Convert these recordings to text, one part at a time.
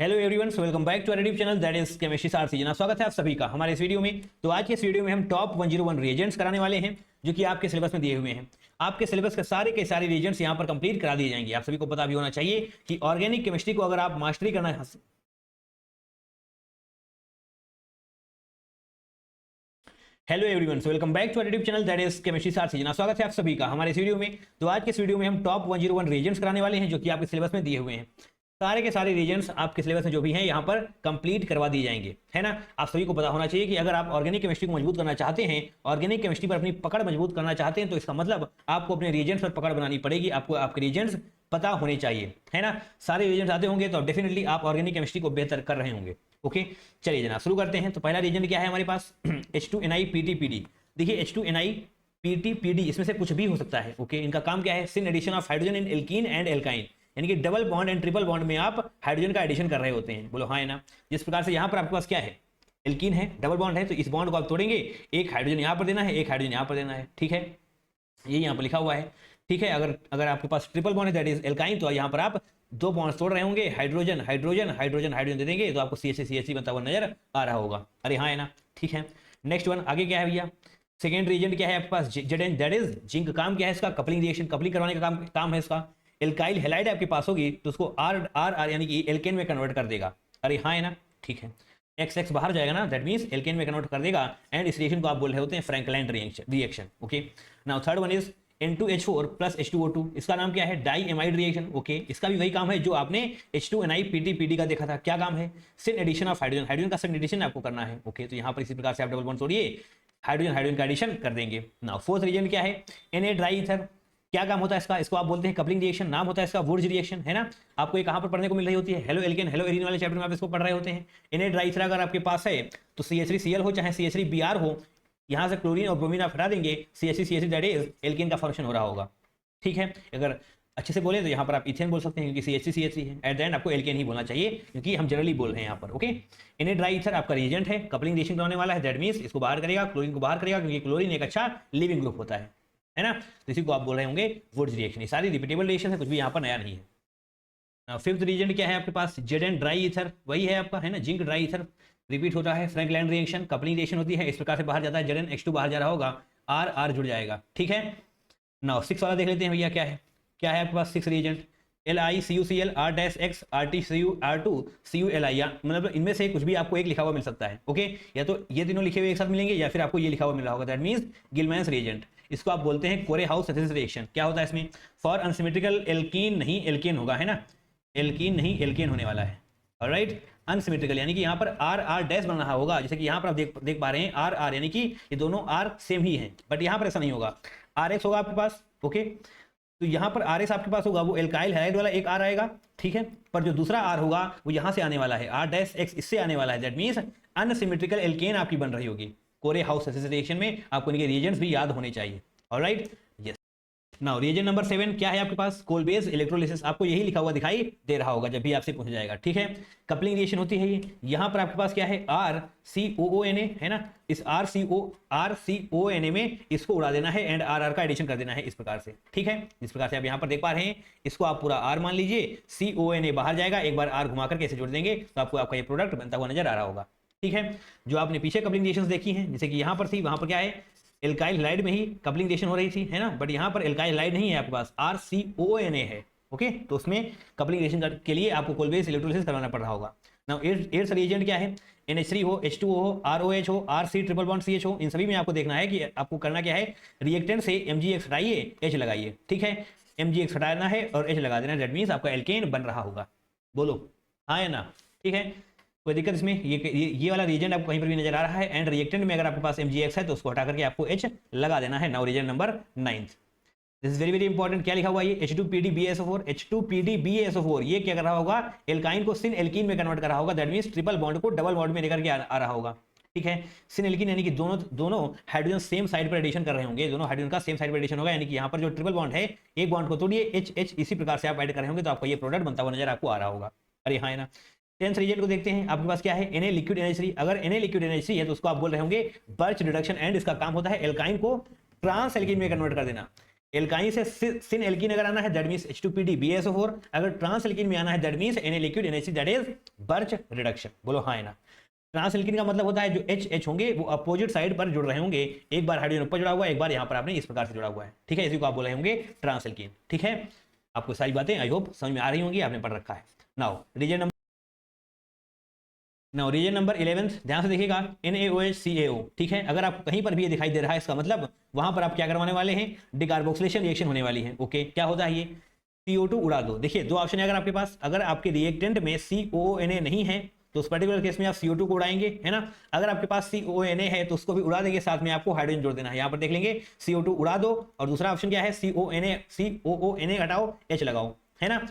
Hello everyone, so welcome back to our YouTube channel that is chemistry Sarasi. जना स्वागत है आप सभी का हमारे इस वीडियो में। तो आज के इस वीडियो में हम टॉप 101 रिएजेंट्स कराने वाले हैं जो कि आपके सिलेबस में दिए हुए हैं। आपके सिलेबस के सारे रिएजेंट्स यहां पर कंप्लीट करा दिए जाएंगे। आप सभी को पता भी होना चाहिए कि ऑर्गेनिक केमिस्ट्री को अगर आप मास्टरी करना hello everyone, so welcome back to our YouTube channel that is chemistry Sarasi. जना स्वागत है आप सभी का हमारे इस वीडियो में। तो आज के इस वीडियो में हम टॉप 101 रिएजेंट्स कराने वाले हैं जो कि आपके सिलेबस में दिए हुए हैं। सारे के सारे रीजन्स आपके सिलेबस में जो भी हैं यहाँ पर कंप्लीट करवा दिए जाएंगे, है ना। आप सभी को पता होना चाहिए कि अगर आप ऑर्गेनिक केमिस्ट्री को मजबूत करना चाहते हैं, ऑर्गेनिक केमिस्ट्री पर अपनी पकड़ मजबूत करना चाहते हैं, तो इसका मतलब आपको अपने रीजन्स पर पकड़ बनानी पड़ेगी। आपको आपके रीजन्स पता होने चाहिए, है ना। सारे रीजन्स आते होंगे तो डेफिनेटली आप ऑर्गेनिक केमिस्ट्री को बेहतर कर रहे होंगे। ओके, चलिए जना शुरू करते हैं। तो पहला रीजन क्या है हमारे पास H2NiPTPD। देखिए H2NiPTPD इसमें से कुछ भी हो सकता है। ओके, इनका काम क्या है? Syn addition of hydrogen in alkene and alkyne, यानी कि double bond and triple bond में आप हाइड्रोजन का एडिशन कर रहे होते हैं। बोलो हाँ है ना। जिस प्रकार से यहाँ पर आपके पास क्या है, एल्कीन है, डबल बॉन्ड है, तो इस बॉन्ड को आप तोड़ेंगे, एक हाइड्रोजन यहाँ पर देना है, एक हाइड्रोजन यहाँ पर देना है। ठीक है, ये यहाँ पर लिखा हुआ है। ठीक है, अगर आपके पास ट्रिपल बॉन्ड है दैट इज एल्काइन, तो यहाँ पर आप दो बॉन्ड तोड़ रहे होंगे, हाइड्रोजन हाइड्रोजन हाइड्रोजन हाइड्रोजन दे देंगे, तो आपको CH3CH3 बनता हुआ नजर आ रहा होगा। अरे हाँ है ना। ठीक है, नेक्स्ट वन आगे क्या है भैया? सेकेंड रीजन क्या है आपके पास? Zn that is zinc. काम क्या है इसका? कपलिंग रिएक्शन, कपलिंग करवाने का काम है इसका। एल्काइल हेलाइड आपके पास होगी तो उसको आर आर आर यानी कि एल्केन में कन्वर्ट कर देगा। अरे हाँ है ना। ठीक है, XX बाहर जाएगा ना, दैट मींस एल्केन में कन्वर्ट कर देगा एंड इस रिएक्शन को आप बोल रहे होते हैं Frankland reaction. Okay, now third one is N2H4 plus H2O2। इसका नाम क्या है? Die amide reaction. ओके, इसका भी वही काम है जो आपने H2NiPTPD का देखा था। क्या काम है? Syn addition of hydrogen, hydrogen का सिन एडिशन आपको करना है। ओके, तो यहाँ पर इसी प्रकार से आप डबल बॉन्ड तोड़िए, हाइड्रोजन हाइड्रोजन का एडिशन कर देंगे। नाउ फोर्थ रीजन क्या है? Na dry ether. क्या काम होता है इसका? इसको आप बोलते हैं कपलिंग रिएक्शन। नाम होता है इसका वुर्ज रिएक्शन, है ना। आपको ये कहां पर पढ़ने को मिल रही होती है? हेलो एल्केन हेलो एरीन वाले चैप्टर में आप इसको पढ़ रहे होते हैं। Na ड्राई ईथर अगर आपके पास है तो CH3Cl हो चाहे CH3Br हो, यहां से क्लोरीन और ब्रोमीन आप हटा देंगे, CH3CH3 दैट इज एल्केन का फंक्शन हो रहा होगा। ठीक है, अगर अच्छे से बोले तो यहाँ पर आप इथेन बोल सकते हैं क्योंकि CH3CH3 है। एट द एंड आपको एल्केन ही बोलना चाहिए क्योंकि हम जनरली बोल रहे हैं यहाँ पर। ओके, Na ड्राई ईथर आपका रिएजेंट है, कपलिंग रिएक्शन कराने वाला है, दैट मींस इसको बाहर करेगा, क्लोरीन को बाहर करेगा, क्योंकि क्लोरीन एक अच्छा लिविंग ग्रुप होता है ना। तो इसी को आप बोल रहे होंगे वुर्ज रिएक्शन। ये सारी रिपीटेबल रिएक्शन है, कुछ भी यहाँ पर नया नहीं है। फिफ्थ रिएजेंट क्या है आपके पास? Zn ड्राई ईथर, वही है आपका, है ना। जिंक ड्राई ईथर रिपीट होता है, फ्रैंकलाइन रिएक्शन, कपलिंग रिएक्शन होती है, इस प्रकार से बाहर जाता है। Zn H2 बाहर जा रहा होगा, आर आर जुड़ जाएगा। ठीक है, नाउ सिक्स वाला देख लेते हैं भैया क्या है। क्या है आपके पास six reagent? LiCuCl R-X RtCu R2 CuLi, मतलब इनमें से कुछ भी आपको एक लिखा हुआ मिल सकता है। ओके, या तो ये तीनों लिखे हुए एक साथ मिलेंगे या फिर आपको ये लिखा हुआ मिल रहा होगा, दैट मींस गिलमैन्स रिएजेंट। इसको आप बोलते हैं कोरेहाउस सिंथेसिस रिएक्शन। क्या होता है इसमें? फॉर अनसिमेट्रिकल एल्कीन नहीं एल्केन होगा, है ना। एल्कीन नहीं एल्केन होने वाला है। ऑलराइट, अनसिमेट्रिकल यानी कि यहाँ पर आर आर डैश बन रहा होगा, जैसे कि यहाँ पर आप देख पा रहे हैं आर आर, यानी कि ये दोनों आर सेम ही हैं, बट यहाँ पर ऐसा नहीं होगा। RX होगा आपके पास। ओके, तो यहाँ पर RS आपके पास होगा, वो एल्काइल हैलाइड वाला एक R आएगा। ठीक है, पर जो दूसरा R होगा वो यहाँ से आने वाला है, R-X इससे आने वाला है, दैट मींस अनसिमेट्रिकल एल्केन आपकी बन रही होगी। कोरेहाउस सिंथेसिस रिएक्शन में आपको इनके रिएजेंट्स भी याद होने चाहिए। Alright, yes. Now reagent number 7 क्या है आपके पास? कोल बेस इलेक्ट्रोलिसिस। आपको यही लिखा हुआ दिखाई दे रहा होगा जब भी आपसे पूछा जाएगा। ठीक है, कपलिंग रिएक्शन होती है ये। यहाँ पर आपके पास क्या है? RCOONA, है ना। इस RCONA में इसको उड़ा देना है एंड RR का एडिशन कर देना है इस प्रकार से। ठीक है, जिस प्रकार से आप यहाँ पर देख पा रहे हैं, इसको आप पूरा R मान लीजिए, CONA बाहर जाएगा, एक बार R घुमा करके इसे जोड़ देंगे तो आपको आपका ये प्रोडक्ट बनता हुआ नजर आ रहा होगा। ठीक है, जो आपने पीछे कपलिंग रिएक्शंस देखी हैं, जैसे कि यहाँ पर थी, वहां पर क्या है? एल्काइल हैलाइड में ही कपलिंग रिएक्शन हो रही थी, है ना। बट यहाँ पर एल्काइल हैलाइड नहीं है आपके पास, RCONA है। ओके, तो उसमें कपलिंग रिएक्शन के लिए आपको कोल बेस इलेक्ट्रोलिसिस करवाना पड़ रहा होगा। नाउ एट्थ रिएजेंट क्या है? NH3 हो, H2O हो, ROH हो, RC ट्रिपल बॉन्ड CH हो, इन सभी में आपको देखना है कि आपको करना क्या है। रिएक्टेंट से MgX हटाइए, H लगाइए। ठीक है, MgX हटाना है और H लगा देना है, दैट मींस आपका एल्केन बन रहा होगा। बोलो हाँ या ना। ठीक है, कोई दिक्कत इसमें? ये वाला रिएजेंट आपको कहीं पर भी नजर आ रहा है एंड रिएक्टेंट में अगर आपके पास MgX है तो उसको हटा करके आपको H लगा देना है। Now reagent number 9, this is very very important. क्या लिखा हुआ है ये? H2PDBSO4। H2PDBSO4 ये क्या कर रहा होगा? एल्काइन को सिन एल्कीन में कन्वर्ट कर रहा होगा, दैट मींस ट्रिपल बॉन्ड को डबल बॉन्ड में लेकर के आ रहा होगा। ठीक है, सिन एल्कीन यानी कि दोनों हाइड्रोजन सेम साइड पर एडिशन कर रहे होंगे, दोनों हाइड्रोजन का सेम साइड पर एडिशन होगा, यानी कि यहाँ पर जो ट्रिपल बॉन्ड है, एक बॉन्ड को तोड़िए, H इसी प्रकार से आप ऐड कर रहे होंगे तो आपको ये प्रोडक्ट बनता हुआ नजर आपको आ रहा होगा। अरे हाँ है ना। 10th रिएजेंट को देखते हैं। आपके पास क्या है? Na liquid NH3। अगर Na लिक्विड NH3 है तो उसको आप बोल रहे होंगे बर्च रिडक्शन एंड इसका काम होता है एल्काइन को ट्रांस एल्कीन में कन्वर्ट कर देना। एल्काइन से सिन एल्कीन अगर आना है दैट मींस H2PD BaSO4, अगर ट्रांस एल्कीन में आना है that means Na liquid NH3 that is birch reduction. बोलो हाँ है ना। ट्रांस एल्कीन का मतलब होता है जो H होंगे वो अपोजिट साइड पर जुड़ रहे होंगे, एक बार हाइड्रोजन ऊपर जुड़ा हुआ है, एक बार यहाँ पर आपने इस प्रकार से जुड़ा हुआ है, ठीक है, इसी को आप बोल रहे होंगे ट्रांस एल्कीन। ठीक है, आपको सारी बातें आई होप समझ में आ रही होंगी, आपने पढ़ रखा है। नाउ रीजन नंबर 11 ध्यान से देखिएगा, NaOH CaO। ठीक है, अगर आप कहीं पर भी ये दिखाई दे रहा है इसका मतलब वहां पर आप क्या करवाने वाले हैं, डिकार्बोक्सिलेशन रिएक्शन होने वाली है। ओके, क्या होता है ये, CO2 उड़ा दो। देखिए दो ऑप्शन है अगर आपके पास, अगर आपके रिएक्टेंट में COONA नहीं है तो उस पर्टिकुलर केस में आप CO2 को उड़ाएंगे, है ना। अगर आपके पास CONA है तो उसको भी उड़ा देंगे, साथ में आपको हाइड्रोजन जोड़ देना है। यहाँ पर देख लेंगे CO2 उड़ा दो, और दूसरा ऑप्शन क्या है, COONA हटाओ, H लगाओ, है ना।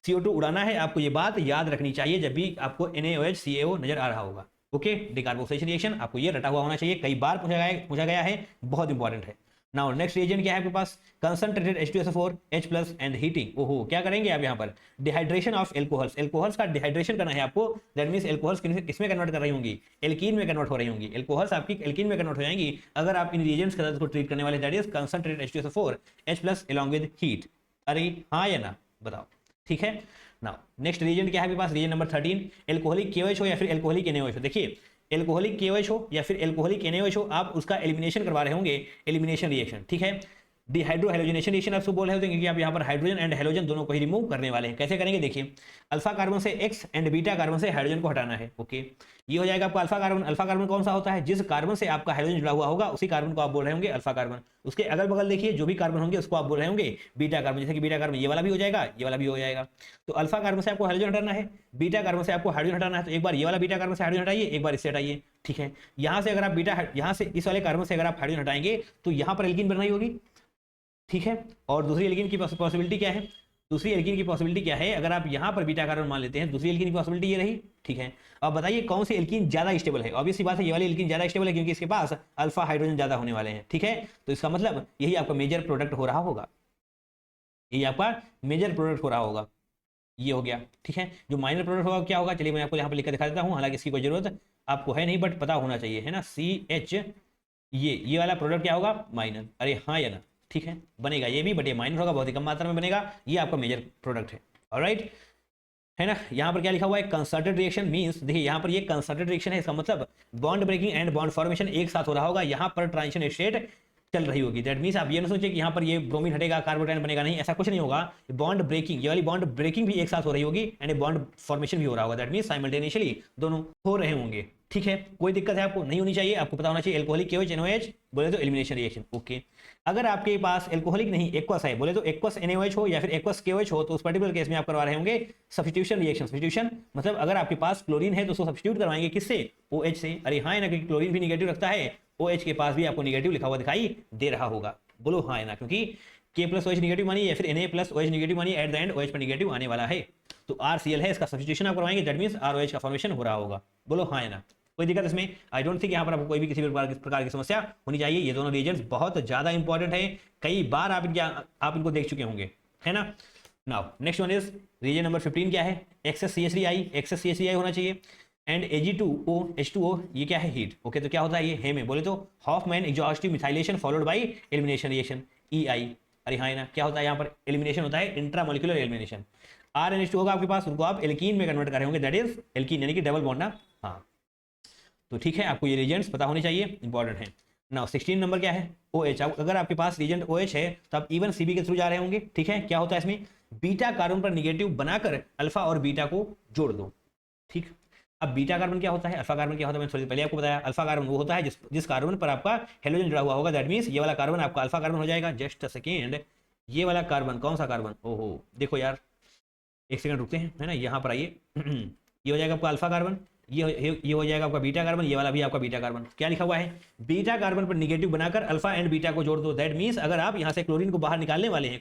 CO2 उड़ाना है, आपको ये बात याद रखनी चाहिए जब भी आपको NaOH CaO नजर आ रहा होगा। ओके, डिकार्बोक्सिलेशन रिएक्शन आपको ये रटा हुआ होना चाहिए, कई बार पूछा गया है, बहुत इंपॉर्टेंट है। नाउ नेक्स्ट रिएजेंट क्या है आपके पास, concentrated H2SO4 H+ and heating. ओहो, क्या करेंगे आप यहाँ पर, डिहाइड्रेशन ऑफ एल्कोहल्स, एल्कोहल्स का डिहाइड्रेशन करना है आपको। दैट मींस एल्कोहल्स किसमें कन्वर्ट कर रही होंगी, एल्कीन में कन्वर्ट हो रही होंगी, एल्कोहल्स आपकी एल्कीन में कन्वर्ट हो जाएंगी अगर आप इन रिएजेंट्स के साथ इसको ट्रीट करने वाले। That is concentrated H2SO4 H+ along with heat. अरे हाँ या ना, बताओ। ठीक है, नाउ नेक्स्ट रीजन क्या है आपके पास, रीजन नंबर 13, एल्कोहलिक KOH हो या फिर एल्कोहलिक NaOH हो। देखिए एल्कोहलिक KOH हो या फिर एल्कोहलिक NaOH हो, आप उसका एलिमिनेशन करवा रहे होंगे, एलिमिनेशन रिएक्शन। ठीक है, डिहाइड्रो हेलोजनेशन रिएक्शन आपको बोल रहे होते हैं, क्योंकि आप यहाँ पर हाइड्रोजन एंड हेलोजन दोनों को ही रिमूव करने वाले हैं। कैसे करेंगे, देखिए अल्फा कार्बन से X एंड बीटा कार्बन से हाइड्रोजन को हटाना है। ओके, ये हो जाएगा आपका अल्फा कार्बन। अल्फा कार्बन कौन सा होता है, जिस कार्बन से आपका हाइड्रोजन जुड़ा हुआ होगा उसी कार्बन को आप बोल रहे होंगे अल्फा कार्बन। उसके अगल बगल देखिए जो भी कार्बन होंगे उसको आप बोल रहे होंगे बीटा कार्बन। जैसे कि बीटा कार्बन ये वाला भी हो जाएगा, ये वाला भी हो जाएगा। तो अल्फा कार्बन से आपको हाइड्रोजन हटाना है, बीटा कार्बन से आपको हाइड्रोजन हटाना है, तो एक बार ये वाला बीटा कार्बन से हाइड्रोजन हटाइए, एक बार इससे हटाइए। ठीक है, यहाँ से अगर आप यहाँ से इस वाले कार्बन से अगर आप हाइड्रोजन हटाएंगे तो यहाँ पर एल्कीन बन रही होगी। ठीक है, और दूसरी एल्कीन की पॉसिबिलिटी क्या है, दूसरी एल्कीन की पॉसिबिलिटी क्या है, अगर आप यहाँ पर बीटा कार्बन मान लेते हैं, दूसरी एल्कीन की पॉसिबिलिटी ये रही। ठीक है, अब बताइए कौन सी एल्कीन ज्यादा स्टेबल है। ऑब्वियस सी बात है ये वाली एल्कीन ज्यादा स्टेबल है, क्योंकि इसके पास अल्फा हाइड्रोजन ज्यादा होने वाले हैं। ठीक है, तो इसका मतलब यही आपका मेजर प्रोडक्ट हो रहा होगा, यही आपका मेजर प्रोडक्ट हो रहा होगा। ये हो गया। ठीक है, जो माइनर प्रोडक्ट होगा क्या होगा, चलिए मैं आपको यहाँ पर लिखकर दिखा देता हूँ, हालांकि इसकी कोई जरूरत आपको है नहीं, बट पता होना चाहिए, है ना। CH ये वाला प्रोडक्ट क्या होगा, माइनर। अरे हाँ या ना, ठीक है, बनेगा ये भी, बट ये माइनर होगा, बहुत ही कम मात्रा में बनेगा, ये आपका मेजर प्रोडक्ट है। ऑलराइट, है ना। यहाँ पर क्या लिखा हुआ है, कंसर्टेड रिएक्शन मींस, देखिए यहाँ पर ये कंसर्टेड रिएक्शन है, इसका मतलब bond breaking and bond formation एक साथ हो रहा होगा, यहाँ पर ट्रांजिशन स्टेट चल रही होगी। दैट मींस आप ये ना सोचिए कि यहाँ पर ये ब्रोमीन हटेगा कार्बोटाइन बनेगा, नहीं, ऐसा कुछ नहीं होगा। बॉन्ड ब्रेकिंग, ये वाली बॉन्ड ब्रेकिंग भी एक साथ हो रही होगी एंड बॉन्ड फॉर्मेशन भी हो रहा होगा। दैट मींस साइमल्टेनियसली दोनों हो रहे होंगे। ठीक है, कोई दिक्कत है आपको, नहीं होनी चाहिए, आपको पता होना चाहिए एल्कोहलिक KOH NaOH बोले तो एलिमिनेशन रिएक्शन। ओके, अगर आपके पास एल्कोहलिक नहीं एक्वस है बोले तो एक्वस NaOH हो या फिर एक्वस KOH हो, तो उस पर्टिकुलर केस में आप करवा रहे होंगे सब्स्टिट्यूशन रिएक्शन। सब्स्टिट्यूशन मतलब अगर आपके पास क्लोरीन है तो उसको सब्स्टिट्यूट करवाएंगे किससे, OH से। अरे हाँ है ना, क्योंकि क्लोरीन भी निगेटिव रखता है, OH के पास भी आपको निगेटिव लिखा हुआ दिखाई दे रहा होगा। बोलो हाँ है ना, क्योंकि K+OH निगेटिव मानिए या फिर Na+OH निगेटिव मानिए, एट द एंड OH पर निगेटिव आने वाला है, तो RCl है, इसका सब्स्टिट्यूशन आप करवाएंगे, दैट मींस ROH का फॉर्मेशन हो रहा होगा। बोलो हाँ है ना, कोई दिक्कत इसमें, आई डोंट थिंक यहाँ पर आपको कोई भी किसी भी प्रकार की समस्या होनी चाहिए। ये दोनों रिएजेंट्स बहुत ज्यादा इंपॉर्टेंट है, कई बार आप इनको देख चुके होंगे, है ना। Now next one is reason number 15 क्या है, एक्सेस CH3I होना चाहिए, एंड Ag2O H2O ये क्या है, हीट। ओके, तो क्या होता है ये, हेमे बोले तो Hofmann exhaustive methylation followed by elimination reaction, EI। अरे हाँ ना, क्या होता है यहाँ पर, एलिमिनेशन होता है, इंट्रामोलिकुलर एलिमिनेशन। RNH2 होगा आपके पास, उनको आप एल्कीन में कन्वर्ट कर रहे होंगे, दैट इज एल्कीन यानी कि डबल बॉन्ड ना। हाँ, तो ठीक है, आपको ये रिएजेंट्स पता होने चाहिए, इंपॉर्टेंट है। नाउ 16 नंबर क्या है, OH। अगर आपके पास रिएजेंट OH है तो आप इवन CB के थ्रू जा रहे होंगे। ठीक है, क्या होता है इसमें, बीटा कार्बन पर निगेटिव बनाकर अल्फा और बीटा को जोड़ दो। ठीक, अब बीटा कार्बन क्या होता है, अल्फा कार्बन क्या होता है, मैंने थोड़ी देर पहले आपको बताया। अल्फा कार्बन वो होता है जिस कार्बन पर आपका हेलोजन जुड़ा हुआ होगा, दैट मींस ये वाला कार्बन आपका अल्फा कार्बन हो जाएगा। जस्ट अ सेकेंड, ये वाला कार्बन कौन सा कार्बन, ओहो देखो यार, एक सेकंड रुकते हैं, है ना, यहाँ पर आइए ये हो जाएगा आपका अल्फा कार्बन, ये हो जाएगा आपका बीटा कार्बन, ये वाला भी आपका बीटा कार्बन। क्या लिखा हुआ है, बीटा कार्बन पर निगेटिव बनाकर अल्फा एंड बीटा को जोड़ दो। दैट मींस अगर आप यहाँ से क्लोरीन को बाहर निकालने वाले हैं,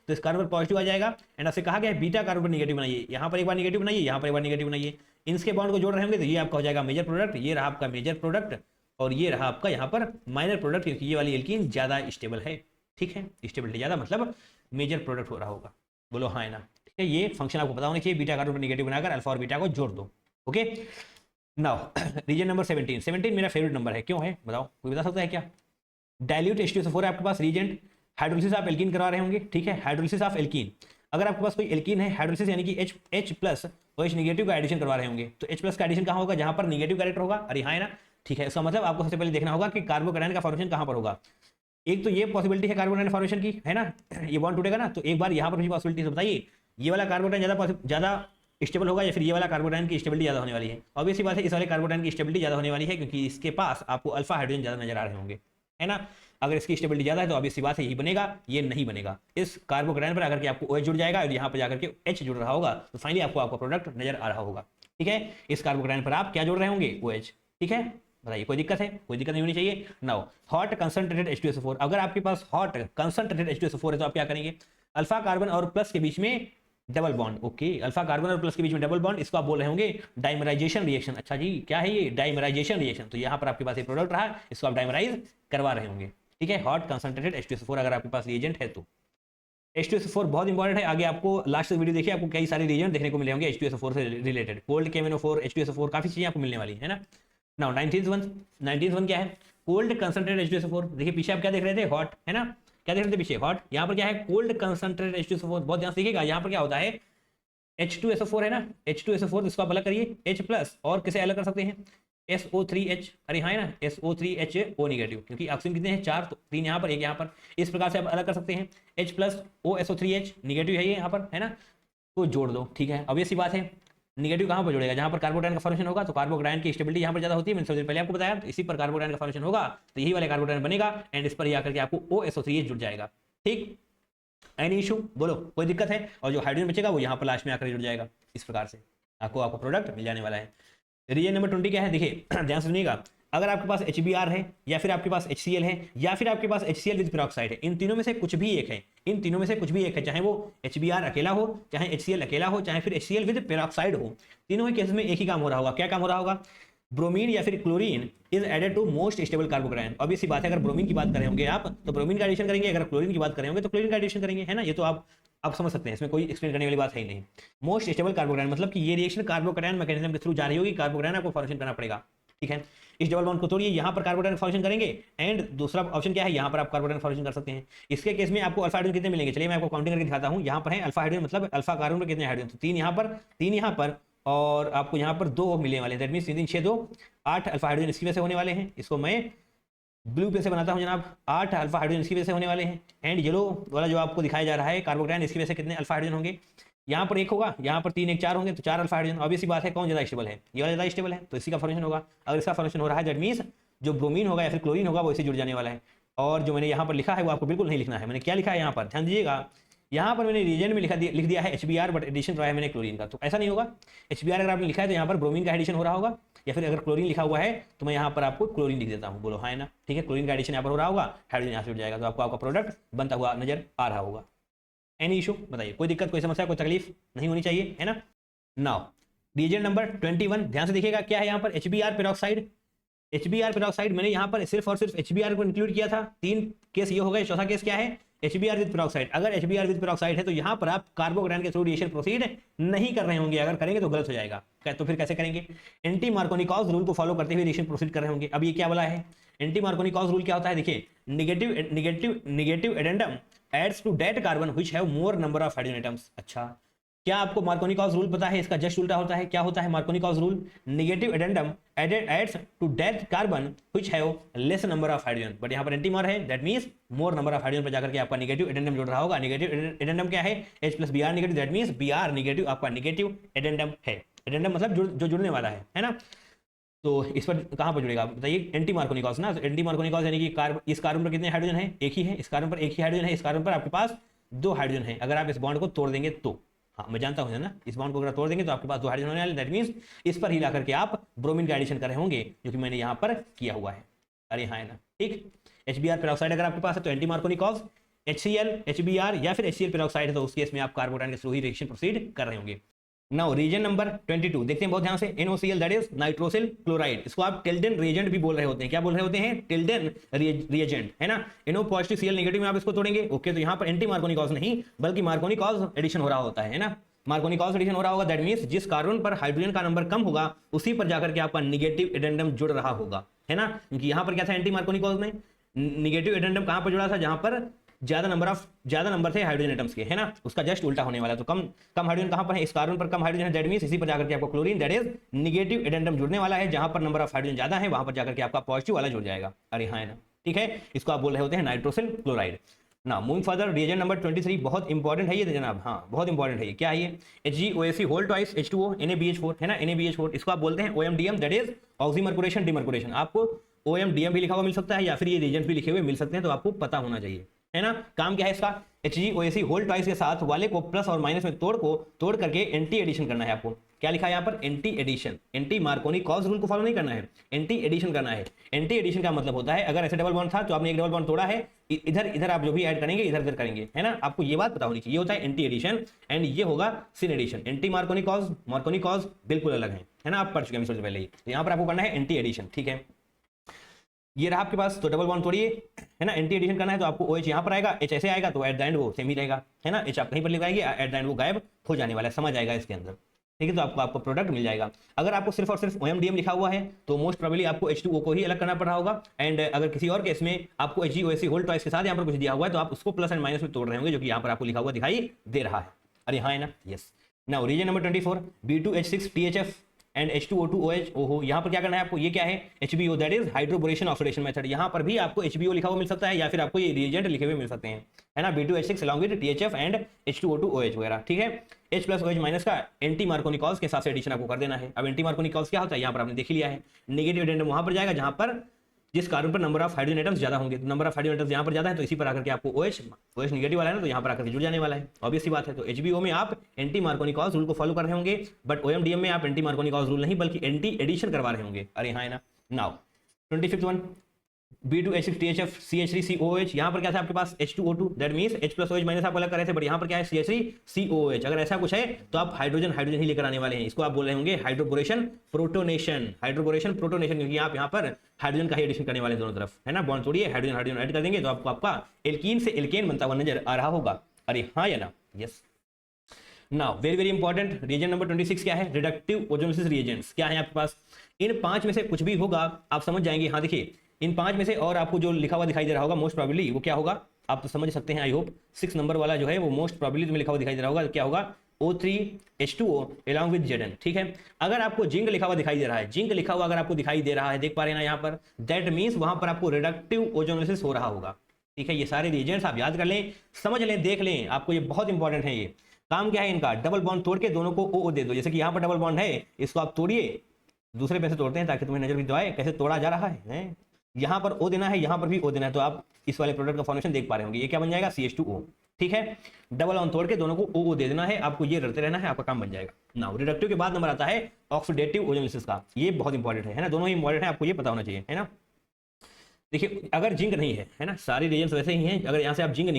तो इस कार्बन पर पॉजिटिव आ जाएगा, एंड आपसे कहा गया है बीटा कार्बन पर निगेटिव बनाइए, यहाँ पर एक बार निगेटिव बनाइए, यहाँ पर एक बार निगेटिव बनाइए, इनके बॉन्ड को जोड़ रहे होंगे, तो ये आपका हो जाएगा मेजर प्रोडक्ट, ये रहा आपका मेजर प्रोडक्ट, और ये रहा आपका यहाँ पर माइनर प्रोडक्ट, क्योंकि ये वाली एल्कीन ज्यादा स्टेबल है। ठीक है, स्टेबिलिटी ज्यादा मतलब मेजर प्रोडक्ट हो रहा होगा। बोलो हाँ है ना, ठीक है, ये फंक्शन आपको पता होना चाहिए, बीटा कार्बन पर निगेटिव बनाकर अल्फा और बीटा को जोड़ दो। ओके, नाउ रीजन नंबर 17 मेरा फेवरेट नंबर है, क्यों है बताओ, कोई बता सकता है क्या, डाइल्यूट H2SO4 है आपके पास रीजेंट, हाइड्रोलिसिस आप एल्कीन करवा रहे होंगे, ठीक है, हाइड्रोलिसिस ऑफ एल्कीन। अगर आपके पास कोई एल्कीन है, हाइड्रोलिसिस यानी कि H प्लस और H नेगेटिव का एडिशन करवा रहे होंगे, तो H प्लस का एडिशन कहाँ होगा, जहां पर नेगेटिव कैरेक्टर होगा। अरे हाँ है ना, ठीक है। इसका मतलब आपको सबसे पहले देखना होगा कि कार्बोकैटायन का फॉर्मेशन कहाँ पर होगा। एक तो ये पॉसिबिलिटी है कार्बोकैटायन फॉर्मेशन की, है ना, ये बॉन्ड टूटेगा ना, तो एक बार यहाँ पर भी पॉसिबिलिटी बताइए, ये वाला कार्बोकैटायन ज़्यादा स्टेबल होगा या फिर ये वाला कार्बोकैटायन की स्टेबिलिटी ज़्यादा होने वाली है। ऑब्वियस सी बात है, इस वाले कार्बोकैटायन की स्टेबिलिटी ज़्यादा होने वाली है, क्योंकि इसके पास आपको अल्फा हाइड्रोजन ज़्यादा नजर आ रहे होंगे, है ना। अगर इसकी स्टेबिलिटी ज़्यादा है तो ऑब्वियस सी बात है यही बनेगा, ये नहीं बनेगा। इस कार्बोकैटायन पर आकर के आपको OH जुड़ जाएगा और यहाँ पर जाकर के H जुड़ रहा होगा, तो फाइनली आपको आपका प्रोडक्ट नजर आ रहा होगा, ठीक है। इस कार्बोकैटायन पर आप क्या जोड़ रहे होंगे, OH, ठीक है। बताइए कोई दिक्कत है, कोई दिक्कत नहीं होनी चाहिए। नाउ हॉट कंसंट्रेटेड H2SO4, अगर आपके पास हॉट कंसंट्रेटेड H2SO4 है तो आप क्या करेंगे, अल्फा कार्बन और प्लस के बीच में double bond, okay, alpha carbon और प्लस के बीच में डबल बॉन्ड, इसको आप बोल रहे होंगे डाइमराइजेशन रिएक्शन। अच्छा जी, क्या है ये, डाइमराइजेशन रिएक्शन। तो यहाँ पर आपके पास एक प्रोडक्ट रहा, इसको आप डाइमराइज करवा रहे होंगे, ठीक है। हॉट कंसंट्रेटेड H2SO4 अगर आपके पास रिएजेंट है तो। H2SO4 बहुत इंपॉर्टेंट है, आगे आपको लास्ट वीडियो देखिए, आपको कई सारे रिएजेंट देखने को मिले होंगे H2SO4 से रिलेटेड, कोल्ड KMnO4, H2SO4, काफी चीजें आपको मिलने वाली है ना। नाउ 19th वन क्या है, कोल्ड कंसंट्रेटेड H2SO4। देखिए पीछे आप क्या देख रहे थे, हॉट, है ना, क्या देख रहे थे पीछे, हॉट। यहाँ पर क्या है, कोल्ड कंसंट्रेटेड H2SO4। बहुत ध्यान से देखिएगा, यहाँ पर क्या होता है, H2SO4 है ना, H2SO4 इसको आप अलग करिए, H प्लस, और किसे अलग कर सकते हैं, SO3H, अरे हाँ है ना, SO3HO नेगेटिव, क्योंकि ऑक्सीजन कितने हैं, 4, तो 3 यहाँ पर, 1 यहाँ पर, इस प्रकार से आप अलग कर सकते हैं। H प्लस OSO3H नेगेटिव है ये यहाँ पर, है ना, तो जोड़ दो, ठीक है। अब ये सी बात है, नेगेटिव कहाँ पर जोड़ेगा, जहाँ पर कार्बोकैटायन का फॉर्मेशन होगा, तो कार्बोकैटायन की स्टेबिलिटी यहाँ पर ज्यादा होती है, मैंने सबसे पहले आपको बताया। तो इसी पर कार्बोकैटायन का फॉर्मेशन होगा तो यही वाला कार्बोकैटायन बनेगा, एंड इस पर आकर के आपको OSO3H जुड़ जाएगा, ठीक। एनी इशू, बोलो कोई दिक्कत है। और जो हाइड्रोजन बचेगा वो यहाँ पर लास्ट में आकर जुड़ जाएगा, इस प्रकार से आपका प्रोडक्ट मिल जाने वाला है। रीजन नंबर 20 क्या है, देखिए ध्यान से सुनिएगा। अगर आपके पास HBr है, या फिर आपके पास HCl है, या फिर आपके पास HCl विद पेरोक्साइड है, इन तीनों में से कुछ भी एक है, इन तीनों में से कुछ भी एक है, चाहे वो HBr अकेला हो, चाहे HCl अकेला हो, चाहे फिर HCl विद पेरोक्साइड हो, तीनों के केस में एक ही काम हो रहा होगा। क्या काम हो रहा होगा, ब्रोमीन या फिर chlorine is added to most stable carbocation. अब इसी बात है, अगर ब्रोमीन की बात कर रहे होंगे आप तो ब्रोमीन का एडिशन करेंगे, अगर क्लोरीन की बात कर रहे होंगे तो क्लोरीन का एडिशन करेंगे, है ना। ये तो आप समझ सकते हैं, इसमें कोई एक्सप्लेन करने वाली बात है ही नहीं। मोस्ट स्टेबल कार्बोकैटायन मतलब कि ये रिएक्शन कार्बोकैटायन मैकेनिज्म के थ्रू जा रही होगी, कार्बोकैटायन आपको फॉर्मेशन करना पड़ेगा, ठीक है। इस डबल बॉन्ड को तोड़िए, यहाँ पर कार्बोकैटायन फॉर्मेशन करेंगे, एंड दूसरा ऑप्शन क्या है, यहाँ पर आप कार्बोकैटायन फॉर्मेशन कर सकते हैं। इसके केस में आपको अल्फा हाइड्रोजन कितने मिलेंगे, चलिए मैं आपको काउंटिंग करके दिखाता हूँ। यहाँ पर है अल्फा हाइड्रोजन, मतलब अल्फा कार्बन पर कितने हाइड्रोजन, तो 3 यहाँ पर, 3 यहाँ पर, और आपको यहाँ पर 2 मिलने वाले हैं। दैट मीन्स 3 3 6 2 8 अल्फा हाइड्रोजन इसकी वजह से होने वाले हैं। इसको मैं ब्लू पे से बनाता हूँ जनाब, 8 अल्फा हाइड्रोजन इसकी वजह से होने वाले हैं। एंड येलो वाला जो आपको दिखाया जा रहा है कार्बोकैटायन, इसकी वजह से कितने अल्फा हाइड्रोजन होंगे, यहाँ पर 1 होगा, यहाँ पर 3 1 4 होंगे, तो 4 अल्फा हाइड्रोजन। ऑब्वियस बात है कौन ज्यादा स्टेबल है, ये वाला ज्यादा स्टेबल है, तो इसी का फॉर्मेशन होगा। अगर इसका फॉर्मेशन हो रहा है दैट मीन्स जो ब्रोमीन होगा या फिर क्लोरीन होगा वो इसे जुड़ जाने वाला है। और जो मैंने यहाँ पर लिखा है वो आपको बिल्कुल नहीं लिखना है। मैंने क्या लिखा है यहाँ पर, ध्यान दीजिएगा, यहाँ पर मैंने रिएजेंट में लिख दिया है HBr, बट एडिशन करवाया मैंने क्लोरीन का, तो ऐसा नहीं होगा। HBr अगर आपने लिखा है तो यहाँ पर ब्रोमीन का एडिशन हो रहा होगा, या फिर अगर क्लोरीन लिखा हुआ है तो मैं यहाँ पर आपको क्लोरीन लिख देता हूँ, बोलो हाँ है ना, ठीक है। क्लोरीन का एडिशन यहाँ पर हो रहा होगा, हाइड्रोजन यहाँ से जुड़ जाएगा, तो आपको आपका प्रोडक्ट बनता हुआ नजर आ रहा होगा। एनी इशू, बताइए कोई दिक्कत, कोई समस्या, कोई तकलीफ नहीं होनी चाहिए, है ना। नाउ रिएजेंट नंबर 21, ध्यान से देखिएगा क्या है यहाँ पर, HBr पेरोक्साइड। HBr पेरोक्साइड मैंने यहाँ पर सिर्फ और सिर्फ HBr को इंक्लूड किया था। 3 केस ये हो गए, चौथा केस क्या है, HBr विद पेरोक्साइड। अगर HBr विद पेरोक्साइड है तो यहाँ पर आप कार्बोकैटायन के थ्रू रिएक्शन प्रोसीड नहीं कर रहे होंगे, अगर करेंगे तो गलत हो जाएगा। तो फिर कैसे करेंगे, एंटी मार्कोनिकॉस रूल को फॉलो करते हुए रिएक्शन प्रोसीड कर रहे होंगे। अब ये क्या बोला है, एंटी मार्कोनिकॉस रूल क्या होता है, देखिए negative addendum adds to that carbon which have more number of hydrogen atoms. अच्छा, क्या आपको मार्कोनिकॉस रूल पता है, इसका जस्ट उल्टा होता है। क्या होता है Markovnikov's rule, negative addendum adds to that carbon which have less number of hydrogen, but यहाँ पर एंटी मार है, that means more number of hydrogen पर जाकर के आपका नेगेटिव एडेंडम जुड़ रहा होगा। नेगेटिव एडेंडम क्या है, H plus Br negative, that means Br negative आपका नेगेटिव एडेंडम है। एडेंडम मतलब जो जुड़ने वाला है ना। तो इस पर कहाँ पर जुड़ेगा बताइए, एंटी मार्कोनिकॉस ना। एंटी मार्कोनिकॉस यानी कि इस कार्बन पर कितने हाइड्रोजन है, एक ही है। इस कार्बन पर एक ही हाइड्रोजन है, इस कार्बन पर आपके पास 2 हाइड्रोजन है। अगर आप इस बॉन्ड को तोड़ देंगे तो, हाँ मैं जानता हूँ ना, इस बॉन्ड को अगर तोड़ देंगे तो आपके पास 2 हाइड्रोजन होने वाले, दैट मींस इस पर हिला करके आप ब्रोमीन का एडिशन कर रहे होंगे, जो कि मैंने यहाँ पर किया हुआ है। अरे हाँ है ना, ठीक। HBr पेरोक्साइड अगर आपके पास है तो एंटी मार्कोनिकॉस, HCl HBr या फिर HCl पेरोक्साइड है तो उस केस में आप कार्बोकैटायन के थ्रू ही रिएक्शन प्रोसीड कर रहे होंगे। नाउ रीजन नंबर 22 देखते हैं बहुत ध्यान से, NOCl that is nitrosyl chloride. इसको आप टिल्डन रिएजेंट भी बोल रहे होते हैं। क्या बोल रहे होते हैं, टिल्डन रिएजेंट, है ना। NO पॉजिटिव Cl नेगेटिव में आप इसको तोड़ेंगे, ओके। तो यहाँ पर एंटी मार्कोनिकॉस नहीं बल्कि मार्कोनिकॉस एडिशन हो रहा होता है ना। मार्कोनिकॉस एडिशन हो रहा होगा, दैट मींस जिस कार्बन पर हाइड्रोजन का नंबर कम होगा उसी पर जाकर के आपका नेगेटिव एडेंडम जुड़ रहा होगा, है ना। क्योंकि यहाँ पर क्या था, एंटी मार्कोनिकॉस में नेगेटिव एडेंडम कहाँ पर जुड़ा था, जहां पर ज्यादा नंबर थे हाइड्रोजन एटम्स के, है ना, उसका जस्ट उल्टा होने वाला है। तो कम हाइड्रोजन कहां पर है, इस कार्बन पर कम हाइड्रोजन है, दैट मींस इसी पर जाकर के आपको chlorine that is negative addendum जुड़ने वाला है। जहां पर नंबर ऑफ हाइड्रोजन ज्यादा है वहां पर जाकर के आपका पॉजिटिव वाला जुड़ जाएगा। अरे हाँ है ना, ठीक है, इसको आप बोल रहे होते हैं नाइट्रोसिल क्लोराइड। ना मूविंग फर्दर, रिएजेंट नंबर 23 बहुत इंपॉर्टेंट है ये जनाब, हाँ बहुत इंपॉर्टेंट है ये। क्या है ये, HgOAc whole twice H2O NaBH4 है ना, NaBH4, इसको आप बोलते हैं OMDM दैट इज ऑक्सीमर्कुरेशन डिमर्कुरेशन। आपको OMDM भी लिखा हुआ मिल सकता है या फिर ये रिएजेंट भी लिखे हुए मिल सकते हैं, तो आपको पता होना चाहिए, है ना। काम क्या है इसका, HgOAc होल ट्वाइस के साथ वाले को प्लस और माइनस में तोड़ करके एंटी एडिशन करना है आपको। क्या लिखा है यहाँ पर, anti addition, anti Markovnikov's rule को फॉलो नहीं करना है, एंटी एडिशन करना है। एंटी एडिशन का मतलब होता है अगर ऐसे डबल बॉन्ड था तो आपने एक डबल बॉन्ड तोड़ा है, इधर आप जो भी ऐड करेंगे इधर करेंगे, है ना, आपको ये बात पता होनी चाहिए। ये होता है एंटी एडिशन एंड ये होगा syn addition. Anti Markovnikov's बिल्कुल अलग है ना, आप पढ़ चुके हैं सबसे पहले ही। तो यहाँ पर आपको करना है एंटी एडिशन, ठीक है। ये रहा आपके पास, तो डबल बॉन्ड तोड़िए, है ना, एंटी एडिशन करना है तो आपको OH यहाँ पर आएगा, H ऐसे आएगा, तो एट द एंड वो सेम ही रहेगा, है ना, H आप कहीं पर लगाएंगे एट द एंड वो गायब हो जाने वाला है, समझ आएगा इसके अंदर, ठीक है। तो आपको प्रोडक्ट मिल जाएगा। अगर आपको सिर्फ और सिर्फ OMDM लिखा हुआ है तो मोस्ट प्रोबेबली आपको H2O को ही अलग करना पड़ रहा होगा। एंड अगर किसी और केस में आपको HgOAc होल ट्वाइस के साथ यहाँ पर कुछ दिया हुआ है तो आप उसको प्लस एंड माइनस में तोड़ रहे होंगे, जो कि यहाँ पर आपको लिखा हुआ दिखाई दे रहा है। अरे हाँ है ना, yes. Now reason number 24 B2H6 THF and H2O2OH। ओहो, यहाँ पर क्या करना है आपको, ये क्या है, HBO that is hydroboration oxidation method. यहाँ पर भी आपको HBO लिखा हुआ मिल सकता है या फिर आपको ये रिएजेंट लिखे हुए मिल सकते हैं, है ना, B2H6 along with THF and H2O2OH वगैरह, ठीक है। H प्लस OH माइनस का एंटी मार्कोनी कॉज के हिसाब से एडिशन आपको कर देना है। अब एंटी मार्कोनी कॉज क्या होता है, यहाँ पर आपने देख लिया है, नेगेटिव एडेंडम वहां पर जाएगा जहां पर जिस कार्बन पर नंबर ऑफ हाइड्रोजन एटम्स ज्यादा होंगे। तो नंबर ऑफ हाइड्रोजन एटम्स यहाँ पर ज्यादा है तो इसी पर आकर के आपको OH नेगेटिव वाला है ना, तो यहाँ पर आकर के जुड़ जाने वाला है, ऑब्वियस सी बात है। तो HBO में आप एंटी मार्कोनी कॉज रूल को फॉलो कर रहे होंगे, बट OMDM में आप एंटी मार्कोनी कॉज रूल नहीं बल्कि एंटी एडिशन करवा रहे होंगे। अरे हाँ है ना। Now 25th one B2H6 THF CH3COOH। यहाँ पर क्या था आपके पास H2O2 that means H plus OH minus आप अलग कर रहे थे, बट यहाँ पर क्या है CH3COOH। अगर ऐसा कुछ है तो आप हाइड्रोजन ही लेकर आने वाले हैं। इसको आप बोल रहे होंगे हाइड्रोबोरेशन प्रोटोनेशन, क्योंकि आप यहाँ पर हाइड्रोजन का ही एडिशन करने वाले दोनों तरफ, है ना। बॉन्ड तोड़िए, हाइड्रोजन ऐड कर देंगे तो आपको आपका एल्कीन से एल्केन बनता हुआ नजर आ रहा होगा। अरे हाँ या ना, yes. Now very important, reagent number 26 क्या है, रिडक्टिव ओजोनोलिसिस रिएजेंट्स। क्या है आपके पास, इन 5 में से कुछ भी होगा आप समझ जाएंगे। हाँ देखिए, इन 5 में से और आपको जो लिखा हुआ दिखाई दे रहा होगा मोस्ट प्रोबेबली वो क्या होगा, आप तो समझ सकते हैं। आई होप 6 नंबर वाला जो है वो मोस्ट प्रोबेबली तुम्हें लिखा हुआ दिखाई दे रहा होगा, क्या होगा, O3H2O along with Zn, ठीक है। अगर आपको जिंक लिखा हुआ दिखाई दे रहा है, जिंक लिखा हुआ अगर आपको दिखाई दे रहा है, देख पा रहे हैं ना यहाँ पर, दैट मींस वहां पर आपको रिडक्टिव ओजोनोलिसिस हो रहा होगा, ठीक है। ये सारे रिएजेंट्स आप याद कर लें, समझ लें, देख लें, आपको ये बहुत इंपॉर्टेंट है। ये काम क्या है इनका, डबल बॉन्ड तोड़ के दोनों को O दे दो। जैसे कि यहाँ पर डबल बॉन्ड है, इसको आप तोड़िए, दूसरे पे से तोड़ते हैं ताकि तुम्हें नजर भी तो आए कैसे तोड़ा जा रहा है। यहाँ पर O देना है, यहाँ पर भी O देना है, तो आप इस वाले प्रोडक्ट का फॉर्मेशन देख पा रहे होंगे। ये क्या बन जाएगा, CH2O, ठीक है। डबल बॉन्ड तोड़ के दोनों को O दे देना है, आपको ये रटते रहना है, आपका काम बन जाएगा। नाउ रिडक्टिव के बाद नंबर आता है ऑक्सीडेटिव ओजोनोलिसिस का। ये बहुत इंपॉर्टेंट है ना, दोनों ही इंपॉर्टेंट है, आपको ये पता होना चाहिए, है ना। देखिए अगर जिंक नहीं है ना, सारे रिएजेंट्स वैसे ही हैं, अगर यहाँ से आप जिंक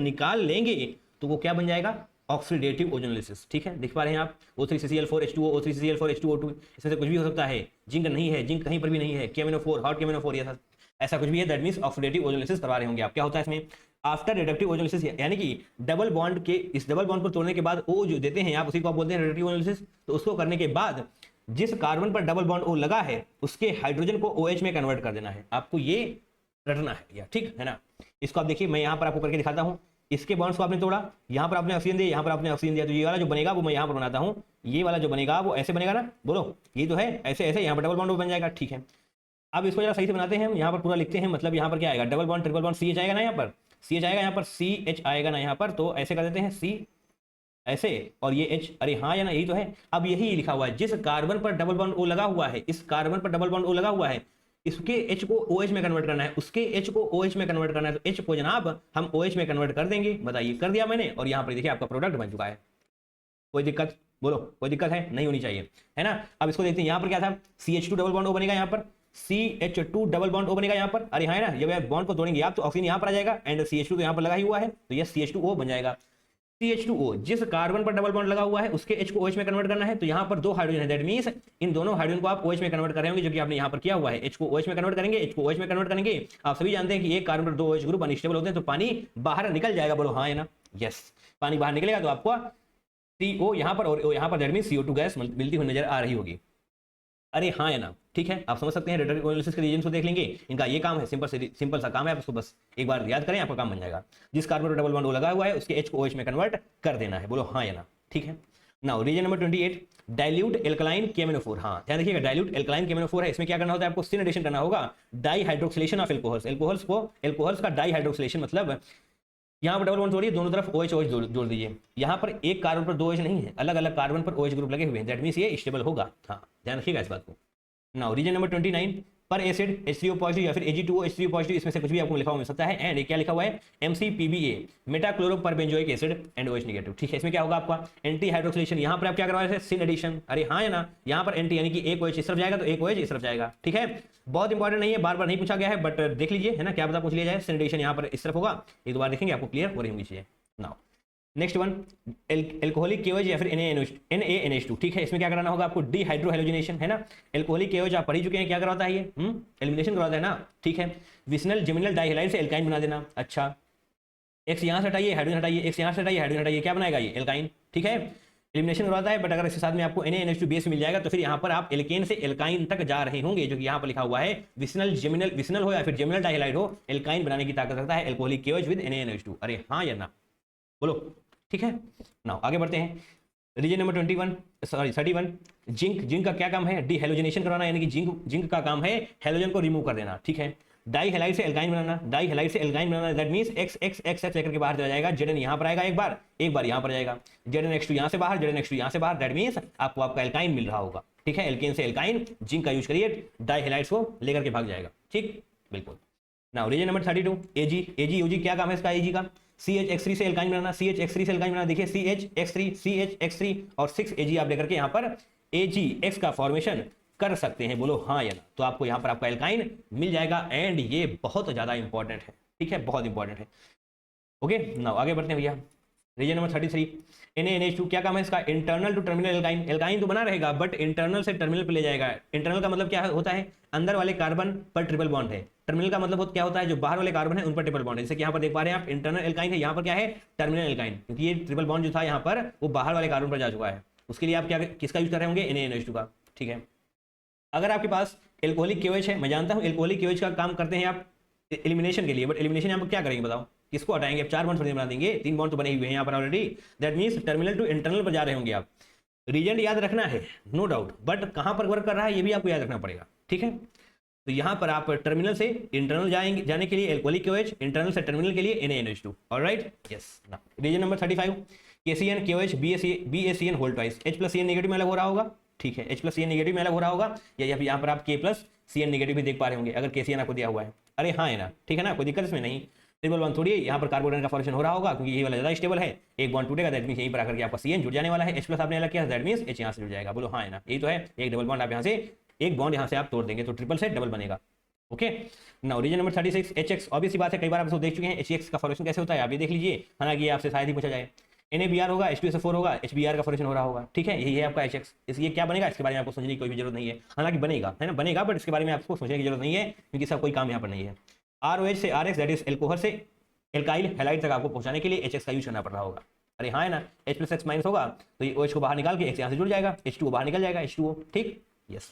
निकाल लेंगे तो वो क्या बन जाएगा, ऑक्सीडेटिव ओजोनोलिसिस, ठीक है। देख पा रहे हैं आप, O3CCl4H2O, O3CCl4H2O2, इसमें से कुछ भी हो सकता है। जिंक नहीं है, जिंक कहीं पर भी नहीं है, KMnO4 हॉट KMnO4 ऐसा कुछ भी है, दैट मींस ऑक्सीडेटिव ओजोनोलिसिस करवा रहे होंगे आप। क्या होता है इसमें, आफ्टर रिडक्टिव ओजोनोलिसिस, यानी कि डबल बॉन्ड के इस डबल बॉन्ड को तोड़ने के बाद O जो देते हैं आप, उसी को आप बोलते हैं रिडक्टिव ओजोनोलिसिस। तो उसको करने के बाद जिस कार्बन पर डबल बॉन्ड O लगा है उसके हाइड्रोजन को OH में कन्वर्ट कर देना है, आपको ये रटना है, ठीक है ना। इसको आप देखिए, मैं यहाँ पर आपको करके दिखाता हूँ। इसके बॉन्ड्स को आपने तोड़ा, यहाँ पर आपने ऑक्सीजन दिया, यहाँ पर आपने ऑक्सीजन दिया, तो ये वाला जो बनेगा वो मैं यहाँ पर बनाता हूँ। ये वाला जो बनेगा वो ऐसे बनेगा ना, बोलो, ये जो है ऐसे ऐसे यहाँ पर डबल बॉन्ड बन जाएगा, ठीक है। अब इसको जरा सही से बनाते हैं, यहाँ पर पूरा लिखते हैं, मतलब यहाँ पर क्या आएगा, double bond triple bond CH आएगा ना, यहाँ पर CH आएगा, यहाँ पर CH आएगा ना, यहाँ पर तो ऐसे कर देते हैं C ऐसे और ये H। अरे हाँ या ना, यही तो है। अब यही लिखा हुआ है, जिस कार्बन पर डबल बॉन्ड O लगा हुआ है, इस कार्बन पर डबल बॉन्ड O लगा हुआ है, इसके H को OH में कन्वर्ट करना है, उसके H को OH में कन्वर्ट करना है, तो H को जनाब हम OH में कन्वर्ट कर देंगे। बताइए, कर दिया मैंने, और यहाँ पर देखिए आपका प्रोडक्ट बन चुका है। कोई दिक्कत, बोलो कोई दिक्कत है, नहीं होनी चाहिए, है ना। अब इसको देखते हैं, यहाँ पर क्या था, CH2 डबल बॉन्ड O बनेगा, यहाँ पर CH2 डबल बॉन्ड O बनेगा यहाँ पर। अरे हाँ है ना, जब बॉन्ड को तोड़ेंगे आप तो ऑक्सीजन यहाँ पर आ जाएगा, एंड CH2 तो यहाँ पर लगा ही हुआ है, तो ये CH2O बन जाएगा। CH2O जिस कार्बन पर डबल बॉन्ड लगा हुआ है उसके H को OH में कन्वर्ट करना है, तो यहाँ पर 2 हाइड्रोजन है, दैट मींस इन दोनों हाइड्रोजन को आप OH में कन्वर्ट कर रहे होंगे, जो कि आपने यहाँ पर किया हुआ है। H को OH में कन्वर्ट करेंगे, H को OH में कन्वर्ट करेंगे। आप सभी जानते हैं कि एक कार्बन पर 2 OH ग्रुप अनस्टेबल होते हैं, तो पानी बाहर निकल जाएगा, बोलो हाँ है ना, यस। पानी बाहर निकलेगा तो आपको CO यहाँ पर और यहाँ पर दैट मींस CO2 गैस मिलती हुई नजर आ रही होगी। अरे हाँ या ना, ठीक है। आप समझ सकते हैं, रेडोनिक एनालिसिस के रीजन को देख लेंगे, इनका ये काम है, सिंपल सा काम है, आप उसको बस एक बार याद करें, आपका काम बन जाएगा। जिस कार्बन पर डबल बॉन्ड लगा हुआ है उसके H को OH में कन्वर्ट कर देना है। बोलो हाँ या ना, ठीक है। Now reason number 28, dilute alkaline KMnO4। हाँ ध्यान रखिएगा, डाइल्यूट एल्कलाइन KMnO4 है, इसमें क्या करना होता है, आपको सिन एडिशन करना होगा, dihydroxylation of alcohols. Alcohols का डाई हाइड्रोक्सिलेशन मतलब यहाँ पर डबल बॉन्ड जोड़िए, दोनों तरफ OH जोड़ दीजिए। यहाँ पर एक कार्बन पर 2 OH नहीं है, अलग अलग कार्बन पर OH ग्रुप लगे हुए हैं, दैट मीन्स ये स्टेबल होगा। हाँ ध्यान रखिएगा इस बात को। नाउ रीजन नंबर 29, पर एसिड H3O पॉजिटिव या फिर Ag2O H3O पॉजिटिव, इसमें से कुछ भी आपको लिखा हुआ मिल सकता है। एंड क्या लिखा हुआ है, MCPBA meta-chloroperbenzoic acid and OH negative, ठीक है। इसमें क्या होगा आपका एंटी हाइड्रोक्सिलेशन, यहाँ पर आप क्या करवा रहे थे, सिन एडिशन। अरे हाँ या ना, यहाँ पर एंटी यानी कि एक OH इस तरफ जाएगा तो एक OH इस तरफ जाएगा, ठीक है। बहुत इंपॉर्टेंट नहीं है, बार बार नहीं पूछा गया है, बट देख लीजिए, है ना, क्या पता पूछ लिया जाए। सिन एडिशन यहाँ पर इस तरफ होगा, एक दो बार देखेंगे आपको क्लियर हो रही होंगी चीजें। Now next one, alcoholic KOH या फिर NaNH2, ठीक है। इसमें क्या कराना होगा आपको, डीहाइड्रोहेलोजिनेशन, है ना। एल्कोहलिक KOH आप पढ़ ही चुके हैं, क्या करवाता है ये, एलिमिनेशन करवाता है ना, ठीक है। विसनल जिमिनल डाइहेलाइड से एल्काइन बना देना। अच्छा, एक्स यहाँ से हटाइए, हाइड्रोजन हटाइए, एक्स यहाँ से हटाइए, हाइड्रोजन हटाइए, क्या बनाएगा ये, एल्काइन, ठीक है। एलिमिनेशन करवाता है, बट अगर इसके साथ में आपको NaNH2 बेस मिल जाएगा तो फिर यहाँ पर आप एल्केन से एल्काइन तक जा रहे होंगे, जो कि यहाँ पर लिखा हुआ है। विसनल हो या फिर जिमिनल डाइहेलाइड हो, एल्काइन बनाने की ताकत रखता है एल्कोहलिक KOH विद NaNH2। अरे हाँ या ना, बोलो, ठीक है। नाउ आगे बढ़ते हैं, रीजन नंबर 31, जिंक का क्या काम है, डीहेलोजिनेशन करवाना, यानी कि जिंक का काम है हेलोजन को रिमूव कर देना, ठीक है। डाई हेलाइड से alkyne banana, that means x लेकर के बाहर चला जाएगा, Zn यहाँ पर आएगा, एक बार यहाँ पर जाएगा, ZnX2 यहाँ से बाहर, ZnX2 यहाँ से बाहर, दैट मींस आपको आपका एल्काइन मिल रहा होगा, ठीक है। एल्केन से एल्काइन, जिंक का यूज करिए, डाई हेलाइड्स को लेकर के भाग जाएगा, ठीक, बिल्कुल। नाउ रीजन नंबर 32, AgOG क्या काम है इसका, Ag का CHX3 से एल्काइन बनाना, देखिए CHX3 और 6Ag आप लेकर के यहाँ पर AgX का फॉर्मेशन कर सकते हैं। बोलो हाँ या ना, तो आपको यहाँ पर आपका एल्काइन मिल जाएगा, एंड ये बहुत ज्यादा इंपॉर्टेंट है, ठीक है, बहुत इंपॉर्टेंट है। ओके, नाउ आगे बढ़ते हैं भैया, रीजन नंबर 33, NaNH2 क्या काम है इसका, इंटरनल टू टर्मिनल एल्काइन तो बना रहेगा, बट इंटरनल से टर्मिनल पे ले जाएगा। इंटरनल का मतलब क्या होता है, अंदर वाले कार्बन पर ट्रिपल बॉन्ड है। टर्मिनल का मतलब क्या होता है, जो बाहर वाले कार्बन है उन पर ट्रिपल बॉन्ड है। जैसे कि यहाँ पर देख पा रहे हैं आप, इंटरनल एल्काइन है, यहाँ पर क्या है, टर्मिनल एल्काइन, क्योंकि ये ट्रिपल बॉन्ड जो था यहाँ पर वो बाहर वाले कार्बन पर जा चुका है। उसके लिए आप क्या किसका यूज कर रहे होंगे, NaNH2 का, ठीक है। अगर आपके पास एल्कोहलिक KOH है, मैं जानता हूँ एल्कोहलिक KOH का काम करते हैं आप एलिमिनेशन के लिए, बट एलिमिनेशन यहाँ पर क्या करेंगे बताओ, किसको हटाएंगे, 4 बॉन्ड थोड़ी बना देंगे, 3 बॉन्ड तो बने हुए हैं यहाँ पर already, that means terminal to internal पर जा रहे होंगे आप। रीजन याद रखना है, नो डाउट, बट कहाँ पर वर्क कर रहा है ये भी आपको याद रखना पड़ेगा, ठीक है। तो यहाँ पर आप टर्मिनल से इंटरनल जाने के लिए एल्कोहलिक KOH, इंटरनल से टर्मिनल के लिए NaNH2, alright, yes. Reagent number 35, KCN KOH BaCN whole twice, H+Cn negative में अलग हो रहा होगा, ठीक है, H+Cn नेगेटिव में अलग हो रहा होगा, या यहाँ पर आप K+Cn नेगेटिव भी देख पा रहे होंगे अगर KCN आपको दिया हुआ है। अरे हाँ है ना, ठीक है ना, कोई दिक्कत इसमें नहीं। ट्रिपल बॉन्ड थोड़ी यहाँ पर कार्बोनेट का फॉर्मेशन हो रहा होगा, क्योंकि ये वाला ज्यादा स्टेबल है, एक बॉन्ड टूटेगा, दैट मींस यहीं पर आकर के आपका CN जुड़ जाने वाला है, H+ आपने अलग किया, दैट मींस H यहाँ से जुड़ जाएगा। बोलो हाँ है ना, यही तो है, एक डबल बॉन्ड आप यहाँ से, एक बॉन्ड यहाँ से आप तोड़ देंगे तो ट्रिपल से डबल बनेगा। Okay, now reason number 36, HX, obvious सी बात है, कई बार आप इसको देख चुके हैं, HX का फॉर्मेशन कैसे होता है आप ये देख लीजिए, हालांकि ये आपसे शायद ही पूछा जाए। NaBr होगा, H2SO4 होगा, HBr का फॉर्मेशन हो रहा होगा, ठीक है, यही है आपका HX। इसलिए क्या बनेगा इसके बारे में आपको सोचने की कोई भी जरूरत नहीं है, हालांकि बनेगा, है ना, बनेगा, बट इसके बारे में आपको सोचने की जरूरत नहीं है, क्योंकि इसका कोई काम यहाँ पर नहीं है। ROH से RX, दैट इज एल्कोहल से एल्काइल हैलाइड तक आपको पहुंचाने के लिए HX का यूज करना पड़ रहा होगा। अरे हाँ है ना, H+X- होगा तो ये OH को बाहर निकाल के X यहाँ से जुड़ जाएगा, H2O बाहर निकल जाएगा, H2O, ठीक, yes.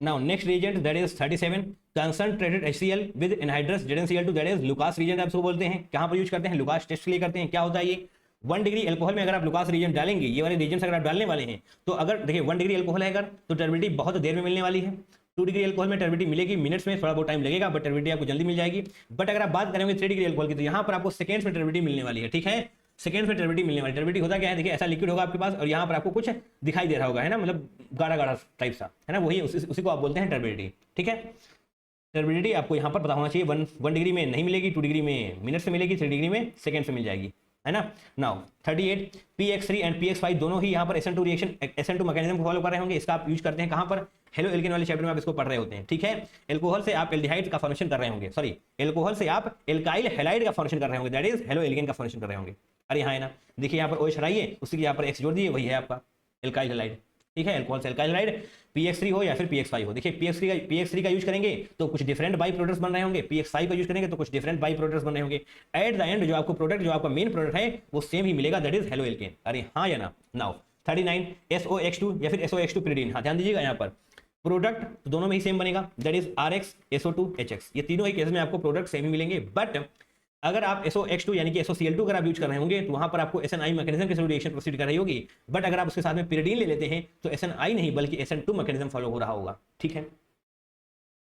Now next reagent that is 37, concentrated HCl with anhydrous ZnCl2, that is Lucas reagent आप इसको बोलते हैं। कहाँ पर यूज करते हैं, लुकास टेस्ट के लिए करते हैं। क्या होता है ये, 1 डिग्री एल्कोहल में अगर आप लुकास reagent डालेंगे, ये वाले reagents अगर आप डालने वाले हैं, तो अगर देखिए 1 डिग्री एल्कोहल है अगर, तो टर्बिडिटी बहुत देर में मिलने वाली है। 2 डिग्री एल्कोहल में टर्बिडिटी मिलेगी मिनट्स में, थोड़ा बहुत टाइम लगेगा, बट टर्बिडिटी आपको जल्दी मिल जाएगी। बट अगर आप बात करेंगे 3 डिग्री एल्कोहल की, तो यहाँ पर आपको सेकेंड्स में टर्बिडिटी मिलने वाली है, ठीक है, सेकेंड्स में टर्बिडिटी मिलने वाली। टर्बिडिटी होता क्या है, देखिए ऐसा लिक्विड होगा आपके पास और यहाँ पर आपको कुछ दिखाई दे रहा होगा, है ना, मतलब गाढ़ा गाढ़ा टाइप सा, है ना, वही उसी को आप बोलते हैं टर्बिडिटी, ठीक है। टर्बिडिटी आपको यहाँ पर पता होना चाहिए, 1 डिग्री में नहीं मिलेगी, 2 डिग्री में मिनट से मिलेगी, 3 डिग्री में सेकेंड से मिल जाएगी, है ना। नाउ 38, PX3 एंड PX5 दोनों ही यहाँ पर SN2 रिएक्शन, SN2 मैकेनिज्म को फॉलो कर रहे होंगे। इसका आप यूज करते हैं कहाँ पर, हेलो एल्केन वाले चैप्टर में आप इसको पढ़ रहे होते हैं, ठीक है। एल्कोहल से आप एल्डिहाइड का फॉर्मेशन कर रहे होंगे, सॉरी, एल्कोहल से आप एल्काइल हैलाइड का फॉर्मेशन कर रहे होंगे, दैट इज हेलो एल्केन का फॉर्मेशन कर रहे होंगे। अरे हाँ है ना, देखिए यहाँ पर OH हटाइए, उसी के यहाँ पर X जोड़ दिए, वही है आपका एल्काइल हैलाइड, ठीक है। एल्कोहल से एल्काइल हैलाइड, PX3 हो या फिर PX5 हो। देखिए PX3 का यूज करेंगे तो कुछ डिफरेंट बाई प्रोडक्ट्स बन रहे होंगे, PX5 का यूज करेंगे तो कुछ डिफरेंट बाई प्रोडक्ट्स बन रहे होंगे। एट द एंड जो आपको प्रोडक्ट, जो आपका मेन प्रोडक्ट है वो सेम ही मिलेगा, दैट इज हेलो एल्केन। अरे हाँ या ना। नाउ 39, SOX2 या फिर SOX2 pyridine। हाँ ध्यान दीजिएगा यहाँ पर प्रोडक्ट तो दोनों में ही सेम बनेगा, दैट इज RxSO2HX। ये तीनों ही केस में आपको प्रोडक्ट सेम ही मिलेंगे। बट अगर आप SOX2 यानी कि SOCl2 अगर आप यूज कर रहे होंगे तो वहां पर आपको SNI मैकेनिज्म के थ्रू रिएक्शन प्रोसीड कर रही होगी। बट अगर आप उसके साथ में pyridine ले लेते हैं तो SNI नहीं बल्कि SN2 मैकेनिज्म फॉलो हो रहा होगा, ठीक है।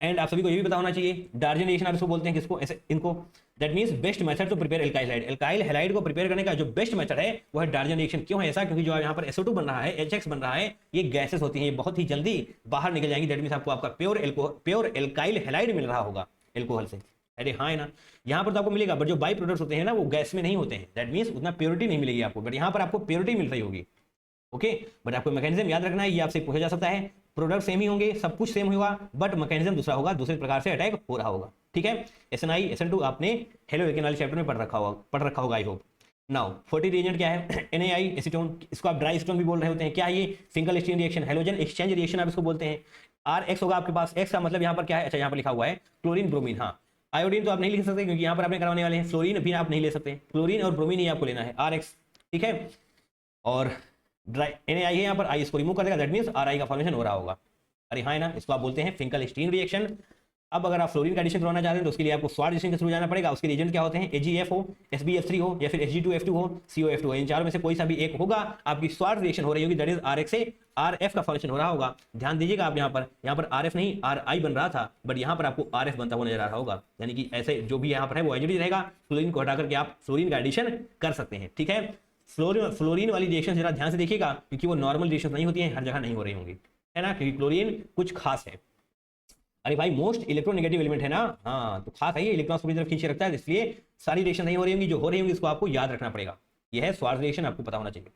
एंड आप सभी को ये भी पता होना चाहिए, डार्जन रिएक्शन आप इसको बोलते हैं किसको, इनको, that means best method to prepare alkyl halide. Alkyl halide को प्रिपेयर करने का जो बेस्ट मेथड है वो है डार्जन रिएक्शन। क्यों है ऐसा? क्योंकि जो यहाँ पर SO2 बन रहा है, HX बन रहा है, ये गैसेस होती हैं, ये बहुत ही जल्दी बाहर निकल जाएंगी। दैट मींस आपको आपका प्योर एल्काइल हैलाइड मिल रहा होगा एल्कोहल से। अरे हाँ है ना, यहाँ पर तो आपको मिलेगा, बट जो बाई प्रोडक्ट्स होते हैं ना वो गैस में नहीं होते हैं। दैट मींस उतना प्योरिटी नहीं मिलेगी आपको, बट यहाँ पर आपको प्योरिटी मिल रही होगी, ओके। बट आपको मैकेनिज्म याद रखना है, ये आपसे पूछा जा सकता है। प्रोडक्ट सेम ही होंगे, सब कुछ सेम होगा, बट मैकेनिज्म दूसरा होगा, दूसरे प्रकार से अटैक हो रहा होगा, ठीक है। SNI SN2 आपने हेलो एल्केन वाले चैप्टर में पढ़ रखा होगा आई होप। नाउ 40 रिएजेंट क्या है? NaI एसीटोन, इसको आप ड्राई एसीटोन भी बोल रहे होते हैं। क्या है ये? Single strain reaction, halogen exchange reaction आप इसको बोलते हैं। RX होगा आपके पास, X का मतलब यहाँ पर क्या है? अच्छा यहाँ पर लिखा हुआ है क्लोरीन ब्रोमीन। हाँ, आयोडीन तो आप नहीं लिख सकते क्योंकि यहाँ पर आपने करवाने वाले हैं। फ्लोरीन भी आप नहीं ले सकते, क्लोरीन और ब्रोमीन ही आपको लेना है, RX, ठीक है। और ड्राई NaI है यहाँ पर, I इसको रिमूव कर देगा, दैट मींस RI का फॉर्मेशन हो रहा होगा। अरे हाँ है ना, इसको आप बोलते हैं फिंकल स्टीन रिएक्शन। अब अगर आप फ्लोरीन का एडिशन करवाना चाहते हैं तो उसके लिए आपको स्वाड एडिशन के थ्रू जाना पड़ेगा। उसके रिएजेंट क्या होते हैं? AgF हो, SbF3 हो, या फिर Hg2F2 हो, COF2 हो। इन चारों में से कोई सा भी एक होगा, आपकी स्वाड रिएक्शन हो रही होगी, दैट इज RX से RF का फॉर्मेशन हो रहा होगा। ध्यान दीजिएगा आप, यहाँ पर RF नहीं RI बन रहा था, बट यहाँ पर आपको RF बनता हुआ नजर आ रहा होगा। यानी कि ऐसे जो भी यहाँ पर है वो एजिड रहेगा। फ्लोरीन को हटा करके आप फ्लोरीन का एडिशन कर सकते हैं, ठीक है। फ्लोरीन वाली रिएक्शन जरा ध्यान से देखिएगा क्योंकि वो नॉर्मल रिएक्शन नहीं होती है, हर जगह नहीं हो रही होंगी, है ना, क्योंकि क्लोरीन कुछ खास है। अरे भाई मोस्ट इलेक्ट्रोनेगेटिव एलिमेंट है ना, हाँ तो खास है ये, इलेक्ट्रॉन पूरी तरफ खींचे रखता है, इसलिए सारी रिएक्शन नहीं हो रही होंगी, जो हो रही होंगी इसको आपको याद रखना पड़ेगा। ये है स्वाड रिएक्शन, आपको पता होना चाहिए।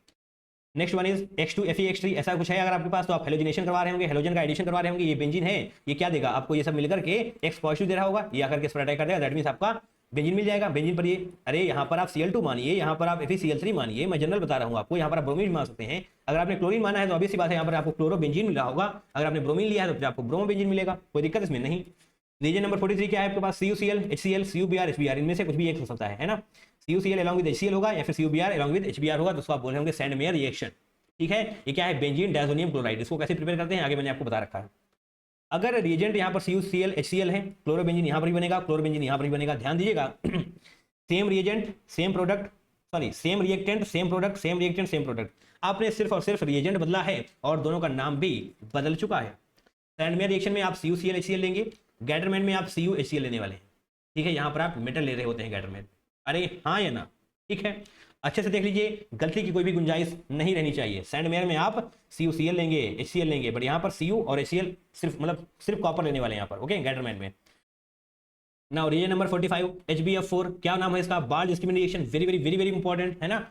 नेक्स्ट वन इज X2FeX3, ऐसा कुछ है अगर आपके पास तो आप हेलोजिनेशन करवा रहे होंगे, हेलोजन का एडिशन करवा रहे होंगे। ये बेंजीन है, ये क्या देगा आपको? ये सब मिलकर के X पॉजिटिव दे रहा होगा, ये आकर के इस पर अटैक कर देगा, दैट मींस आपका बेंजीन मिल जाएगा। बेंजीन पर ये, अरे यहाँ पर आप Cl2 मानिए, यहाँ पर आप FeCl3 मानिए, मैं जनरल बता रहा हूँ आपको, यहाँ पर आप ब्रोमीन मान सकते हैं। अगर आपने क्लोरीन माना है तो ऑब्वियस सी बात है यहाँ पर आपको क्लोरोबेंजीन मिल रहा होगा। अगर आपने ब्रोमीन लिया है तो फिर आपको ब्रोमोबेंजीन मिलेगा, कोई दिक्कत इसमें नहीं। रीजन नंबर 43 क्या है आपके पास? CuCl, HCl, CuBr, HBr, इनमें से कुछ भी एक हो सकता है ना। CuCl अलॉन्ग विद HCl होगा या फिर CuBr अलॉन्ग विद HBr होगा, तो उसको आप बोल रहे होंगे सैंडमेयर रिएक्शन, ठीक है। ये क्या है? Benzene diazonium chloride. इसको कैसे प्रिपेयर करते हैं आगे मैंने आपको बता रखा है। अगर रिएजेंट यहाँ पर CuCl HCl है, क्लोरोबेंजीन यहाँ पर भी बनेगा, क्लोरोबेंजीन यहाँ पर भी बनेगा। ध्यान दीजिएगा same reagent same product, sorry same reactant same product, same reactant same product. आपने सिर्फ और सिर्फ रिएजेंट बदला है और दोनों का नाम भी बदल चुका है। सैंडमेयर रिएक्शन में आप CuCl HCl लेंगे, गैटरमैन में आप CuHCl लेने वाले हैं, ठीक है। यहाँ पर आप मेटल ले रहे होते हैं गैटरमैन। अरे हाँ या ना, ठीक है। अच्छे से देख लीजिए, गलती की कोई भी गुंजाइश नहीं रहनी चाहिए। सैंडमेयर में आप CuCl लेंगे, HCl लेंगे, बट यहाँ पर Cu और HCl सिर्फ कॉपर लेने वाले हैं यहाँ पर, ओके, गैटरमैन में। नाउ रीजन नंबर 45 HbF4, क्या नाम है इसका? Barge skimming reaction, very very very very important है ना।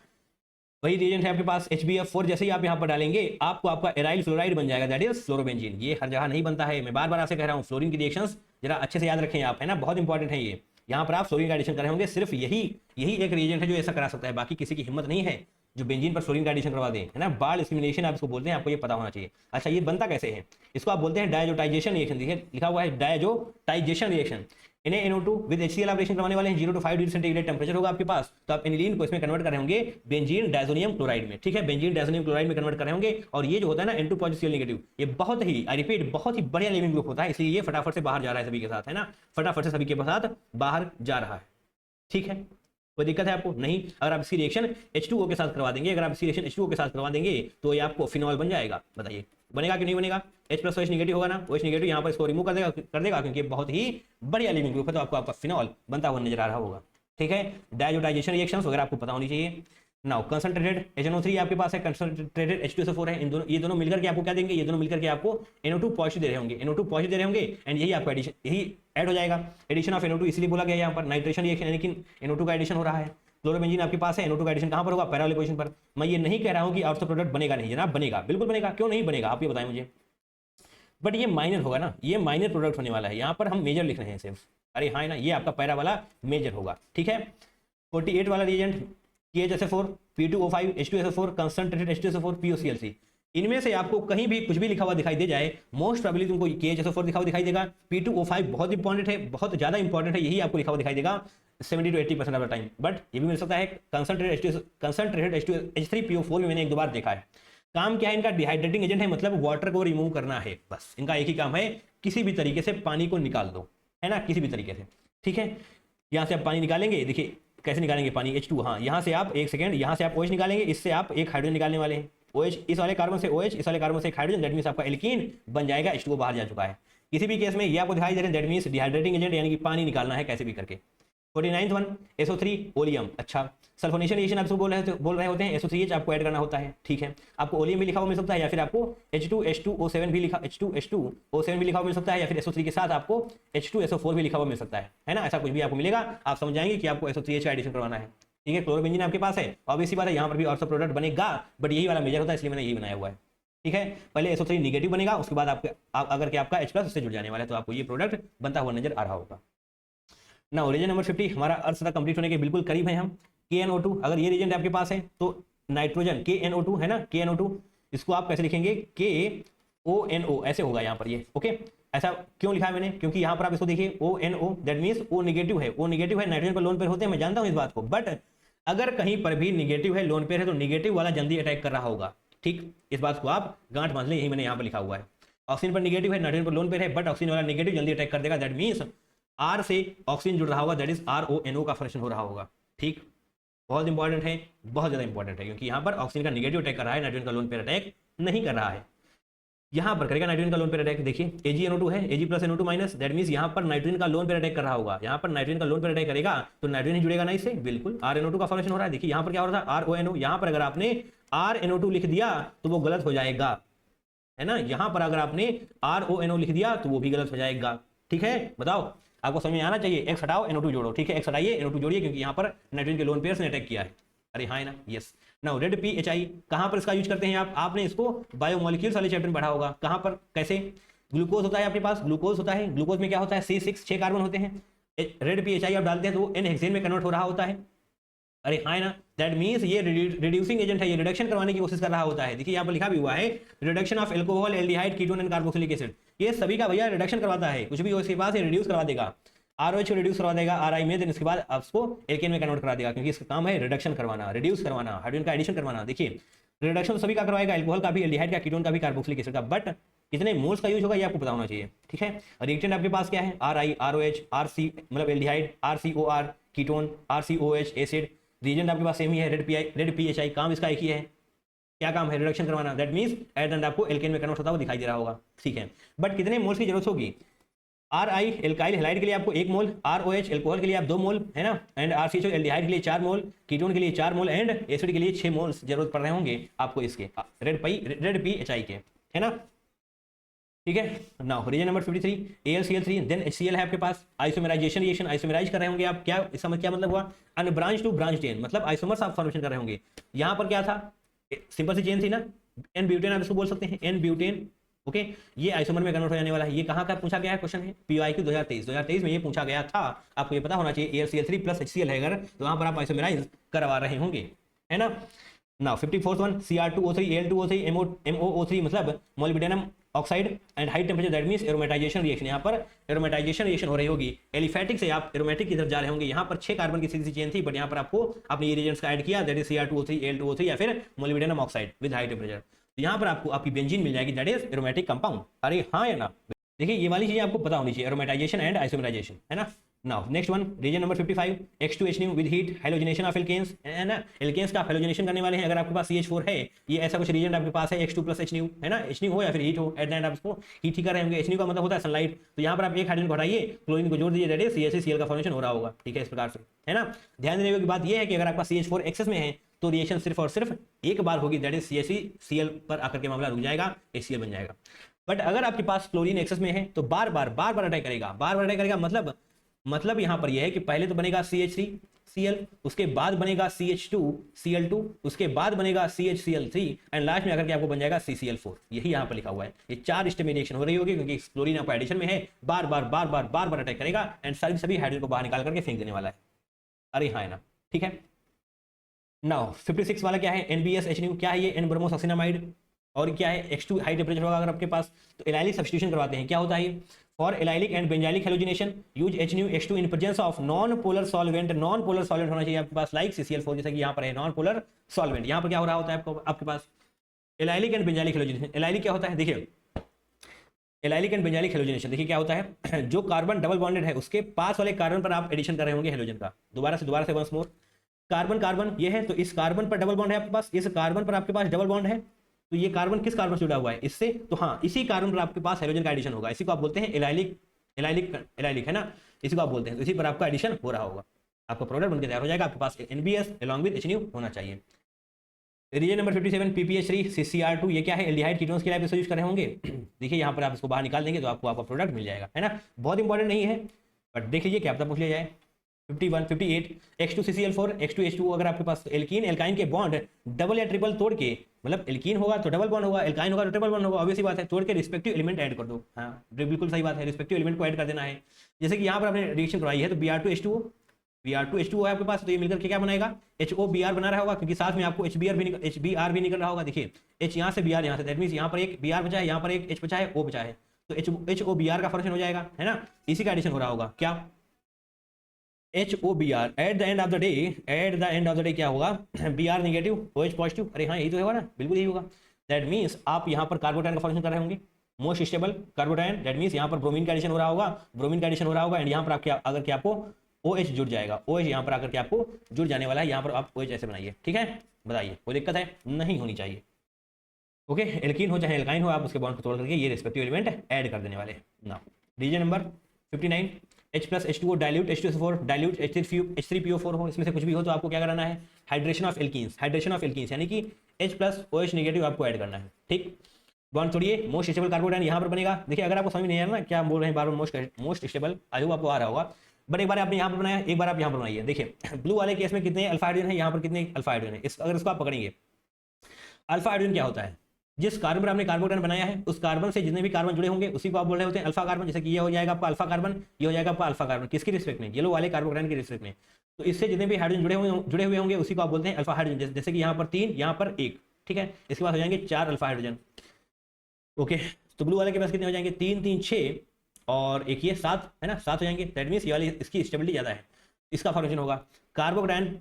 वही रिएजेंट है आपके पास HbF4, जैसे ही आप यहाँ पर डालेंगे आपको आपका एराइल फ्लोराइड बन जाएगा, दैट इज फ्लोरोबेंजीन। ये हर जगह नहीं बनता है, मैं बार बार आपसे कह रहा हूँ, फ्लोरीन की रिएक्शंस जरा अच्छे से याद रखें आप, है ना, बहुत इंपॉर्टेंट है ये। यहाँ पर आप फ्लोरीन का एडिशन कर रहे होंगे, सिर्फ यही एक रिएजेंट है जो ऐसा करा सकता है, बाकी किसी की हिम्मत नहीं है जो बेंजीन पर फ्लोरीन का एडिशन करवा दें, है ना। बार्ज स्किमिनेशन आप इसको बोलते हैं, आपको ये पता होना चाहिए। अच्छा ये बनता कैसे है? इसको आप बोलते हैं डायजोटाइजेशन रिएक्शन। देखिए लिखा हुआ है डायजोटाइजेशन रिएक्शन। NaNO2 विद HCl आप रिएक्शन करवाने वाले हैं, 0 to 5 डिग्री सेंटीग्रेड टेंपरेचर होगा आपके पास, तो आप एनिलीन को इसमें कन्वर्ट कर रहे होंगे बेंजीन डायज़ोनियम क्लोराइड में, ठीक है। बेंजीन डायज़ोनियम क्लोराइड में कन्वर्ट कर रहे होंगे, और ये जो होता है ना N2 पॉजिटिव नेगेटिव, ये बहुत ही, आई रिपीट, बहुत ही बढ़िया लिविंग ग्रुप होता है, इसलिए ये फटाफट से बाहर जा रहा है सभी के साथ, है ना, फटाफट से सभी के साथ बाहर जा रहा है, ठीक है। कोई दिक्कत है आपको? नहीं। अगर आप इसकी रिएक्शन H2O के साथ करवा देंगे, अगर आप इसकी रिएक्शन H2O के साथ करवा देंगे तो ये आपको फिनॉल बन जाएगा। बताइए बनेगा कि नहीं बनेगा? H+OH नेगेटिव होगा ना, OH नेगेटिव यहाँ पर इसको रिमूव कर देगा क्योंकि बहुत ही बढ़िया लिविंग ग्रुप है, तो आपको आपका फिनॉल बनता हुआ नजर आ रहा होगा, ठीक है। डायजोटाइजेशन रिएक्शंस वगैरह आपको पता होनी चाहिए। नाउ कंसंट्रेटेड HNO3 आपके पास है, कंसंट्रेटेड H2SO4 है, इन दोनों, ये दोनों मिलकर के आपको क्या देंगे? ये दोनों मिलकर के आपको NO2 पॉजिटिव दे रहे होंगे, NO2 पॉजिटिव दे रहे होंगे, एंड यही आपका एडिशन, यही ऐड हो जाएगा। एडिशन ऑफ NO2 इसलिए बोला गया यहाँ पर नाइट्रेशन रिएक्शन, यानी NO2 का एडिशन हो रहा है। क्लोरोबेंजीन आपके पास है, NO2 का एडिशन कहां पर होगा? पैरा वाले पोजीशन पर। मैं ये नहीं कह रहा हूं कि आउटसो प्रोडक्ट बनेगा नहीं, जनाब बनेगा, बिल्कुल बनेगा, क्यों नहीं बनेगा आप ये बताएं मुझे। बट ये माइनर होगा ना, ये माइनर प्रोडक्ट होने वाला है, यहाँ पर हम मेजर लिख रहे हैं सिर्फ। अरे हाँ ना, ये आपका पैरा वाला मेजर होगा, ठीक है। 48 वाला reagent KHSO4 P2O5 H2SO4 concentrated H2SO4 POCl3, इनमें से आपको कहीं भी कुछ भी लिखा हुआ दिखाई दे जाए, मोस्ट प्रोबेबली तुमको KHSO4 लिखा हुआ दिखाई देगा। P2O5 बहुत इंपॉर्टेंट है, बहुत ज्यादा इंपॉर्टेंट है, यही आपको लिखा हुआ दिखाई देगा 70 to 80% of the time. But ये भी मिल सकता है कंसंट्रेटेड H3PO4 में मैंने एक दो बार देखा है, काम क्या है इनका? डिहाइड्रेटिंग एजेंट है, मतलब वाटर को रिमूव करना है, बस इनका एक ही काम है, किसी भी तरीके से पानी को निकाल दो, है ना, किसी भी तरीके से। ठीक है, यहाँ से आप पानी निकालेंगे, देखिए कैसे निकालेंगे पानी, H2, हाँ यहाँ से आप एक सेकंड, यहाँ से आप OH निकालेंगे, इससे आप एक हाइड्रोजन निकालने वाले हैं, OH, इस वाले कार्बन से OH, इस वाले कार्बन से एक हाइड्रोजन, दैट मीन्स आपका एल्कीन बन जाएगा, H2O बाहर जा चुका है। किसी भी केस में ये आपको दिखाई दे रहे हैं, दैट मीन्स डिहाइड्रेटिंग एजेंट यानी कि पानी निकालना है कैसे भी करके। 49th वन SO3 ओलियम, अच्छा सल्फोनेशन रिएक्शन आपको बोल रहे होते हैं, SO3H आपको ऐड करना होता है। ठीक है, आपको ओलियम भी लिखा हुआ मिल सकता है, या फिर आपको H2H2O7 भी लिखा H2H2O7 भी लिखा हुआ मिल सकता है, या फिर SO3 के साथ आपको H2SO4 भी लिखा हुआ मिल सकता है ना, ऐसा कुछ भी आपको मिलेगा, आप समझ जाएंगे कि आपको SO3H का एडिशन करवाना है। ठीक है, क्लोरोबेंजीन आपके पास है, ऑब्वियसली बात है यहाँ पर भी ऑर्थो प्रोडक्ट बनेगा, बट यही वाला मेजर होता है, इसलिए मैंने यही बनाया हुआ है। ठीक है, पहले SO3 निगेटिव बनेगा, उसके बाद अगर आपका H+ उससे जुड़ जाने वाला है तो आपको ये प्रोडक्ट बनता हुआ नजर आ रहा होगा ना। रीजन नंबर 50 हमारा अर्थ तक कंप्लीट होने के बिल्कुल करीब है हम। KNO2, अगर ये रीजन आपके पास है तो नाइट्रोजन KNO2 है ना, KNO2 इसको आप कैसे लिखेंगे? KONO ऐसे होगा यहाँ पर ये। ओके, ऐसा क्यों लिखा है मैंने? क्योंकि यहाँ पर आप इसको देखिए ONO, that means O negative है, O निगेटिव है, नाइट्रोजन पर लोन पेयर होते हैं, मैं जानता हूँ इस बात को, बट अगर कहीं पर भी निगेटिव है, लोन पेयर है, तो निगेटिव वाला जल्दी अटैक कर रहा होगा। ठीक, इस बात को आप गांठ बांध लें, यही मैंने यहाँ पर लिखा हुआ है। ऑक्सीजन पर निगेटिव है, नाइट्रोजन पर लोन पेयर है, बट ऑक्सीजन वाला निगेटिव जल्दी अटैक कर देगा, दैट मीन्स R से ऑक्सीजन जुड़ रहा होगा, दैट इज RONO का फॉर्मेशन हो रहा होगा। ठीक, बहुत इंपॉर्टेंट है, बहुत ज्यादा इंपॉर्टेंट है, क्योंकि यहाँ पर ऑक्सीजन का निगेटिव अटैक कर रहा है, नाइट्रोजन का लोन पेयर अटैक नहीं कर रहा है। यहाँ पर करेगा नाइट्रोजन का लोन पेयर अटैक, देखिए AgNO2 है, Ag+NO2-, दैट मीन्स यहाँ पर नाइट्रोजन का लोन पेयर अटैक कर रहा होगा, यहाँ पर नाइट्रोजन का लोन पेयर अटैक करेगा तो नाइट्रोजन ही जुड़ेगा ना इससे, बिल्कुल RNO2 का फॉर्मेशन हो रहा है। देखिए यहाँ पर क्या हो रहा था, RONO, यहाँ पर अगर आपने RNO2 लिख दिया तो वो गलत हो जाएगा, है ना, यहाँ पर अगर आपने RONO लिख दिया तो वो भी गलत हो जाएगा। ठीक है, बताओ, आपको समझ में आना चाहिए, X हटाओ NO2 जोड़ो। ठीक है, X हटाइए NO2 जोड़िए, क्योंकि यहाँ पर नाइट्रोजन के लोन पेयर्स ने अटैक किया है। अरे हाँ है ना, यस। नाउ रेड PHI कहाँ पर इसका यूज करते हैं आपने इसको बायोमोलिक्यूल्स वाले चैप्टर में पढ़ा होगा। कहाँ पर, कैसे? ग्लूकोज होता है आपके पास, ग्लूकोज होता है, ग्लूकोज में क्या होता है C6, 6 कार्बन होते हैं, रेड PHI आप डालते हैं तो वो N हेक्सेन में कन्वर्ट हो रहा होता है। अरे हाँ ना, दैट मीन्स ये रिड्यूसिंग एजेंट है, ये रिडक्शन करवाने की कोशिश कर रहा होता है। देखिए यहाँ पर लिखा भी हुआ है, reduction of alcohol, aldehyde, ketone and carboxylic acid, ये सभी का भैया रिडक्शन करवाता है, कुछ भी हो इसके पास ये रिड्यूस करवा देगा, ROH को रिड्यूस करवा देगा RI में, देन इसके बाद आपको एल्केन में कन्वर्ट करा देगा, क्योंकि इसका काम है रिडक्शन करवाना, रिड्यूस करवाना, हाइड्रोजन का एडिशन करवाना। देखिए रिडक्शन तो सभी का करवाएगा, एल्कोहल का भी, एल्डिहाइड का, कीटोन का भी, कार्बोक्सिलिक एसिड का, बट कितने मोल्स का यूज होगा ये आपको पता होना चाहिए। ठीक है, रिएक्टेंट आपके पास क्या है? RI, ROH, RC मतलब aldehyde, RCOR ketone, RCOH acid. Reagent आपके पास सेम ही है, रेड PHI, काम इसका एक ही है, क्या काम है? रिडक्शन करवाना, दैट मींस एट एंड आपको एल्केन में कन्वर्ट होता हुआ दिखाई दे रहा होगा। ठीक है, बट कितने मोल्स की जरूरत होगी? RI एल्काइल हैलाइड के लिए आपको 1 मोल, ROH एल्कोहल के लिए आप 2 मोल, है ना, एंड RCHO एल्डिहाइड के लिए 4 मोल, कीटोन के लिए 4 मोल, एंड एसिड के लिए 6 मोल्स जरूरत पड़ रहे होंगे आपको इसके रेड PHI के, है ना। ठीक है, now reason number 53 AlCl3, then HCl है आपके पास, आइसोमेराइजेशन रिएक्शन, आइसोमेराइज कर रहे होंगे आप, क्या इसका क्या मतलब हुआ? अनब्रांच टू ब्रांच चेन, मतलब आइसोमर्स आप फॉर्मेशन कर रहे होंगे। यहाँ पर क्या था? सिंपल सी चेन थी ना, N ब्यूटेन आप इसको बोल सकते हैं, N ब्यूटेन। ओके, ये आइसोमर में कन्वर्ट हो जाने वाला है। ये कहाँ का पूछा गया है क्वेश्चन है? PYQ 2023 में ये पूछा गया था, आपको ये पता होना चाहिए। AlCl3 प्लस HCl है अगर, तो वहाँ पर आप आइसोमेराइज करवा रहे होंगे, है ना। Now 54th one Cr2O3 Al2O3 MOO3, मतलब molybdenum oxide and high temperature, that means aromatisation reaction. यहाँ पर एरोमेटाइजेशन रिएक्शन हो रही होगी, एलिफैटिक से आप एरोमेटिक की तरफ जा रहे होंगे। यहाँ पर 6 कार्बन की सीधी चेन थी, बट यहाँ पर आपको अपने ये रिएजेंट्स का ऐड किया, दैट इज Cr2O3 Al2O3 या फिर molybdenum oxide with high temperature. यहाँ पर आपको आपकी बेंजीन मिल जाएगी, दैट इज एरोमेटिक कंपाउंड। अरे हाँ या ना, देखिए ये वाली चीजें आपको पता होनी चाहिए, एरोमेटाइजेशन एंड आइसोमेराइजेशन, है ना। Now next one reagent number 55 X2H with heat, halogenation of alkanes, है ना। एल्केन्स का हैलोजिनेशन करने वाले हैं। अगर आपके पास CH4 है, ये ऐसा कुछ रीजन आपके पास है, X2 प्लस H, है ना, H हो या फिर हीट हो, एट द एंड आप इसको हीट ही कर रहे होंगे। H का मतलब होता है सनलाइट, तो यहाँ पर आप एक हाइड्रोजन को हटाइए, क्लोरीन को जोड़ दीजिए, दैट इज CHCl का फॉर्मेशन हो रहा होगा। ठीक है, इस प्रकार से, है ना। ध्यान देने की बात यह है कि अगर आपका CH4 एक्सेस में है तो रिएक्शन सिर्फ और सिर्फ एक बार होगी, दैट इज CHCl पर आकर के मामला रुक जाएगा, HCl बन जाएगा। बट अगर आपके पास क्लोरीन एक्सेस में है तो बार बार अटैक करेगा, बार बार अटैक करेगा। मतलब यहाँ पर यह है कि पहले तो बनेगा CH3Cl, उसके बाद बनेगा CH2Cl2, उसके बाद बनेगा CHCl3 एंड लास्ट में आकर के आपको बन जाएगा CCl4। यही यहाँ पर लिखा हुआ है। ये 4 स्टेप में रिएक्शन हो रही होगी, क्योंकि क्लोरीन आपका एडिशन में है, बार बार अटैक करेगा एंड सभी हाइड्रोजन को बाहर निकाल करके फेंक देने वाला है। अरे हाँ ना, ठीक है। नाउ 56 वाला क्या है? NBSH, क्या है ये? N bromosuccinimide. और क्या है? X2 हाई टेम्परेचर होगा अगर आपके पास, तो एलाइलिक सब्स्टिट्यूशन करवाते हैं। क्या होता है ये? For allylic and benzylic halogenation use H2 in presence of non polar solvent. Non polar solvent होना चाहिए आपके पास, लाइक CCl4, जैसे कि यहाँ पर है नॉन पोलर सॉल्वेंट। यहाँ पर क्या हो रहा होता है आपके पास? Allylic and benzylic halogenation. Allylic क्या होता है, देखिए एलाइलिक एंड बेंजाइलिक हेलोजनेशन, देखिए क्या होता है जो कार्बन डबल बॉन्डेड है उसके पास वाले कार्बन पर आप एडिशन कर रहे होंगे हेलोजन का। दोबारा से वंस मोर, कार्बन कार्बन ये है तो इस कार्बन पर डबल बॉन्ड है आपके पास, इस कार्बन पर आपके पास डबल बॉन्ड है, तो ये कार्बन किस कार्बन से जुड़ा हुआ है, इससे, तो हाँ इसी कार्बन पर आपके पास हेलोजन का एडिशन होगा। इसी को आप बोलते हैं एलाइलिक, एलाइलिक है ना, इसी को आप बोलते हैं। तो इसी पर आपका एडिशन हो रहा होगा, आपका प्रोडक्ट बनकर तैयार हो जाएगा। आपके पास NBS अलॉन्ग विद HNU होना चाहिए। रीजन नंबर 57 PPH3 CCR2, ये क्या है, एल्डिहाइड कीटोन्स के लिए आप यूज कर रहे होंगे। देखिए यहाँ पर आप इसको बाहर निकाल देंगे तो आपको आपका प्रोडक्ट मिल जाएगा, है ना। बहुत इंपॉर्टेंट नहीं है बट देख लीजिए क्या पता पूछ लिया जाए। 51 58 X2CCl4 X2H2, अगर आपके पास एल्कीन एल्काइन के बॉन्ड डबल या ट्रिपल तोड़ के, मतलब एल्कीन होगा तो डबल बॉन्ड होगा, एल्काइन होगा तो ट्रिपल बॉन्ड होगा, ऑब्वियस बात है, तोड़ के रिस्पेक्टिव एलिमेंट ऐड कर दो। हाँ बिल्कुल सही बात है, रिस्पेक्टिव एलिमेंट को ऐड कर देना है। जैसे कि यहाँ पर आपने रिएक्शन करवाई है तो Br2H2O है आपके पास, तो ये मिलकर के क्या बनाएगा, HOBr बना रहा होगा, क्योंकि साथ में आपको HBr भी निकल रहा होगा। देखिए H यहाँ से Br यहाँ से, दैट मीन्स यहाँ पर एक Br बचा है, यहाँ पर एक H बचा है, O बचा है, तो HOBr का फंक्शन हो जाएगा, है ना। इसी का एडिशन हो रहा होगा क्या, HOBr at the end of the day क्या होगा, Br नेगेटिव OH पॉजिटिव। अरे हाँ यही तो होगा ना, बिल्कुल यही होगा। दैट मीन्स आप यहाँ पर कार्बोटाइन का फंक्शन कर रहे होंगे, मोस्ट स्टेबल कार्बोटाइन, दैट मीन्स यहाँ पर ब्रोमीन का एडिशन हो रहा होगा, एंड यहाँ पर आपके अगर के आपको OH जुड़ जाएगा, OH यहाँ पर आकर के आपको जुड़ जाने वाला है। यहाँ पर आप OH ऐसे बनाइए, ठीक है, बताइए कोई दिक्कत है, नहीं होनी चाहिए। ओके, एल्कीन हो चाहे एल्काइन हो, आप उसके बॉन्ड को तोड़ करके ये रिस्पेक्टिव एलिमेंट ऐड कर देने वाले ना। Reason number 59 H+H2O dilute H2SO4 dilute H3PO4 हो, इसमें से कुछ भी हो तो आपको क्या कराना है, हाइड्रेशन ऑफ एल्कीन्स, यानी कि H+OH नेगेटिव आपको ऐड करना है, ठीक। बॉन्ड तोड़िए, मोस्ट स्टेबल कार्बोटाइन यहाँ पर बनेगा। देखिए अगर आपको समझ नहीं आ रहा ना क्या बोल रहे हैं बार बार, मोस्ट स्टेबल आई होप आपको आ रहा होगा, बट एक बार आपने यहाँ पर बनाया, एक बार आप यहाँ पर बनाइए। देखिए ब्लू वाले केस में कितने अल्फा हाइड्रोजन है, यहाँ पर कितने अल्फा हाइड्रोजन है, अगर इसको आप पकड़ेंगे, अल्फा हाइड्रोजन क्या होता है, जिस कार्बन पर आपने कार्बोटाइन बनाया है उस कार्बन से जितने भी कार्बन जुड़े होंगे उसी को आप बोल रहे होते हैं अल्फा कार्बन। जैसे कि ये हो जाएगा आपका अल्फा कार्बन, ये हो जाएगा आपका अल्फा कार्बन, किसकी रिस्पेक्ट में, येलो वाले कार्बोटाइन के रिस्पेक्ट में। तो इससे जितने भी हाइड्रोजन जुड़े हुए होंगे उसी को आप बोलते हैं अल्फा हाइड्रोजन। जैसे कि यहाँ पर 3, यहाँ पर 1, ठीक है, इसके बाद हो जाएंगे 4 अल्फा हाइड्रोजन। ओके, तो ब्लू वाले के पास कितने हो जाएंगे, 3 3 6 और एक ये 7, है ना, 7 हो जाएंगे। दैट मीन्स ये वाली इसकी स्टेबिलिटी ज़्यादा है, इसका फॉर्मेशन होगा। कार्बोटाइन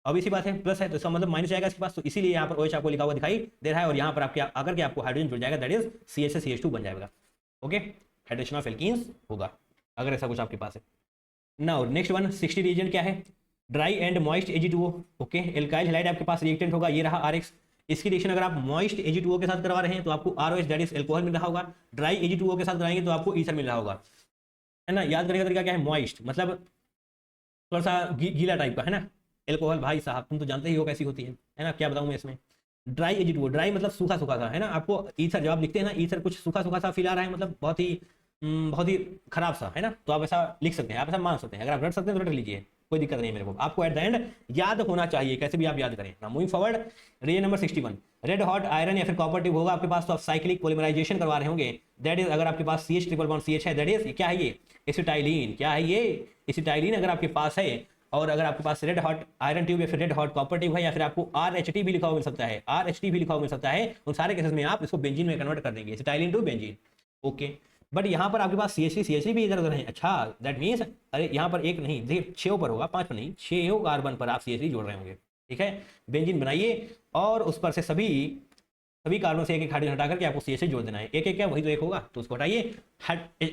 ऑब्वियस सी बात है प्लस है तो इसका मतलब माइनस जाएगा इसके पास, तो इसीलिए यहाँ पर OH आपको लिखा हुआ दिखाई दे रहा है, और यहाँ पर आपके आकर के आपको हाइड्रोजन जुड़ जाएगा, दैट इज CH से CH2 बन जाएगा। ओके, हाइड्रेशन ऑफ एल्कीन्स होगा अगर ऐसा कुछ आपके पास है। नाउ नेक्स्ट वन 60 रिएजेंट क्या है, dry and moist Ag2O। Okay, alkyl halide आपके पास रिएक्टेंट होगा, ये रहा RX। इसकी रिएक्शन अगर आप मॉइस्ट Ag2O के साथ करवा रहे हैं तो आपको ROH दैट इज एल्कोहल मिल रहा होगा, ड्राई Ag2O के साथ कराएंगे तो आपको ईथर मिल रहा होगा, है ना। याद करने का तरीका क्या है, मॉइस्ट मतलब थोड़ा सा गीला टाइप का, है ना। एल्कोहल भाई साहब तुम तो जानते ही हो कैसी होती है ना, क्या बताऊं मैं इसमें। ड्राई Ag2O, ड्राई मतलब सूखा सूखा सा, है ना। आपको ईथर जब आप लिखते हैं ना, ईथर कुछ सूखा सूखा सा फील आ रहा है, मतलब बहुत ही खराब सा, है ना, तो आप ऐसा लिख सकते हैं, आप ऐसा मान सकते हैं। अगर आप रट सकते हैं तो रट लीजिए, कोई दिक्कत नहीं है मेरे को, आपको एट द एंड याद होना चाहिए, कैसे भी आप याद करें ना। Moving forward, reagent number 61 red hot iron या फिर कॉपर ट्यूब होगा आपके पास, तो आप साइक्लिक पॉलीमराइजेशन करवा रहे होंगे। दैट इज अगर आपके पास CH ट्रिपल बॉन्ड CH है, दैट इज क्या है, ये एसिटाइलिन। क्या है ये, एसिटाइलिन अगर आपके पास है, और अगर आपके पास रेड हॉट आयरन ट्यूब या फिर रेड हॉट कॉपर ट्यूब है, या फिर आपको RHT भी लिखा हुआ मिल सकता है, RHT भी लिखा हुआ मिल सकता है, उन सारे केसेस में आप इसको बेंजीन में कन्वर्ट कर देंगे, acetylene to benzene. Okay, but यहाँ पर आपके पास CH3 भी इधर उधर है। अच्छा, दैट मीन्स अरे यहाँ पर एक नहीं, देखिए 6 पर होगा, 5 पर नहीं, 6 कार्बन पर आप CH3 जोड़ रहे होंगे, ठीक है। बेंजीन बनाइए और उस पर से सभी कार्बन से एक हाइड्रोजन हटा करके आपको CH3 जोड़ देना है। एक क्या वही तो एक होगा, तो उसको हटाइए,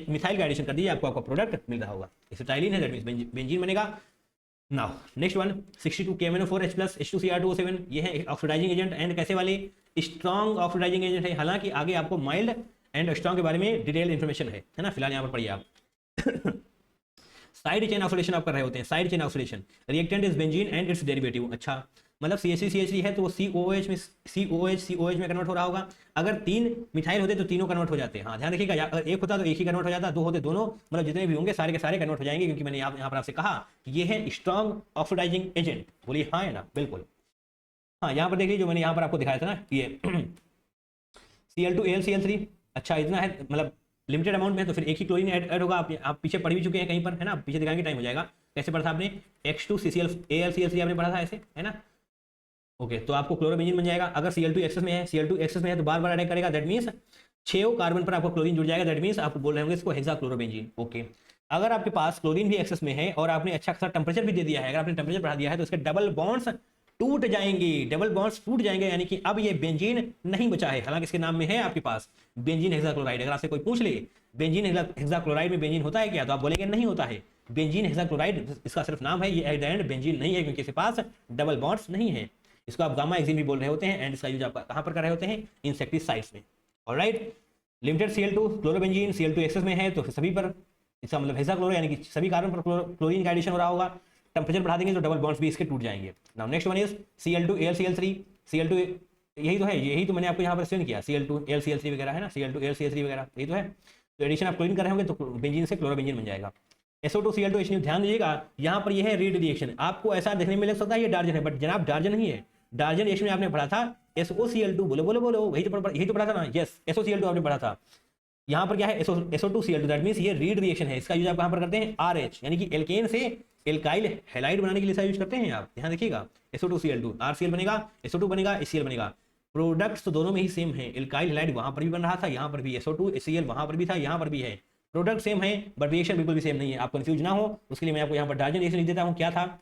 मिथाइल का एडिशन कर दीजिए, आपको आपका प्रोडक्ट मिल रहा होगा, एसिटाइलिन है, दैट मीन्स बेंजीन बनेगा। Now next one 62 KMnO4H+ H2Cr2O7, ये है ऑक्सीडाइजिंग एजेंट एंड कैसे वाले, स्ट्रॉन्ग ऑक्सीडाइजिंग एजेंट है। हालांकि आगे आपको माइल्ड एंड स्ट्रॉन्ग के बारे में डिटेल इन्फॉर्मेशन है ना, फिलहाल यहाँ पर पढ़िए आप। साइड चेन ऑक्सीडेशन आप कर रहे होते हैं, side chain oxidation, reactant is benzene and it's derivative. अच्छा, मतलब CH3 है तो वो COH में कन्वर्ट हो रहा होगा। अगर 3 मिथाइल होते तो तीनों कन्वर्ट हो जाते हैं। हाँ ध्यान रखिएगा, अगर एक होता तो एक ही कन्वर्ट हो जाता, 2 होते दोनों, मतलब जितने भी होंगे सारे के सारे कन्वर्ट हो जाएंगे, क्योंकि मैंने यहाँ पर आपसे कहा कि ये है स्ट्रॉन्ग ऑक्सीडाइजिंग एजेंट। बोलिए हाँ है ना, बिल्कुल हाँ। यहाँ पर देखिए जो मैंने यहाँ पर आपको दिखाया था ना, ये Cl2AlCl3। अच्छा, इतना है मतलब लिमिटेड अमाउंट में, तो फिर एक ही क्लोरीन ऐड होगा। आप पीछे पढ़ भी चुके हैं कहीं पर, है ना, पीछे दिखाएंगे टाइम हो जाएगा। कैसे पढ़ा था आपने, X2CClAlCl3 आपने पढ़ा था ऐसे, है ना। ओके, तो आपको क्लोरोबेंजीन बन जाएगा। अगर Cl2 एक्सेस में है, Cl2 एक्सेस में है तो बार बार ऐड करेगा, दैट मीन्स 6 कार्बन पर आपको क्लोरीन जुड़ जाएगा, दैट मीन्स आप बोल रहे होंगे इसको हेक्साक्लोरोबेंजीन। ओके, अगर आपके पास क्लोरीन भी एक्सेस में है और आपने अच्छा खासा टेम्परेचर भी दे दिया है, अगर आपने टेम्परेचर बढ़ा दिया है तो इसके डबल बॉन्ड्स टूट जाएंगे, डबल बॉन्ड्स टूट जाएंगे, यानी कि अब ये बेंजीन नहीं बचा है। हालांकि इसके नाम में है आपके पास बेंजीन हेक्साक्लोराइड। अगर आपसे कोई पूछ ले बेंजीन हेक्साक्लोराइड में बेंजीन होता है क्या, तो आप बोलेंगे नहीं होता है। बेंजीन हेक्साक्लोराइड इसका सिर्फ नाम है, ये एट द एंड बेंजीन नहीं है, क्योंकि इसके पास डबल बॉन्ड्स नहीं है। इसको आप गामा एक्सिन भी बोल रहे होते हैं, एंड इसका यूज आप कहां पर कर रहे होते हैं, इंसेक्टिसाइड्स में। Alright, limited Cl2 chlorobenzene Cl2 access में है तो सभी पर, इसका मतलब हेक्साक्लोरो यानी कि सभी कार्बन पर क्लोरीन का एडिशन हो रहा होगा। टेम्परेचर बढ़ा देंगे तो डबल बॉन्ड्स भी इसके टूट जाएंगे। Now next one is Cl2 AlCl3। Cl2 यही तो है, यही तो मैंने आपको यहाँ पर एक्सप्लेन किया, Cl2 AlCl3 वगैरह है ना, Cl2 AlCl3 वगैरह यही तो है। तो एडिशन आप क्लोरीन कर रहे होंगे तो बेंजीन से क्लोरोबेंजीन बन जाएगा। SO2 Cl2 H, ध्यान दीजिएगा यहाँ पर यह है रीड रिएक्शन। आपको ऐसा देखने में लग सकता है ये डार्जन है, बट जनाब डार्जन नहीं है। डार्जन रिएक्शन में आपने पढ़ा था SOCl2, बोलो बोलो बोलो, यही तो पढ़ा था ना, यस SOCl2 आपने पढ़ा था। यहाँ पर क्या है SO2 Cl2, दैट मींस ये रीड रिएक्शन है। इसका यूज आप कहां पर करते हैं, RH यानी कि एल्केन से एल्काइल हैलाइड बनाने के लिए इसका यूज करते हैं आप। ध्यान देखिएगा, SO2 Cl2 RCl बनेगा, SO2 बनेगा, HCl बनेगा। प्रोडक्ट्स तो दोनों में ही सेम है, एल्काइल हैलाइड वहां पर भी बन रहा था, यहाँ पर भी SO2 HCl वहां पर भी था, यहाँ पर भी है। प्रोडक्ट सेम है बट रिएक्शन बिल्कुल भी सेम नहीं है। आप कंफ्यूज ना हो उसके लिए मैं आपको यहाँ पर डार्जन रिएक्शन लिख देता हूँ। क्या था,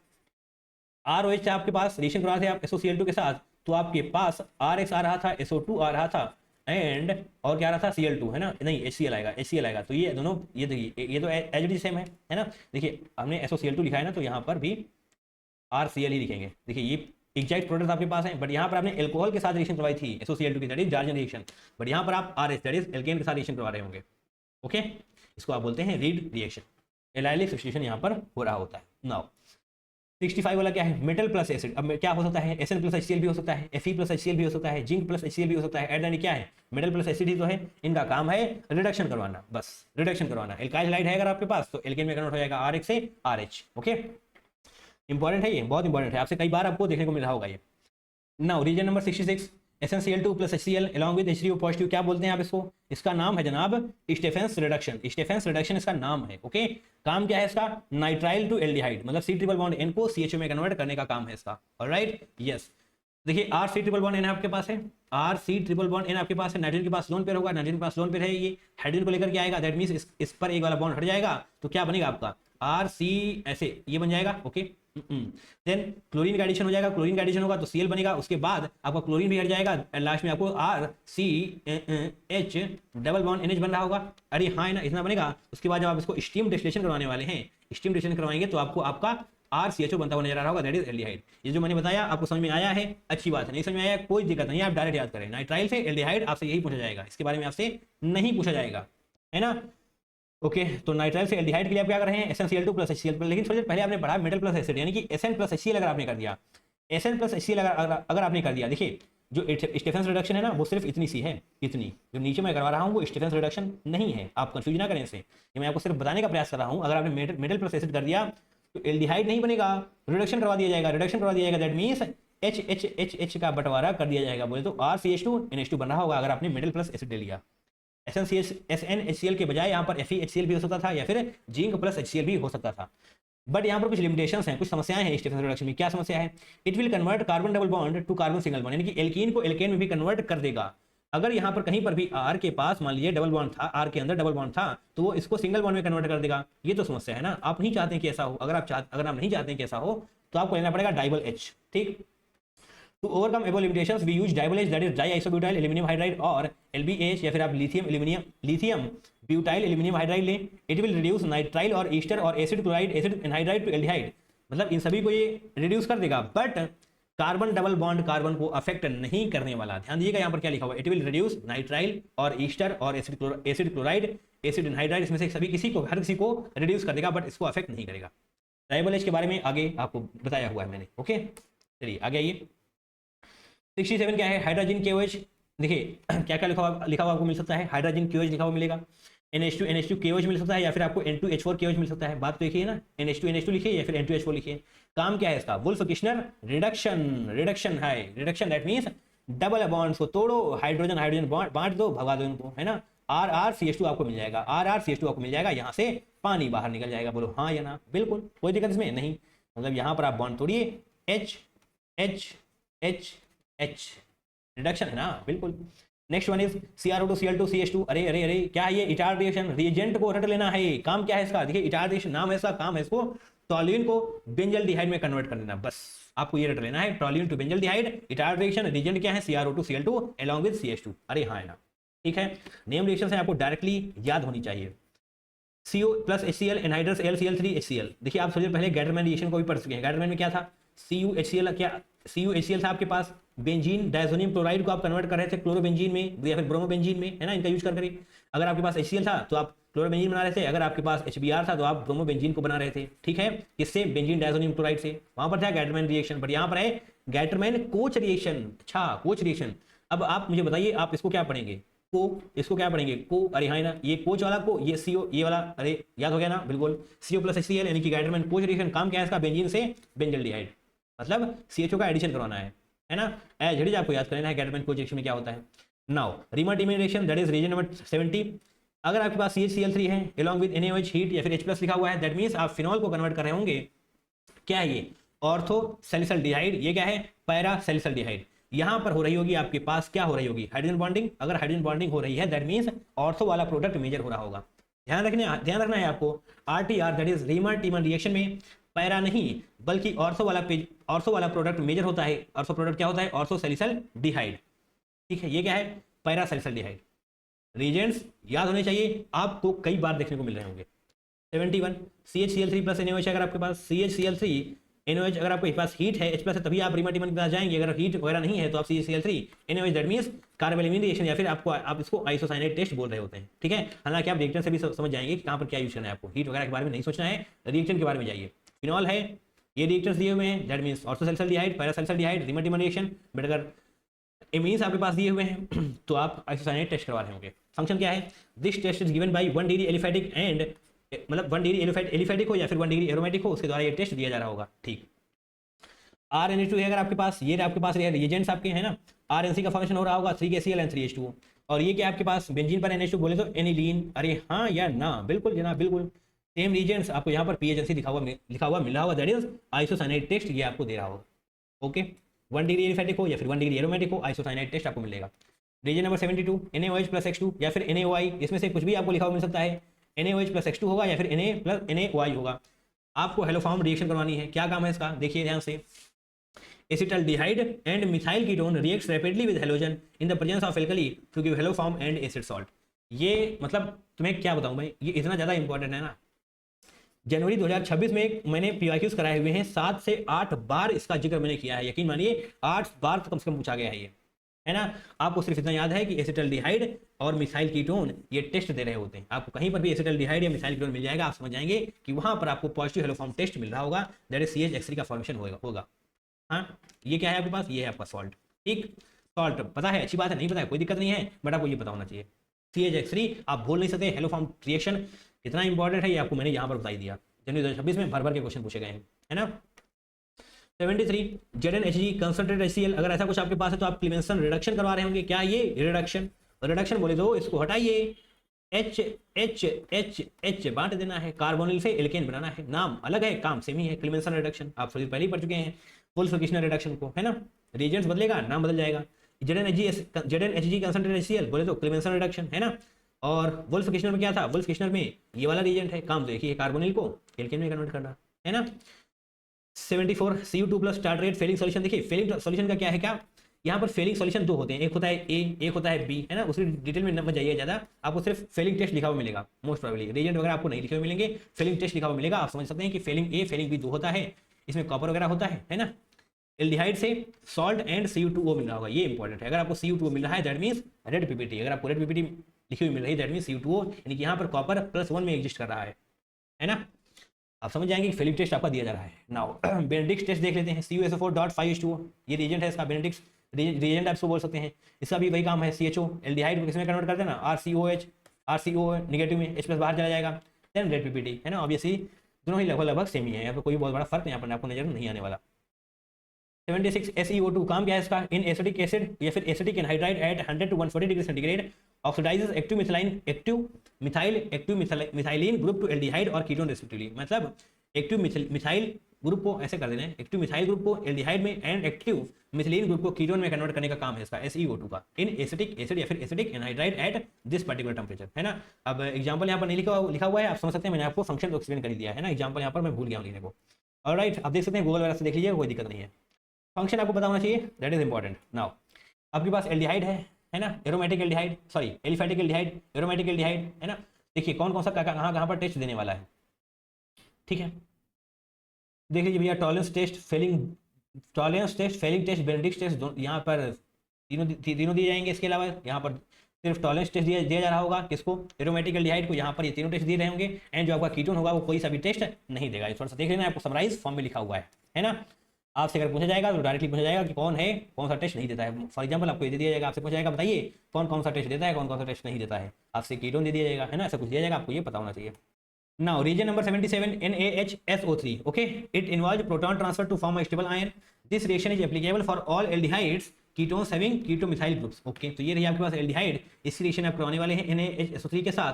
ROH था आपके पास, रिएक्शन करवा थे आप SOCl2 के साथ, तो आपके पास RX आ रहा था, SO2 आ रहा था, एंड और क्या आ रहा था, Cl2 है ना, नहीं HCl आएगा, HCl आएगा। तो ये दोनों, ये देखिए ये तो एज इट इज सेम है ना। देखिए हमने SOCl2 लिखा है ना, तो यहाँ पर भी RCl ही लिखेंगे। देखिए ये एग्जैक्ट प्रोडक्ट आपके पास है, बट यहाँ पर आपने एल्कोहल के साथ रिएक्शन करवाई थी SOCl2 की, दैट इज डार्जन रिएक्शन, बट यहाँ पर आप RH दैट इज एल्केन के साथ रिएक्शन करवा रहे होंगे। ओके, इसको आप बोलते हैं रीड रिएक्शन। एलाइलिक सब्स्टिट्यूशन यहाँ पर हो रहा होता है। नाउ 65 वाला क्या है, मेटल प्लस एसिड। अब क्या हो सकता है, Sn प्लस HCl भी हो सकता है, Fe प्लस HCl भी हो सकता है, जिंक प्लस HCl भी हो सकता है। एट द एंड क्या है, मेटल प्लस एसिड ही तो है। इनका काम है रिडक्शन करवाना, बस रिडक्शन करवाना। एल्काइल हैलाइड है अगर आपके पास तो एल्केन में कन्वर्ट हो जाएगा RX से RH। ओके, इंपॉर्टेंट है ये, बहुत इंपॉर्टेंट है, आपसे कई बार आपको देखने को मिल रहा होगा ये। Now reason number 66 SnCl2 plus HCl along with H3O positive, क्या बोलते हैं आप इसको, इसका नाम है जनाब स्टेफेंस रिडक्शन। स्टेफेंस रिडक्शन इसका नाम है। ओके, काम क्या है इसका, नाइट्राइल टू एल्डिहाइड, मतलब C ट्रिपल बॉन्ड N को CHO में कन्वर्ट करने का काम है इसका। Alright, yes. देखिए RC ट्रिपल बॉन्ड N आपके पास है, RC ट्रिपल बॉन्ड N आपके पास है, नाइट्रोजन के पास लोन पेयर होगा, नाइट्रोजन के पास लोन पेयर है, ये हाइड्रोजन को लेकर के आएगा, दैट मींस इस पर एक वाला बॉन्ड हट जाएगा, तो क्या बनेगा आपका RC, ऐसे ये बन जाएगा। ओके, देन क्लोरीन का एडिशन हो जाएगा, क्लोरीन का एडिशन होगा तो Cl बनेगा, उसके बाद आपका क्लोरीन भी हट जाएगा, लास्ट में आपको RCH डबल बॉन्ड NH बन रहा होगा। अरे हाँ है ना, इतना बनेगा। उसके बाद जब आप इसको स्टीम डिस्टिलेशन करवाने वाले हैं, स्टीम डिस्टिलेशन करवाएंगे तो आपको आपका RCHO बनता हुआ नजर आ रहा होगा, दैट इज एल्डिहाइड। ये जो मैंने बताया आपको समझ में आया है, अच्छी बात है। नहीं समझ में आया कोई दिक्कत नहीं, आप डायरेक्ट याद करें, नाइट्राइल से एल्डिहाइड आपसे यही पूछा जाएगा, इसके बारे में आपसे नहीं पूछा जाएगा, है ना। ओके, तो नाइट्राइल से एल्डिहाइड के लिए आप क्या कर रहे हैं, SnCl2 प्लस HCl। लेकिन थोड़ी देर पहले आपने पढ़ा मेटल प्लस एसिड, यानी कि Sn प्लस HCl अगर आपने कर दिया, Sn प्लस HCl अगर आपने कर दिया, देखिए जो स्टेफेंस रिडक्शन है ना वो सिर्फ इतनी सी है, इतनी जो नीचे मैं करवा रहा हूँ वो स्टेफेंस रिडक्शन नहीं है, आप कंफ्यूज ना करें इससे। ये मैं आपको सिर्फ बताने का प्रयास कर रहा हूँ। अगर आपने मेटल प्लस एसिड कर दिया तो एल्डिहाइड नहीं बनेगा, रिडक्शन करवा दिया जाएगा, रिडक्शन करवा दिया जाएगा, दैट मींस H का बंटवारा कर दिया जाएगा, बोले तो RCH2 NH2 बन रहा होगा अगर आपने मेटल प्लस एसिड ले लिया। SnHCl के बजाय यहाँ पर FeHCl भी हो सकता था, या फिर जिंक प्लस HCl भी हो सकता था। बट यहाँ पर कुछ लिमिटेशंस हैं, कुछ समस्याएं हैं स्टेफेंस रिडक्शन में। क्या समस्या है, it will convert carbon double bond to carbon single bond, यानी कि एल्कीन को एल्केन में भी कन्वर्ट कर देगा। अगर यहाँ पर कहीं पर भी R के पास मान लीजिए डबल बॉन्ड था, R के अंदर डबल बॉन्ड था, तो वो इसको सिंगल बॉन्ड में कन्वर्ट कर देगा। ये तो समस्या है ना, आप नहीं चाहते कि ऐसा हो। अगर आप नहीं चाहते कि ऐसा हो तो आपको लेना पड़ेगा डाइबल H। ठीक, to overcome above limitations we use DIBAL H, that is di isobutyl aluminium hydride, और LBH, या फिर आप लिथियम ब्यूटाइल एल्यूमिनियम हाइड्राइड लें। इट विल रिड्यूस नाइट्राइल और ईस्टर और acid chloride, acid anhydride to aldehyde, मतलब इन सभी को ये रिड्यूस कर देगा, but carbon double bond carbon को अफेक्ट नहीं करने वाला। ध्यान दीजिएगा यहाँ पर क्या लिखा हुआ है, इट विल रिड्यूस नाइट्राइल और ईस्टर और एसिड क्लोराइड, एसिड एनहाइड्राइड, इसमें से सभी किसी को, हर किसी को रिड्यूस कर देगा, बट इसको अफेक्ट नहीं करेगा। डाइबल H के बारे में आगे आपको बताया हुआ है मैंने। ओके, चलिए आगे आइए। 67 क्या है, हाइड्रोजन KOH। देखिए क्या क्या लिखा हुआ आपको मिल सकता है, हाइड्रोजन KOH लिखा हुआ मिलेगा, NH2 KOH मिल सकता है, या फिर आपको N2H4 KOH मिल सकता है। बात तो देखिए ना, NH2 लिखिए या फिर N2H4 लिखिए। काम क्या है इसका, वुल्फ किशनर रिडक्शन है, reduction that means double bonds को तोड़ो, हाइड्रोजन बांट दो, भगा दो उनको, है ना। RRCH2 आपको मिल जाएगा, RRCH2 आपको मिल जाएगा, यहाँ से पानी बाहर निकल जाएगा। बोलो हाँ या ना, बिल्कुल कोई दिक्कत इसमें नहीं। मतलब यहाँ पर आप बॉन्ड तोड़िए, H रिडक्शन है ना, बिल्कुल। Next one is CrO2 Cl2 CH2। अरे अरे अरे क्या है ये, इटार रिएक्शन, रिएजेंट को रट लेना है। काम क्या है इसका, देखिए इटार रिएक्शन नाम है इसका, काम है इसको टॉल्यूइन को बेंजल्डिहाइड में कन्वर्ट कर देना, बस आपको ये रट लेना है, toluene to benzaldehyde, Etard reaction, reagent क्या है CrO2Cl2 along with CH2। अरे हाँ है ना, ठीक है। नेम रिएक्शन है आपको डायरेक्टली याद होनी चाहिए। CO plus HCl anhydrous LCl3 HCl। देखिए आप सबसे पहले गैटरमैन रिएक्शन को भी पढ़ चुके हैं। गैटरमैन में क्या था, CuHCl, क्या CuHCl था आपके पास, बेंजीन डायजोनियम क्लोराइड को आप कन्वर्ट कर रहे थे क्लोरोबेंजीन में या फिर ब्रोमोबेंजीन में, है ना, इनका यूज कर करिए। अगर आपके पास HCl था तो आप क्लोरोबेंजीन बना रहे थे, अगर आपके पास HBr था तो आप ब्रोमोबेंजीन को बना रहे थे, ठीक है, इससे बेंजीन डायजोनियम क्लोराइड से। वहां पर था गैटरमैन रिएक्शन, बट यहाँ पर है गैटरमैन कोच रिएक्शन। अच्छा, कोच रिएक्शन। अब आप मुझे बताइए आप इसको क्या पढ़ेंगे, को, इसको क्या पढ़ेंगे, को, अरे हाँ ना, ये कोच वाला को, ये CO, ये वाला, अरे याद हो गया ना, बिल्कुल। CO प्लस HCl यानी कि गैटरमैन कोच रिएक्शन, काम क्या है इसका, बेंजीन से बेंजल्डिहाइड, मतलब CHO का एडिशन करवाना है ना। एज इट इज आपको याद करना है गैटरमैन कोच रिएक्शन में क्या होता है। Now Reimer Tiemann reaction, that is reason number 70। अगर आपके पास CHCl3 है along with NaOH हीट या फिर H+ लिखा हुआ है, दैट मींस आप फिनॉल को कन्वर्ट कर रहे होंगे, क्या है ये, ऑर्थो सैलिसल्डिहाइड, ये क्या है, पैरा सैलिसल्डिहाइड। यहां पर हो रही होगी आपके पास, क्या हो रही होगी, हाइड्रोजन बॉन्डिंग। अगर हाइड्रोजन बॉन्डिंग हो रही है दैट मींस ऑर्थो वाला प्रोडक्ट मेजर हो रहा होगा। ध्यान रखना है आपको, RTR that is रीमट Tiemann reaction में पैरा नहीं बल्कि ऑर्थो वाला प्रोडक्ट मेजर होता है। ऑर्थो प्रोडक्ट क्या होता है, ऑर्थो सैलिसल्डिहाइड, ठीक है, ये क्या है, पैरा सैलिसल्डिहाइड। रीजेंट्स याद होने चाहिए, आपको कई बार देखने को मिल रहे होंगे। 71 CHCl3 प्लस NaOH, अगर आपके पास CHCl3 NaOH, अगर आपके पास हीट है H+ है तभी आप रीमट इमिन के पास जाएंगे, अगर हीट वगैरह नहीं है तो आप CHCl3 NaOH that means carbonyl reaction, या फिर आप इसको आइसोसाइनेट टेस्ट बोल रहे होते हैं, ठीक है। हालांकि आप रिएक्शन से भी समझ जाएंगे कि कहां पर क्या यूज करना है आपको, हीट वगैरह के बारे में नहीं सोचना है, रिएक्शन के बारे में जाइए। फिनॉल है, ये रिएक्शंस दिए हुए हैं, that means ortho salicylaldehyde, para salicylaldehyde, Reimer Tiemann reaction. But अगर एमीन्स आपके पास दिए हुए हैं तो आप आइसोसाइनेट टेस्ट करवा रहे होंगे। फंक्शन क्या है, this test is given by 1 degree aliphatic and, मतलब 1 डिग्री एलिफैटिक हो या फिर 1 डिग्री एरोमेटिक हो, उसके द्वारा ये टेस्ट दिया जा रहा होगा, ठीक। RNH2 है अगर आपके पास, ये आपके पास रिएजेंट्स आपके हैं ना, RNC का फॉर्मेशन हो रहा होगा 3KCl and 3H2O। और ये क्या आपके पास, बेंजीन पर NH2 बोले तो एनिलीन। अरे हाँ या ना, बिल्कुल जनाब बिल्कुल, सेम रिएजेंट्स आपको यहाँ पर PHNC लिखा हुआ मिल रहा होगा, दैट इज आइसोसाइनेट टेस्ट, ये आपको दे रहा होगा, ओके। 1 डिग्री एलिफैटिक हो या फिर 1 डिग्री एरोमेटिक हो, आइसोसाइनेट टेस्ट आपको मिलेगा। Reason number 72 NaOH plus X2 या फिर NaOI, इसमें से कुछ भी आपको लिखा हुआ मिल सकता है। NaOH प्लस X2 होगा या फिर Na प्लस NaOI होगा। आपको हेलोफॉर्म रिएक्शन करवानी है, क्या काम है इसका, देखिए ध्यान से। Acetaldehyde and methyl ketone reacts rapidly with halogen in the presence of alkali to give haloform and acid salt. ये मतलब तुम्हें क्या बताऊं भाई, ये इतना ज़्यादा इंपॉर्टेंट है ना। जनवरी 2026 में मैंने PYQs कराए हुए हैं, 7 से 8 बार इसका जिक्र मैंने किया है, यकीन मानिए 8 बार तो कम से कम पूछा गया है ये, है ना। आपको सिर्फ इतना याद है कि एसिटल्डिहाइड और मिथाइल कीटोन ये टेस्ट दे रहे होते हैं। आपको कहीं पर भी एसिटल्डिहाइड या मिथाइल कीटोन मिल जाएगा, आप समझ जाएंगे कि वहां पर आपको पॉजिटिव हेलोफॉर्म टेस्ट मिल रहा होगा, दैट इज CH3 का फॉर्मेशन होगा। हाँ, ये क्या है आपके पास, ये है आपका सॉल्ट, ठीक। सॉल्ट पता है, अच्छी बात है, नहीं पता है कोई दिक्कत नहीं है, बट आपको ये पता होना चाहिए। CH3 आप बोल नहीं सकते, हेलोफॉर्म रिएक्शन कितना इंपॉर्टेंट है ये आपको मैंने यहाँ पर बताई दिया। जनवरी 2026 में भर के क्वेश्चन पूछे गए हैं, है ना। 73 ZnHg कंसंट्रेटेड HCl, अगर ऐसा कुछ आपके पास है तो आप क्लेमेंसन रिडक्शन करवा रहे होंगे, क्या ये रिडक्शन बोले तो इसको हटाइए, H बांट देना है, कार्बोनिल से एल्केन बनाना है, नाम अलग है काम सेम ही है, क्लेमेंसन रिडक्शन आप सभी पहले ही पढ़ चुके हैं। वुल्फ-किशनर रिडक्शन को, है ना, रिएजेंट्स बदलेगा नाम बदल जाएगा। ZnHg कंसंट्रेटेड HCl बोले तो क्लेमेंसन रिडक्शन, है ना। और वुल्फ-किशनर में क्या था, वुल्फ-किशनर में ये वाला रिएजेंट है, काम देखिए कार्बोनिल को एल्केन में कन्वर्ट करना, है ना। 74 Cu2 plus tartrate Fehling solution, देखिए फेलिंग सॉल्यूशन का क्या है, क्या यहाँ पर फेलिंग सॉल्यूशन 2 होते हैं, एक होता है A, एक होता है B, है ना। उसकी डिटेल में मत जाइए ज़्यादा, आपको सिर्फ फेलिंग टेस्ट लिखा हुआ मिलेगा मोस्ट प्रोबेबली, रिएजेंट वगैरह आपको नहीं लिखे हुए मिलेंगे, फेलिंग टेस्ट लिखा हुआ मिलेगा। आप समझ सकते हैं कि फेलिंग A फेलिंग B 2 होता है, इसमें कॉपर वगैरह होता है ना। एल्डिहाइड से सॉल्ट एंड Cu2O मिल रहा होगा, ये इंपॉर्टेंट है। अगर आपको Cu2O मिल रहा है दैट मीन्स रेड पीपीटी, अगर आपको रेड पीपीटी लिखी हुई मिल रही है दैट मीन्स Cu2O, यानी कि यहाँ पर कॉपर +1 में एग्जिस्ट कर रहा है ना। आप समझ जाएंगे कि फेलिंग टेस्ट आपका दिया जा रहा है। नाउ बेनेडिक्ट टेस्ट देख लेते हैं, CuSO4.5H2O, ये रिएजेंट है इसका, बेनेडिक्ट रिएजेंट आप इसको बोल सकते हैं। इसका भी वही काम है, CHO एल्डिहाइड को किसमें कन्वर्ट कर देना, RCO नेगेटिव में, H+ बाहर चला जाएगा, देन रेड पीपीटी, है ना। ऑब्वियसली दोनों ही लगभग सेम ही है, यहाँ पर कोई बहुत बड़ा फर्क यहाँ पर आपको नजर नहीं आने वाला। 76 SeO2, काम क्या है इसका, इन एसिटिक एसिड या फिर acetic anhydride at 100 to 140 degree centigrade oxidises active methylene group to aldehyde और कीटोन रेस्पेक्टिवली। मतलब एक्टिव मिथाइल ग्रुप को ऐसे कर देना है, एक्टिव मिथाइल ग्रुप को एल्डिहाइड में एंड एक्टिव मिथिलीन ग्रुप को कीटोन में कन्वर्ट करने का काम है इसका SeO2 का इन एसिटिक एसिड या फिर acetic anhydride at this particular temperature, है ना। अब एग्जांपल यहाँ पर नहीं लिखा हुआ है, आप समझ सकते हैं, मैंने आपको फंक्शन तो एक्सप्लेन कर दिया है ना। एग्जांपल यहाँ पर मैं भूल गया लिखने को। ऑलराइट, आप देख सकते हैं, गूगल वगैरह से देख लीजिए, कोई दिक्कत नहीं है। फंक्शन आपको पता होना चाहिए, दैट इज इंपॉर्टेंट। नाउ आपके पास एल्डिहाइड है ना, aromatic aldehyde, sorry aliphatic aldehyde, aromatic aldehyde, है ना। देखिए कौन कौन सा कहाँ पर टेस्ट देने वाला है, ठीक है। देख लीजिए भैया, Tollens test, Fehling test, Benedict test, यहाँ पर तीनों दिए जाएंगे। इसके अलावा यहाँ पर सिर्फ टॉलरेंस टेस्ट दिया जा रहा होगा, किसको, एरोमेटिक एल्डिहाइड को। यहाँ पर ये तीनों टेस्ट दिए रहे होंगे एंड जो आपका कीटोन होगा वो कोई सा भी टेस्ट नहीं देगा। थोड़ा सा देख लेना, आपको समराइज फॉर्म में लिखा हुआ है ना। आपसे अगर पूछा जाएगा तो डायरेक्टली पूछा जाएगा कि कौन है, कौन सा टेस्ट नहीं देता है। फॉर एग्जांपल आपको ये दे दिया जाएगा, आपसे पूछा जाएगा बताइए कौन कौन सा टेस्ट देता है, कौन कौन सा टेस्ट नहीं देता है। आपसे कीटोन दे दिया जाएगा, है ना, ऐसा कुछ दिया जाएगा, आपको ये पता होना चाहिए। Now region number 77 NaHSO3, okay, it involves proton transfer to form a stable ion. This reaction is applicable for all aldehydes ketones having keto-methyl groups, okay। तो ये रही आपके पास एल्डिहाइड, इस रिएक्शन आप करवाने वाले हैं NaHSO3 के साथ।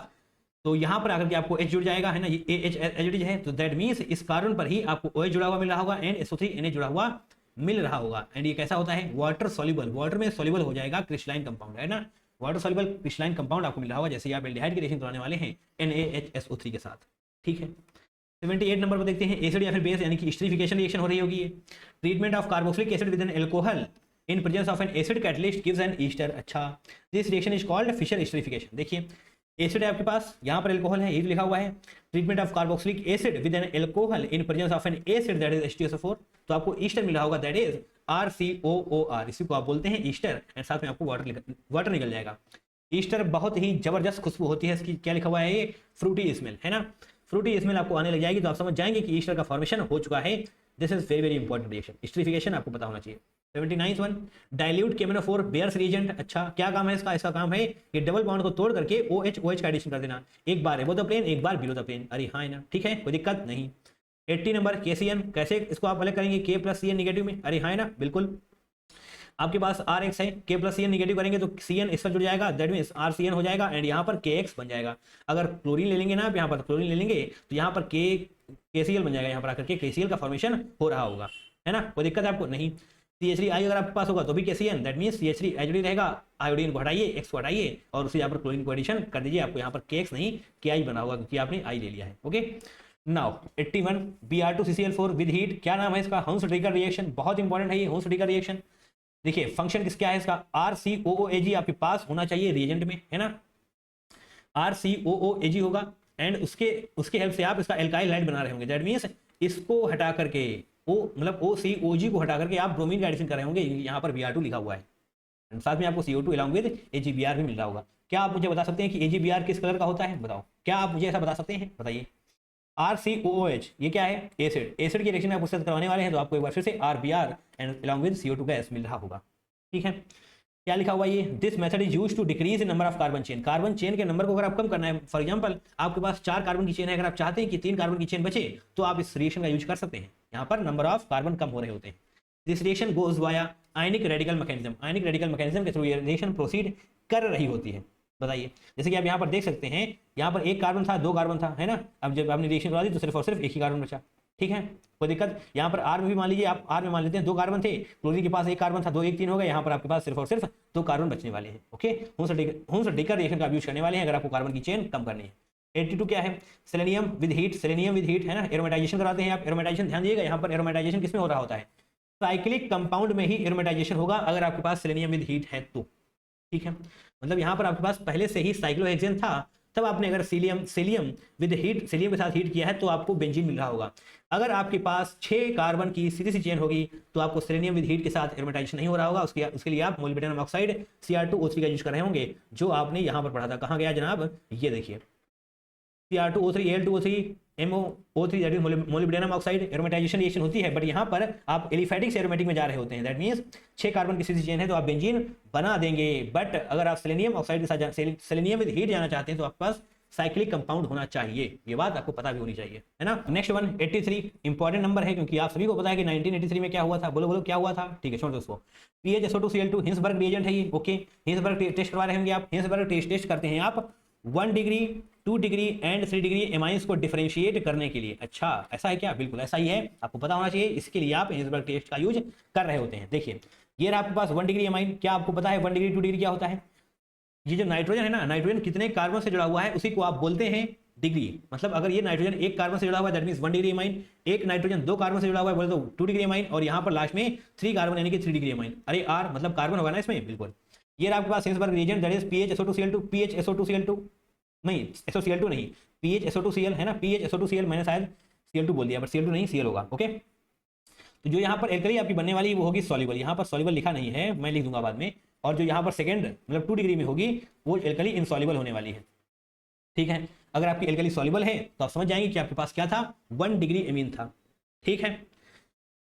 तो यहाँ पर आकर के आपको H जुड़ जाएगा, है ना, ये AH एसिड है, तो दैट मीन्स इस कार्बन पर ही आपको OH जुड़ा हुआ मिल रहा होगा एंड SO3 Na जुड़ा हुआ मिल रहा होगा। एंड ये कैसा होता है, वाटर सॉल्युबल, वाटर में सॉल्युबल हो जाएगा, क्रिस्टलाइन कंपाउंड, है ना, वाटर सॉल्युबल क्रिस्टलाइन कंपाउंड आपको मिल रहा होगा, जैसे आप एल्डिहाइड की रिएक्शन करवाने वाले हैं NaHSO3 के साथ, ठीक है। 78 नंबर पर देखते हैं, एसिड या फिर बेस यानी कि एस्टरीफिकेशन रिएक्शन हो रही होगी। Treatment of carboxylic acid with an alcohol in presence of an acid catalyst gives an ester. अच्छा, this reaction is called Fischer esterification. देखिए एसिड है आपके पास, यहाँ पर अल्कोहल है, ये लिखा हुआ है। Treatment of carboxylic acid with an alcohol in presence of an acid that is H2SO4, तो आपको ईस्टर मिला होगा, दैट इज RCOOR, इसी को आप बोलते हैं ईस्टर। एंड साथ में आपको वाटर निकल जाएगा। ईस्टर बहुत ही जबरदस्त खुशबू होती है इसकी, क्या लिखा हुआ है, ये फ्रूटी स्मेल, है ना, फ्रूटी स्मेल आपको आने लग जाएगी, तो आप समझ जाएंगे कि ईस्टर का फॉर्मेशन हो चुका है। This is very very important reaction, esterification आपको पता होना चाहिए। 79th one, dilute KMnO4 bears reagent. अच्छा, क्या काम है इसका, इसका काम है कि डबल बॉन्ड को तोड़ करके OH का एडिशन कर देना, एक बार एबो द प्लेन, एक बार बिलो द प्लेन। अरे हाँ है ना, ठीक है, कोई दिक्कत नहीं। 80 नंबर KCN, कैसे इसको आप अलग करेंगे, K+CN निगेटिव में। अरे हाँ है ना, बिल्कुल। आपके पास RX है, K+CN निगेटिव करेंगे तो CN इस पर जुड़ जाएगा, दैट मीन्स RCN हो जाएगा एंड यहाँ पर KX बन जाएगा। अगर क्लोरीन ले लेंगे ना आप, यहाँ पर क्लोरीन ले लेंगे तो यहाँ पर KCl बन जाएगा, यहाँ पर आकर के KCl का फॉर्मेशन हो रहा होगा, है ना, कोई दिक्कत है आपको नहीं। CH3 I अगर आपके पास होगा तो भी KCN, that means CH3 HD रहेगा, आयोडीन को हटाइए, X को हटाइए और उसे यहाँ पर क्लोरीन को एडिशन कर दीजिए, आपको यहाँ पर KX नहीं KI बना होगा क्योंकि आपने I ले लिया है, okay. Now 81 Br2CCl4 with heat, क्या नाम है इसका, हंस ट्रिगर रिएक्शन। बहुत इंपॉर्टेंट है ये हंस ट्रिगर रिएक्शन। देखिए फंक्शन क्या है इसका, RCOOAg आपके पास होना चाहिए रिएजेंट में, है ना, RCOOAg होगा एंड उसके हेल्प से आप इसका एल्काइल हाइड बना रहे होंगे, दैट मीन्स इसको हटा करके मतलब OCOG को हटा करके आप ब्रोमीन का एडिशन कर रहे होंगे, यहाँ पर Br2 लिखा हुआ है, साथ में आपको CO2 अलॉन्ग विद AgBr भी मिल रहा होगा। क्या आप मुझे बता सकते हैं कि AgBr किस कलर का होता है, बताओ, क्या आप मुझे ऐसा बता सकते हैं, बताइए। RCOOH ये क्या है, एसिड की रिएक्शन में आप उससे करवाने वाले हैं, तो आपको एक बार फिर से RBr and along with CO2 gas मिल रहा होगा, ठीक है। क्या लिखा हुआ ये, this method is used to decrease in number of carbon chain. Carbon chain के नंबर को अगर आप कम करना है, फॉर एग्जांपल आपके पास 4 कार्बन की चेन है, अगर आप चाहते हैं कि 3 कार्बन की चेन बचे तो आप इस रिएक्शन का यूज कर सकते हैं, यहाँ पर नंबर ऑफ कार्बन कम हो रहे होते हैं। This reaction goes via ionic radical mechanism, ionic radical mechanism के थ्रू ये रिएक्शन प्रोसीड कर रही होती है। बताइए, जैसे कि आप यहाँ पर देख सकते हैं, यहाँ पर 1 कार्बन था, 2 कार्बन था, है ना, अब जब आपने रिएक्शन करवा दी तो सिर्फ और सिर्फ 1 ही कार्बन बचा, ठीक है, कोई दिक्कत। यहाँ पर R में भी मान लीजिए, आप R में मान लेते हैं 2 कार्बन थे, क्लोरीन के पास 1 कार्बन था, 2 1 3 हो गए, यहाँ पर आपके पास सिर्फ और सिर्फ 2 कार्बन बचने वाले हैं, ओके। हंस ट्रिगर रिएक्शन का यूज करने वाले हैं अगर आपको कार्बन की चेन कम करनी है। 82 क्या है, selenium with heat, selenium with heat, है ना, एरोमेटाइजेशन कराते हैं आप। एरोमेटाइजेशन ध्यान दिएगा, यहाँ पर एरोमेटाइजेशन किसमें हो रहा होता है, साइक्लिक कंपाउंड में ही एरोमेटाइजेशन होगा अगर आपके पास सेलेनियम विद हीट है तो, ठीक है। मतलब यहाँ पर आपके पास पहले से ही साइक्लोहेक्सेन था, तब आपने अगर सेलियम विद हीट, सेलियम के साथ हीट किया है तो आपको बेंजीन मिल रहा होगा। अगर आपके पास 6 कार्बन की सीधी सी चेन होगी तो आपको सेलेनियम विद हीट के साथ एरोमेटाइजेशन नहीं हो रहा होगा, उसके लिए आप मोलिब्डेनम ऑक्साइड Cr2O3 का यूज कर रहे होंगे, जो आपने यहाँ पर पढ़ा था। कहाँ गया जनाब, ये देखिए Cr2O3 Al2O3 MOO3 that is molybdenum oxide, aromatisation reaction होती है, बट यहाँ पर आप एलिफैटिक से एरोमेटिक में जा रहे होते हैं, दैट मींस 6 कार्बन की सीधी चेन है तो आप बेंजीन बना देंगे। बट अगर आप सेलेनियम ऑक्साइड के साथ सेलेनियम विद हीट जाना चाहते हैं तो आपके पास साइक्लिक कंपाउंड होना चाहिए, ये बात आपको पता भी होनी चाहिए, है ना। नेक्स्ट वन 83 इंपॉर्टेंट नंबर है क्योंकि आप सभी को पता है कि 1983 में क्या हुआ था, बोलो बोलो क्या हुआ था, ठीक है, छोड़ दो उसको। PHSO2Cl2 हिंसबर्ग रिएजेंट है ये, ओके। हिंसबर्ग टेस्ट करवा रहे होंगे आप, हिंसबर्ग टेस्ट करते हैं आप 1 degree 2 degree and 3 degree amines को डिफरेंशिएट करने के लिए। अच्छा ऐसा है क्या? बिल्कुल ऐसा ही है, आपको पता होना चाहिए, इसके लिए आप हिल्सबर्ग टेस्ट का यूज कर रहे होते हैं। देखिए ये रहा आपके पास 1 डिग्री एमाइन, क्या आपको पता है 1 डिग्री 2 डिग्री क्या होता है? ये जो नाइट्रोजन है ना, नाइट्रोजन कितने कार्बन से जुड़ा हुआ है उसी को आप बोलते हैं डिग्री। मतलब अगर ये नाइट्रोजन एक कार्बन से जुड़ा हुआ है दैट मींस 1 डिग्री एमाइन, एक नाइट्रोजन 2 कार्बन से जुड़ा हुआ है बोले तो 2 डिग्री एमाइन, और यहाँ पर लास्ट में 3 कार्बन यानी कि 3 डिग्री एमाइन। अरे आर मतलब कार्बन होगा ना इसमें, बिल्कुल। ये रहा आपके पास Hinsberg reagent that is PHSO2Cl2, PHSO2Cl2 नहीं, SOCl2 नहीं, PHSO2Cl है ना, PHSO2Cl, मैंने शायद Cl2 बोल दिया, बट Cl2 नहीं, Cl होगा। ओके, तो जो यहाँ पर एल्कली आपकी बनने वाली वो होगी सॉल्युबल। यहाँ पर सॉल्युबल लिखा नहीं है, मैं लिख दूंगा बाद में। और जो यहाँ पर सेकंड मतलब 2 डिग्री में होगी वो एल्कली इनसॉल्युबल होने वाली है। ठीक है, अगर आपकी एल्कली सॉल्युबल है तो आप समझ जाएंगे कि आपके पास क्या था, 1 डिग्री एमीन था। ठीक है,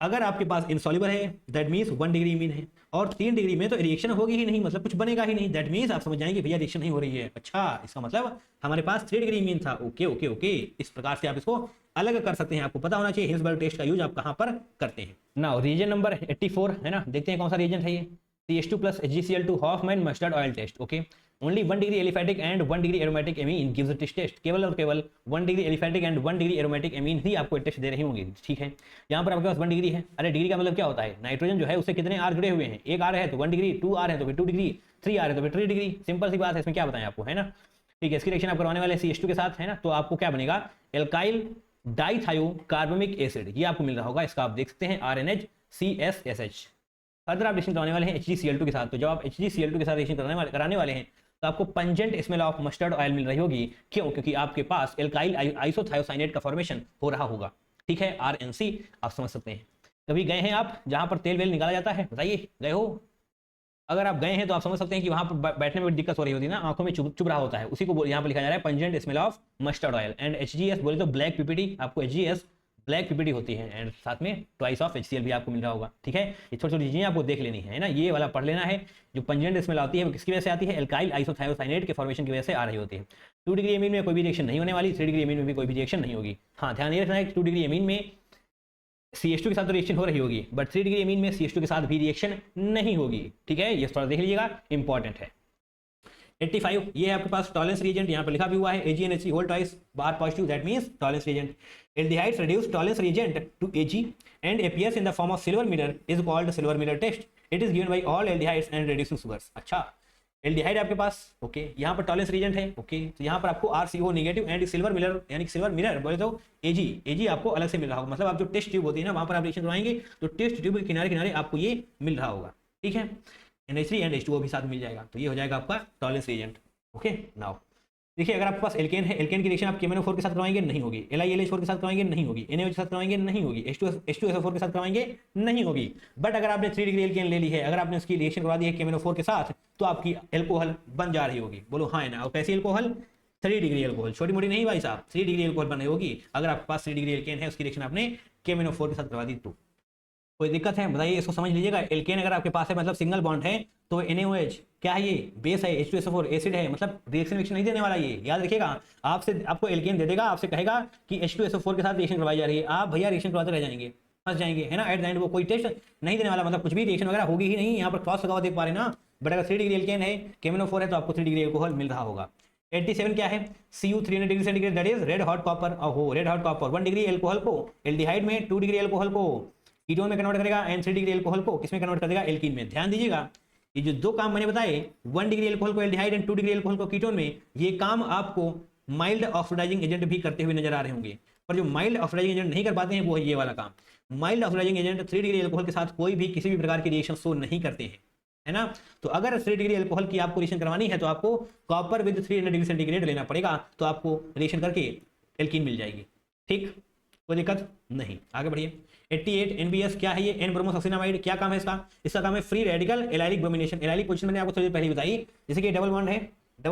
अगर आपके पास इनसॉल्युबल है दैट मींस 1 डिग्री एमीन है, और 3 डिग्री में तो रिएक्शन होगी ही नहीं, मतलब कुछ बनेगा ही नहीं, दैट मींस आप समझ जाएंगे भैया रिएक्शन नहीं हो रही है। अच्छा, इसका मतलब हमारे पास 3 डिग्री एमीन था। ओके ओके ओके, इस प्रकार से आप इसको अलग कर सकते हैं। आपको पता होना चाहिए हिल्सबर्ग टेस्ट का यूज आप कहां पर करते हैं। नाउ रिएजेंट नंबर 84 है ना, देखते हैं कौन सा रिएजेंट है ये। CH2 plus HgCl2 Hofmann mustard oil test. Okay, only 1 degree aliphatic and 1 degree aromatic amine gives this test. केवल और केवल 1 degree aliphatic and 1 degree aromatic amine ही आपको टेस्ट दे रही होंगी। ठीक है, यहाँ पर आपके पास 1 डिग्री है। अरे डिग्री का मतलब क्या होता है, नाइट्रोजन जो है उससे कितने आर जुड़े हुए हैं, एक आर है तो 1 डिग्री, 2 आर है तो फिर 2 डिग्री, 3 आर है तो फिर 3 डिग्री। सिंपल सी बात है, इसमें क्या बताएं आपको, है ना। ठीक है, इसकी रिएक्शन आप करवाने वाले CH2 के साथ, है ना, तो आपको क्या बनेगा, एल्काइल डाइथायो कार्बमिक एसिड, ये आपको मिल रहा होगा। इसका आप देख सकते हैं RNHCSSH। फर्दर आप रिएक्शन कराने वाले हैं HgCl2 के साथ, तो जब आप HgCl2 के साथ रिएक्शन कराने वाले हैं तो आपको pungent smell of mustard oil मिल रही होगी। क्यों? क्योंकि आपके पास एल्काइल आइसोथायोसाइनेट का फॉर्मेशन हो रहा होगा। ठीक है, RNC आप समझ सकते हैं। कभी गए हैं आप जहां पर तेल वेल निकाला जाता है, बताइए गए हो? अगर आप गए हैं तो आप समझ सकते हैं कि वहां पर बैठने में दिक्कत हो रही होती है ना, आंखों में चुभ रहा होता है, उसी को यहाँ पर लिखा जा रहा है pungent smell of mustard oil. And HGS बोले तो ब्लैक पीपीटी, आपको HGS ब्लैक पीपीटी होती है, एंड साथ में ट्वाइस ऑफ HCl भी आपको मिल रहा होगा। ठीक है, ये छोटी छोटी चीजें आपको देख लेनी है ना, ये वाला पढ़ लेना है। जो पंजेंट स्मेल आती है वो किसकी वजह से आती है, एल्काइल आइसोथायोसाइनेट के फॉर्मेशन की वजह से आ रही होती है। 2 डिग्री एमीन में कोई भी रिएक्शन नहीं होने वाली, 3 डिग्री एमीन में भी कोई भी रिएक्शन नहीं होगी। हाँ, ध्यान ये रखना है कि 2 डिग्री एमीन में CH2 के साथ तो रिएक्शन हो रही होगी, बट 3 डिग्री एमीन में CH2 के साथ भी रिएक्शन नहीं होगी। ठीक है, ये थोड़ा देख लीजिएगा, इंपॉर्टेंट है। 85 ये है आपके पास टॉलरेंस रिएजेंट, यहाँ पर लिखा भी हुआ है AgNH3 होल ट्वाइस बार positive, that means Tollens reagent. Aldehydes reduce Tollens reagent to Ag and appears in the form of silver mirror is called silver mirror test. It is given by all aldehydes and reducing sugars. अच्छा, aldehyde आपके पास, okay, यहाँ पर tolerance reagent है, okay, तो यहाँ पर आपको RCO negative and silver mirror यानी कि सिल्वर मिरर बोले तो Ag आपको अलग से मिल रहा होगा। मतलब आप जो टेस्ट ट्यूब होती है ना, वहां पर आप रिएक्शन करवाएंगे तो टेस्ट ट्यूब के किनारे किनारे आपको ये मिल रहा होगा। ठीक है, NH3 एंड H2O भी साथ मिल जाएगा, तो ये हो जाएगा आपका टॉलरेंस रिएजेंट। ओके, नाउ देखिए अगर आपके पास एल्केन है, एल्केन की रिएक्शन आप KMnO4 के साथ करवाएंगे नहीं होगी, LiLH4 के साथ करवाएंगे नहीं होगी, NaOH के साथ करवाएंगे नहीं होगी, H2SO4 के साथ करवाएंगे नहीं होगी। बट अगर आपने 3 डिग्री एल्केन ले ली है, अगर आपने उसकी रिएक्शन करवा दी है KMnO4 के साथ, तो आपकी एल्कोहल बन जा रही होगी। बोलो हाँ है ना, और कैसी एल्कोहल, 3 डिग्री एल्कोहल, छोटी मोटी नहीं भाई साहब, 3 डिग्री एल्कोहल बन रही होगी। अगर आपके पास 3 डिग्री एल्केन है, उसकी रिएक्शन आपने KMnO4 के साथ करवा दी तो कोई दिक्कत है, बताइए, इसको समझ लीजिएगा। एल्केन अगर आपके पास है मतलब सिंगल बॉन्ड है, तो NaOH क्या है, ये बेस है, H2SO4 एसिड है, मतलब रिएक्शन नहीं देने वाला। ये याद रखिएगा, आपको एल्केन दे देगा, आपसे कहेगा कि H2SO4 के साथ रिएक्शन करवाई जा रही है, आप भैया रिएक्शन करवाते रह जाएंगे, फंस जाएंगे, है ना। एट द एंड वो कोई टेस्ट नहीं देने वाला, मतलब कुछ भी रिएक्शन वगैरह होगी ही नहीं। यहाँ पर क्रॉस लगा हुआ देख पा रहे हैं ना, बट अगर 3 डिग्री एल्केन है, KMnO4 है, तो आपको 3 डिग्री एल्कोहल मिल रहा होगा। 87 क्या है, Cu 300 degree centigrade that is red hot copper. ओहो, red hot copper 1 degree alcohol को एल्डिहाइड में, 2 डिग्री एल्कोहल को कीटोन में कन्वर्ट करेगा, एंड 3 डिग्री एल्कोहल को किसमें कन्वर्ट कर देगा, एल्कीन में। ध्यान दीजिएगा, ये जो दो काम मैंने बताए, 1 डिग्री एल्कोहल को एल्डिहाइड एंड 2 डिग्री एल्कोहल को कीटोन में, ये काम आपको माइल्ड ऑक्सीडाइजिंग एजेंट भी करते हुए नजर आ रहे होंगे। पर जो माइल्ड ऑक्सीडाइजिंग एजेंट नहीं कर पाते हैं वो है ये वाला काम। Mild oxidising agent 3 degree alcohol के साथ कोई भी किसी भी प्रकार की रिएक्शन शो नहीं करते हैं, है ना। तो अगर 3 डिग्री एल्कोहल की आपको रिएक्शन करवानी है तो आपको कॉपर विद 300 डिग्री सेंटीग्रेड लेना पड़ेगा, तो आपको रिएक्शन करके एल्कीन मिल जाएगी। ठीक, कोई दिक्कत नहीं, आगे बढ़िए। 88 NBS क्या है, ये N ब्रोमोसक्सिनामाइड, क्या काम है इसका, इसका काम है free radical allylic bromination. Allylic position मैंने आपको थोड़ी देर पहले बताई, जैसे कि डबल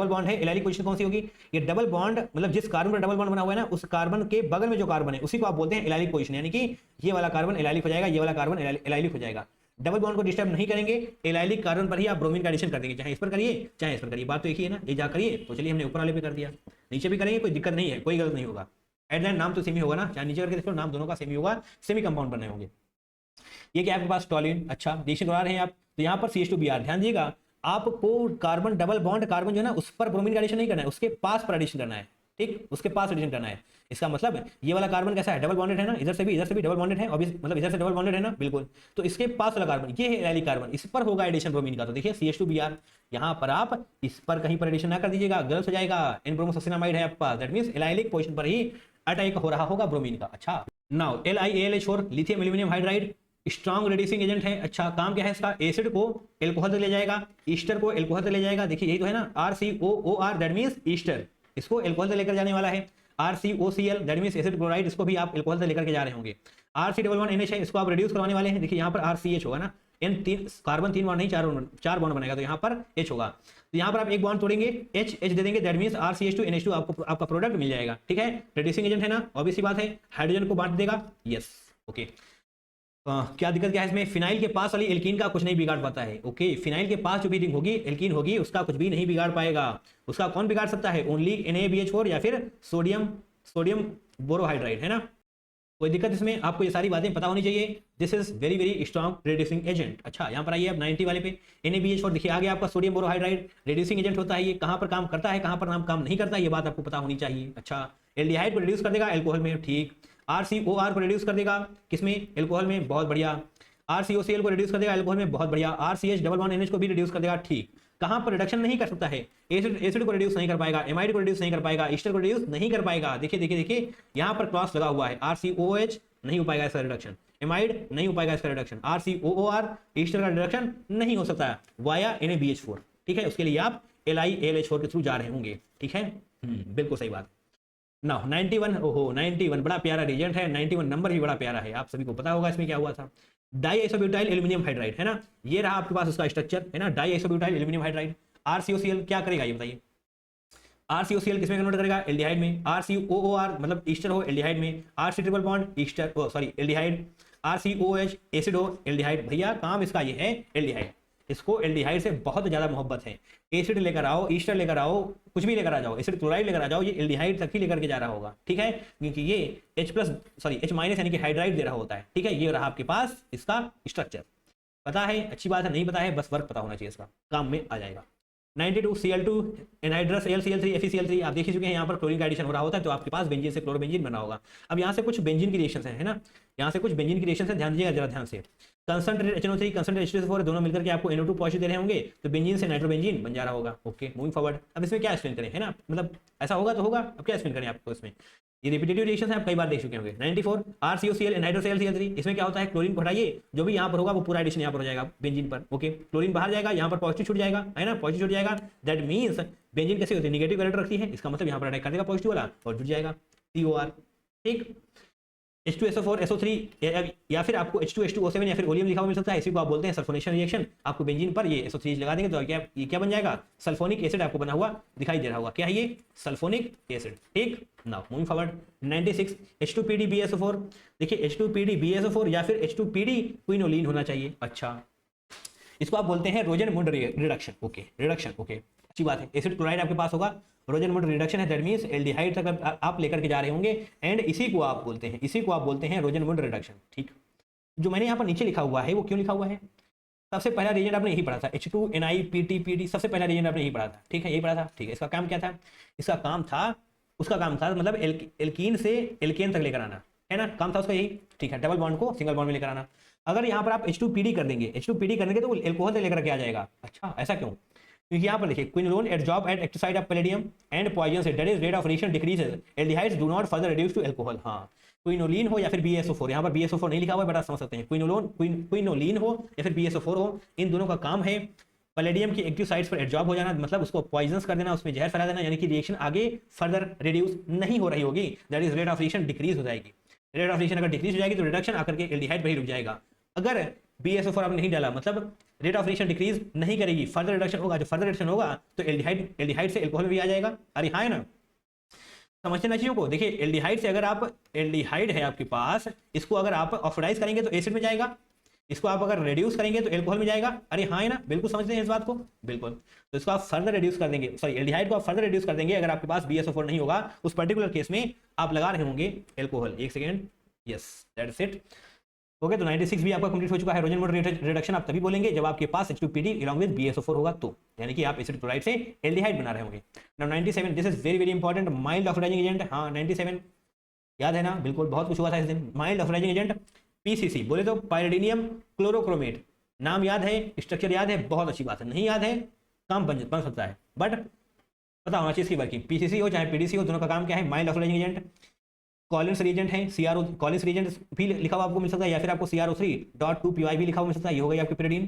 बॉन्ड है, एलाइलिक पोजीशन कौन सी होगी, ये डबल बॉन्ड, मतलब जिस कार्बन पर डबल बॉन्ड बना हुआ है ना, उस कार्बन के बगल में जो कार्बन है उसी को आप बोलते हैं एलाइलिक पोजीशन, यानी कि ये वाला कार्बन एलाइलिक हो जाएगा, ये वाला कार्बन एलाइलिक हो जाएगा। डबल बॉन्ड को डिस्टर्ब नहीं करेंगे, एलाइलिक कार्बन पर ही आप ब्रोमीन का एडिशन कर देंगे, चाहे इस पर करिए चाहे इस पर करिए, बात तो एक ही है ना। ये जा करिए तो चलिए हमने ऊपर वाले पे कर दिया, नीचे भी करेंगे कोई दिक्कत नहीं है, कोई गलत नहीं होगा। एट द एंड नाम तो सेम ही होगा ना, चाहे नीचे करके देखो नाम दोनों का सेम ही होगा, सेमी कंपाउंड बने होंगे। ये क्या आपके पास टॉलिन, अच्छा रिएक्शन करा रहे हैं आप, तो यहाँ पर CH2Br, ध्यान दीजिएगा, आपको कार्बन डबल बॉन्ड कार्बन जो है ना उस पर ब्रोमीन का एडिशन नहीं करना है, उसके पास पर एडिशन करना है। ठीक, उसके पास एडिशन करना है। इसका मतलब ये वाला कार्बन कैसा है, डबल बॉन्डेड है ना, इधर से भी डबल बॉन्डेड है, ऑब्वियस मतलब इधर से डबल बॉन्डेड है ना, बिल्कुल। तो इसके पास वाला कार्बन ये है एलिक कार्बन, इस पर होगा एडिशन ब्रोमीन का। तो देखिए CH2Br, यहाँ पर आप इस पर कहीं पर एडिशन ना कर दीजिएगा, गलत हो जाएगा। एन ब्रोमोसक्सिनामाइड है आपके पास, दैट मींस एलाइलिक पोजीशन पर ही अटैक हो रहा होगा ब्रोमीन का। अच्छा, now LiAlH4 lithium aluminium hydride strong reducing agent है। अच्छा, काम क्या है इसका, एसिड को एल्कोहल तक ले जाएगा, ईस्टर को एल्कोहल तक ले जाएगा। देखिए यही तो है ना, RCOOR दैट मींस ईस्टर, इसको एल्कोहल तक लेकर जाने वाला है। RCOCl that means acid chloride, इसको भी आप एल्कोहल तक लेकर के जा रहे होंगे। RC11NH है, इसको आप रिड्यूस करवाने वाले हैं। देखिए यहाँ पर RCH होगा ना, इन तीन कार्बन 3 बॉन्ड नहीं, 4 बॉन्ड बनेगा, तो यहाँ पर H होगा। तो यहाँ पर आप एक बॉन्ड तोड़ेंगे, H दे देंगे, दैट मींस RCH2NH2 आपको आपका प्रोडक्ट मिल जाएगा। ठीक है, रिड्यूसिंग एजेंट है ना, ऑब्वियस सी बात है, हाइड्रोजन को बांट देगा। Yes, okay. क्या दिक्कत क्या है इसमें, फिनाइल के पास वाली एल्कीन का कुछ नहीं बिगाड़ पाता है। ओके, फिनाइल के पास जो भी रिंग होगी, एल्कीन होगी, उसका कुछ भी नहीं बिगाड़ पाएगा। उसका कौन बिगाड़ सकता है, ओनली NaBH4 या फिर सोडियम बोरोहाइड्राइड, है ना। कोई दिक्कत इसमें, आपको ये सारी बातें पता होनी चाहिए। This is very very strong reducing agent. अच्छा, यहाँ पर आइए अब 90 वाले पे, NaBH4 देखिए आ गया आपका सोडियम बोरोहाइड्राइड, रिड्यूसिंग एजेंट होता है ये। कहाँ पर काम करता है, कहाँ पर काम नहीं करता है, ये बात आपको पता होनी चाहिए। अच्छा, एल्डिहाइड को रिड्यूस कर देगा एल्कोहल में, ठीक। RCOR को रिड्यूस कर देगा किसमें, एल्कोहल में, बहुत बढ़िया। RCOCl को रिड्यूस कर देगा एल्कोहल में, बहुत बढ़िया। RCH डबल बॉन्ड NH को भी रिड्यूस कर देगा, ठीक। कहां पर रिडक्शन नहीं कर सकता है, एसिड को रिड्यूस नहीं कर पाएगा, एमाइड को रिड्यूस नहीं कर पाएगा, ईस्टर को रिड्यूस नहीं कर पाएगा। देखिए देखिए देखिए, यहां पर क्रॉस लगा हुआ है, RCOH नहीं हो पाएगा इसका रिडक्शन, एमाइड नहीं हो पाएगा इसका रिडक्शन, RCOOR ईस्टर का रिडक्शन नहीं हो सकता है वाया NaBH4। ठीक है, उसके लिए आप LiAlH4 के थ्रू जा रहे होंगे। ठीक है, बिल्कुल सही बात। ना 91, ओहो 91 बड़ा प्यारा रिएजेंट है, 91 नंबर भी बड़ा प्यारा है, आप सभी को पता होगा इसमें क्या हुआ था। डाईआइसोब्यूटाइल एल्यूमिनियम हाइड्राइड है ना, ये रहा आपके पास उसका स्ट्रक्चर है ना, डाईआइसोब्यूटाइल एल्यूमिनियम हाइड्राइड। RCOCl क्या करेगा ये बताइए, RCOCl किसमें कन्वर्ट करेगा, एल्डिहाइड में। RCOOR मतलब ईस्टर हो, एल्डिहाइड में। RC triple bond Easter, sorry aldehyde. RCOH acid हो, एल्डिहाइड। भैया काम इसका ये है एल्डिहाइड, इसको एल्डिहाइड से बहुत ज्यादा मोहब्बत है। एसिड लेकर आओ, ईस्टर लेकर आओ, कुछ भी लेकर आ जाओ, एसिड क्लोराइड लेकर आ जाओ, ये एल्डिहाइड तक ही लेकर के जा रहा होगा। ठीक है, क्योंकि ये H- यानी कि हाइड्राइड दे रहा होता है। ठीक है, ये रहा आपके पास इसका स्ट्रक्चर। पता है, अच्छी बात है, नहीं पता है बस वर्क पता होना चाहिए, इसका काम में आ जाएगा। 92 Cl2 एनहाइड्रस AlCl3 FeCl3, आप देख ही चुके हैं, यहाँ पर क्लोरीन का एडिशन हो रहा होता है, तो आपके पास बेंजीन से क्लोरोबेंजीन बना होगा। अब यहाँ से कुछ बेंजीन की रिएक्शन है ना, यहाँ से कुछ बेंजीन की रिएक्शन है, ध्यान दीजिएगा जरा ध्यान से। कंसंट्रेटेड HNO3 कंसंट्रेटेड H2SO4 दोनों मिलकर के आपको NO2 पॉजिटिव दे रहे होंगे, तो बेंजीन से नाइट्रोबेंजीन बन जा रहा होगा। Okay, moving forward. अब इसमें क्या एक्सप्लेन करें, है ना, मतलब ऐसा होगा तो होगा, अब क्या एक्सप्लेन करें आपको इसमें, ये रिपीटेटिव रिएक्शन है, आप कई बार देख चुके होंगे। 94 RCOCl एनहाइड्रस AlCl3, इसमें क्या होता है, क्लोरीन को हटाइए, जो भी यहाँ पर होगा वो पूरा एडिशन यहाँ पर हो जाएगा बेंजीन पर। ओके, क्लोरीन बाहर जाएगा, यहाँ पर पॉजिटिव छूट जाएगा, है ना, पॉजिटिव छूट जाएगा। दैट मींस बेंजीन कैसे होती है, नेगेटिव कैरेक्टर रखती है, इसका मतलब यहाँ पर अटैक कर देगा पॉजिटिव वाला और जुड़ जाएगा COR। ठीक, H2SO4 SO3 या फिर आपको H2H2O7 या फिर ओलियम लिखा हुआ मिल सकता है, इसी को आप बोलते हैं सल्फोनेशन रिएक्शन। आपको बेंजीन पर ये SO3 लगा देंगे तो ये क्या बन जाएगा, सल्फोनिक एसिड आपको बना हुआ दिखाई दे रहा होगा। क्या है ये, सल्फोनिक एसिड। ठीक, नाउ मूविंग फॉरवर्ड 96 H2PDBSO4, देखिए H2PDBSO4 या फिर H2PD क्विनोलिन होना चाहिए। अच्छा, इसको आप बोलते हैं रोजेनमुंड रिडक्शन। ओके, रिडक्शन, ओके, अच्छी बात है। एसिड क्लोराइड आपके पास होगा, रोजेनमुंड रिडक्शन है, दैट मींस एल्डिहाइड तक आप लेकर के जा रहे होंगे, एंड इसी को आप बोलते हैं रोजेनमुंड रिडक्शन। ठीक, जो मैंने यहाँ पर नीचे लिखा हुआ है वो क्यों लिखा हुआ है, सबसे पहला रिएजेंट आपने यही पढ़ा था, H2NiPTPD, सबसे पहला रिएजेंट आपने यही पढ़ा था। ठीक है, यही पढ़ा था। ठीक है, इसका काम क्या था, इसका काम था, उसका काम था मतलब एल्कीन से एल्केन तक लेकर आना, है ना, काम था उसका यही। ठीक है, डबल बॉन्ड को सिंगल बॉन्ड में लेकर आना। अगर यहाँ पर आप H2PD कर देंगे तो वो एल्कोहल तक लेकर के आ जाएगा। अच्छा, ऐसा क्यों, क्योंकि यहाँ पर देखिए quinolone adsorb at active site of palladium and poison so that is rate of reaction decreases, aldehydes do not further reduce to alcohol. हाँ, क्विनोलिन हो या फिर BSO4, यहाँ पर BSO4 नहीं लिखा हुआ है बट आप समझ सकते हैं, क्विनोलिन हो या फिर BSO4 हो, इन दोनों का काम है पैलेडियम की एक्टिव साइट्स पर एडजॉर्ब हो जाना, मतलब उसको पॉइजनस कर देना, उसमें जहर फैला देना, यानी कि रिएक्शन आगे फर्दर रिड्यूस नहीं हो रही होगी, that is rate of reaction decrease हो जाएगी। रेट ऑफ रिएक्शन अगर डिक्रीज हो जाएगी तो रिडक्शन आकर के एल्डिहाइड पर ही रुक जाएगा। अगर BSO4 आपने नहीं डाला मतलब रेट ऑफ रिएक्शन डिक्रीज नहीं करेगी, फर्दर रिडक्शन होगा, जो फर्दर रिडक्शन होगा तो एल्डिहाइड से एल्कोहल भी आ जाएगा। अरे हाँ, है ना, समझते ना चीजों को। देखिए एल्डिहाइड से अगर आप, एल्डिहाइड है आपके पास, इसको अगर आप ऑक्सीडाइज करेंगे तो एसिड में जाएगा, इसको आप अगर रिड्यूस करेंगे तो एल्कोहल में जाएगा। अरे हाँ, है ना, बिल्कुल समझते हैं इस बात को, बिल्कुल। तो इसको आप फर्दर रिड्यूस कर देंगे, सॉरी एल्डिहाइड को आप फर्दर रिड्यूस कर देंगे अगर आपके पास BSO4 नहीं होगा, उस पर्टिकुलर केस में आप लगा रहे होंगे एल्कोहल। एक second, yes that's it. Okay, तो 96 भी आपका कंप्लीट हो चुका है। हाइड्रोजन बॉन्ड रिडक्शन आप तभी बोलेंगे जब आपके पास H2PD along with BSO4 होगा, तो यानी कि आप एसिड क्लोराइड से एल्डिहाइड बना रहे होंगे। Now 97, this is very very important, mild oxidising agent. हाँ 97 याद है ना, बिल्कुल बहुत कुछ हुआ था इस दिन। माइल्ड ऑक्सीडाइजिंग एजेंट पीसीसी बोले तो पायरिडीनियम क्लोरोक्रोमेट, नाम याद है, स्ट्रक्चर याद है, बहुत अच्छी बात है। नहीं याद है, काम बन सकता है, बट पता होना चाहिए इसकी वर्किंग। पीसीसी हो चाहे पीडीसी हो, दोनों का काम क्या है, mild oxidising agent. Collins reagent है, सीआरओ कॉलिन्स रिएजेंट भी लिखा हुआ आपको मिल सकता है, या फिर आपको CrO3.2py भी लिखा हुआ मिल सकता है, ये हो गई आपकी pyridine।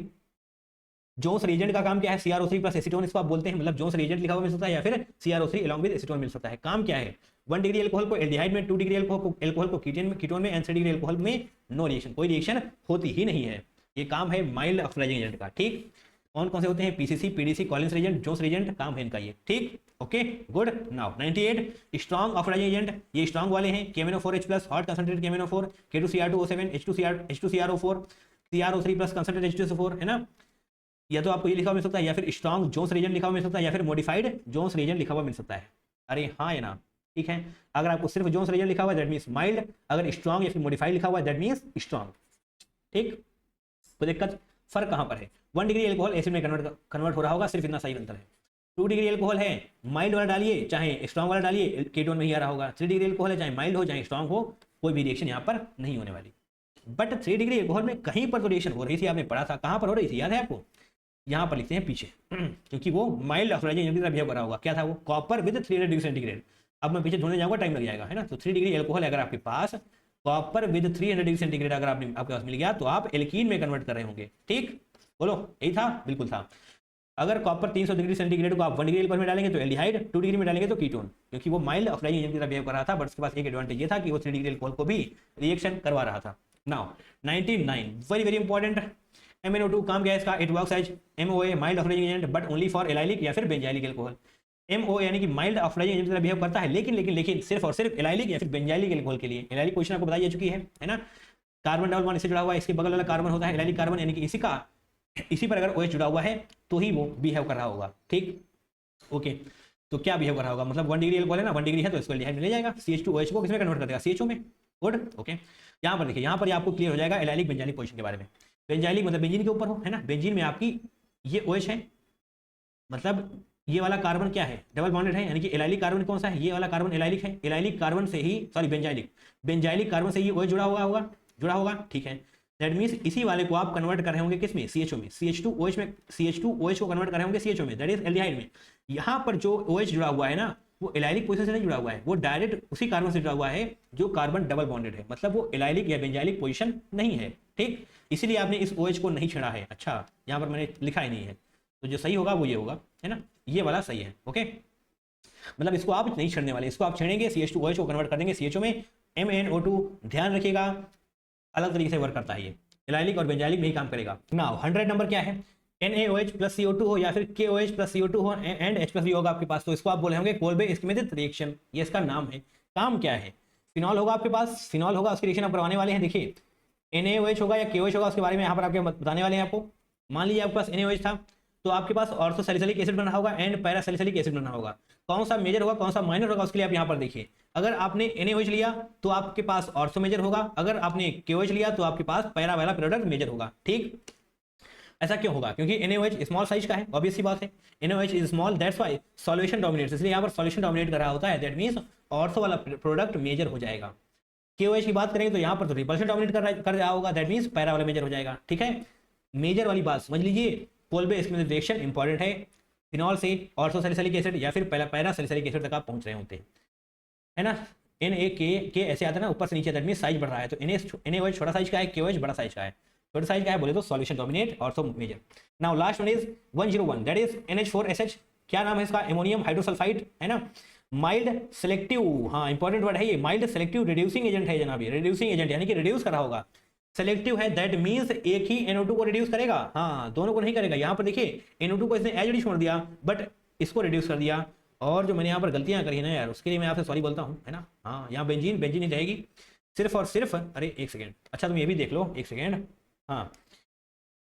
जोन्स रिएजेंट का काम क्या है, CrO3 प्लस एसीटोन इसको आप बोलते हैं, मतलब जोन्स रिएजेंट लिखा हुआ मिल सकता है, या फिर CrO3 along with एसीटोन मिल सकता है। काम क्या है, 1 डिग्री एल्कोहल को एल्डिहाइड में, 2 डिग्री एल्कोहल को कीटोन में एंड 3 डिग्री एल्कोहल में नो रिएक्शन, कोई रिएक्शन होती ही नहीं है। ये काम है माइल्ड ऑक्सीडाइजिंग एजेंट का। ठीक, कौन कौन से होते हैं, PCC, PDC, Collins reagent, Jones reagent, काम है इनका ये। ठीक, okay good. Now 98 strong oxidising agent, ये स्ट्रॉन्ग वाले हैं, KMnO4H+, hot concentrated KMnO4, K2Cr2O7, H2CrO4, CrO3 plus concentrated H2SO4, है ना। या तो आपको ये लिखा हुआ मिल सकता है, या फिर स्ट्रॉन्ग जोन्स रिएजेंट लिखा हुआ मिल सकता है, या फिर मॉडिफाइड जोन्स रिएजेंट लिखा हुआ मिल सकता है। अरे हाँ या ना, ठीक है। अगर आपको सिर्फ जोन्स रिएजेंट लिखा हुआ है दैट मींस माइल्ड, अगर स्ट्रॉन्ग या फिर मॉडिफाइड लिखा हुआ है दैट मींस स्ट्रॉन्ग। ठीक, तो दिक्कत फर्क कहां पर है, 1 डिग्री एल्कोहल एसिड में कन्वर्ट हो रहा होगा, सिर्फ इतना सही अंतर है। 2 डिग्री एल्कोहल है, माइल्ड वाला डालिए चाहे स्ट्रॉन्ग वाला डालिए, कीटोन में ही आ रहा होगा। 3 डिग्री एल्कोहल है, चाहे माइल्ड हो चाहे स्ट्रॉन्ग हो, कोई भी रिएक्शन यहाँ पर नहीं होने वाली। बट 3 डिग्री एल्कोहल में कहीं पर तो रिएक्शन हो रही थी, आपने पढ़ा था, कहां पर हो रही थी याद है आपको, यहाँ पर लिखते हैं पीछे, क्योंकि वो माइल्ड ऑक्सीडाइजिंग एजेंट की तरह बिहेव कर रहा होगा। क्या था वो, कॉपर विद 300 डिग्री सेंटीग्रेड। अब मैं पीछे ढूंढने जाऊंगा, टाइम लग जाएगा, है ना। तो 3 डिग्री एल्कोहल अगर आपके पास, कॉपर विद 300 डिग्री सेंटीग्रेड अगर आपके पास मिल गया, तो आप एल्कीन में कन्वर्ट कर रहे होंगे। ठीक, बोलो यही था, बिल्कुल था। अगर कॉपर 300 डिग्री सेंटीग्रेड को आप 1 डिग्री एल्कोहल में डालेंगे तो एल्डिहाइड, 2 डिग्री में डालेंगे तो कीटोन, क्योंकि वो माइल्ड ऑक्सीडाइजिंग एजेंट की तरह बिहेव कर रहा था। बट उसके पास एक एडवांटेज ये था कि वो 3 डिग्री एल्कोहल को भी रिएक्शन करवा रहा था। Now 99 very very important, MnO2 काम क्या है इसका, it works as MOA mild oxidising agent but only for allylic या फिर बेंजाइलिक एल्कोहल। MOA यानी कि माइल्ड ऑक्सीडाइजिंग एजेंट की तरह बिहेव करता है, लेकिन सिर्फ और सिर्फ एलाइलिक या फिर बेंजाइलिक एल्कोहल के लिए। एलाइलिक पोजीशन आपको बताई जा चुकी है ना, कार्बन डबल बॉन्ड इससे जुड़ा हुआ है, इसके बगल वाला कार्बन होता है एलाइलिक कार्बन, यानी कि इसी पर अगर OH जुड़ा हुआ है तो ही वो बिहेव कर रहा होगा। ठीक, ओके, तो क्या बिहेव कर रहा होगा, मतलब 1 डिग्री एल्कोहल है ना, 1 डिग्री है तो इसको एल्डिहाइड में ले जाएगा, CH2OH को किसमें कन्वर्ट कर देगा, CHO में। Good, okay. यहाँ पर देखिए, यहाँ पर आपको क्लियर हो जाएगा एलाइलिक बेंजाइलिक पोजीशन के बारे में। बेंजाइलिक मतलब बेंजीन के ऊपर हो, है ना, बेंजीन में आपकी ये OH है, मतलब ये वाला कार्बन क्या है, डबल बॉन्डेड है, यानी कि एलाइलिक कार्बन कौन सा है, ये वाला कार्बन एलाइलिक है। एलाइलिक कार्बन से ही, सॉरी बेंजाइलिक कार्बन से ही OH जुड़ा होगा, ठीक है। दैट मींस इसी वाले को आप कन्वर्ट कर रहे होंगे किस में, CHO में, CH2OH में, CH2OH को कन्वर्ट कर रहे होंगे CHO में, दैट इज एल्डिहाइड में। यहाँ पर जो OH जुड़ा हुआ है ना, वो एलाइलिक पोजीशन से नहीं जुड़ा हुआ है, वो डायरेक्ट उसी कार्बन से जुड़ा हुआ है जो कार्बन डबल बॉन्डेड है, मतलब वो एलाइलिक या बेंजाइलिक पोजीशन नहीं है। ठीक, इसीलिए आपने इस OH को नहीं छेड़ा है। अच्छा, यहाँ पर मैंने लिखा ही नहीं है, तो जो सही होगा वो ये होगा, है ना, ये वाला सही है। ओके, मतलब इसको आप नहीं छेड़ने वाले, इसको आप छेड़ेंगे, CH2OH को कन्वर्ट कर देंगे CHO में। MnO2 ध्यान रखिएगा अलग तरीके से वर्क करता है, ये एलाइलिक और बेंजाइलिक में ही काम करेगा। नाउ 100 नंबर क्या है, NaOH प्लस CO2 हो या फिर KOH प्लस CO2 हो एंड H प्लस भी होगा आपके पास, तो इसको आप बोले होंगे कोल्बे स्कीमेटिक रिएक्शन, ये इसका नाम है। काम क्या है, फिनॉल होगा आपके पास, फिनॉल होगा, उसकी रिएक्शन आप करवाने वाले हैं। देखिए NaOH होगा या KOH होगा, उसके बारे में यहाँ पर आपके बताने वाले हैं आपको। मान लीजिए आपके पास NaOH था, तो आपके पास ऑर्थो सैलिसिलिक एसिड बना होगा एंड पैरा सैलिसिलिक एसिड बना होगा। कौन सा मेजर होगा कौन सा माइनर होगा, उसके लिए आप यहाँ पर देखिए, अगर आपने NaOH लिया तो आपके पास ऑर्थो मेजर होगा, अगर आपने KOH लिया तो आपके पास पैरा वाला प्रोडक्ट मेजर होगा। ठीक, ऐसा क्यों होगा, क्योंकि NaOH स्मॉल साइज का है, ऑब्वियस सी बात है, NaOH is small, that's why solution dominates, इसलिए यहाँ पर सॉल्यूशन डोमिनेट कर रहा होता है, दैट मींस ऑर्थो वाला प्रोडक्ट मेजर हो जाएगा। KOH की बात करेंगे तो यहाँ पर तो रिपल्शन डोमिनेट कर रहा होगा, दैट मींस पैरा वाला मेजर हो जाएगा। ठीक है, मेजर वाली बात समझ लीजिए, कोल्बे स्कीमेटिक रिएक्शन इंपॉर्टेंट है, फिनॉल से ऑर्थो सैलिसिलिक एसिड या फिर पैरा सैलिसिलिक एसिड तक आप पहुंच रहे होते हैं, है ना। NaK ऐसे आता है ना ऊपर से नीचे, दैट मींस साइज बढ़ रहा है, तो NaOH छोटा साइज का है, KOH बड़ा साइज का है। छोटा साइज का है बोले तो solution dominate, ortho major. Now last one is 101, that is NH4SH, क्या नाम है इसका, एमोनियम हाइड्रोसल्फाइड, है ना। माइल्ड सेलेक्टिव, हाँ इंपॉर्टेंट वर्ड है ये, माइल्ड सेलेक्टिव रिड्यूसिंग एजेंट है जनाब, ये रिड्यूसिंग एजेंट यानी कि रिड्यूस कर रहा होगा। सेलेक्टिव है, दैट मींस एक ही NO2 को रिड्यूस करेगा, हाँ दोनों को नहीं करेगा। यहाँ पर देखिए NO2 को इसने एज इट इज छोड़ दिया, बट इसको रिड्यूस कर दिया। और जो मैंने यहाँ पर गलतियां करी ना यार, उसके लिए मैं आपसे सॉरी बोलता हूँ, है ना। हाँ, यहाँ बेंजीन ही रहेगी सिर्फ और सिर्फ, अरे एक सेकेंड, अच्छा तुम ये भी देख लो, एक सेकेंड, हाँ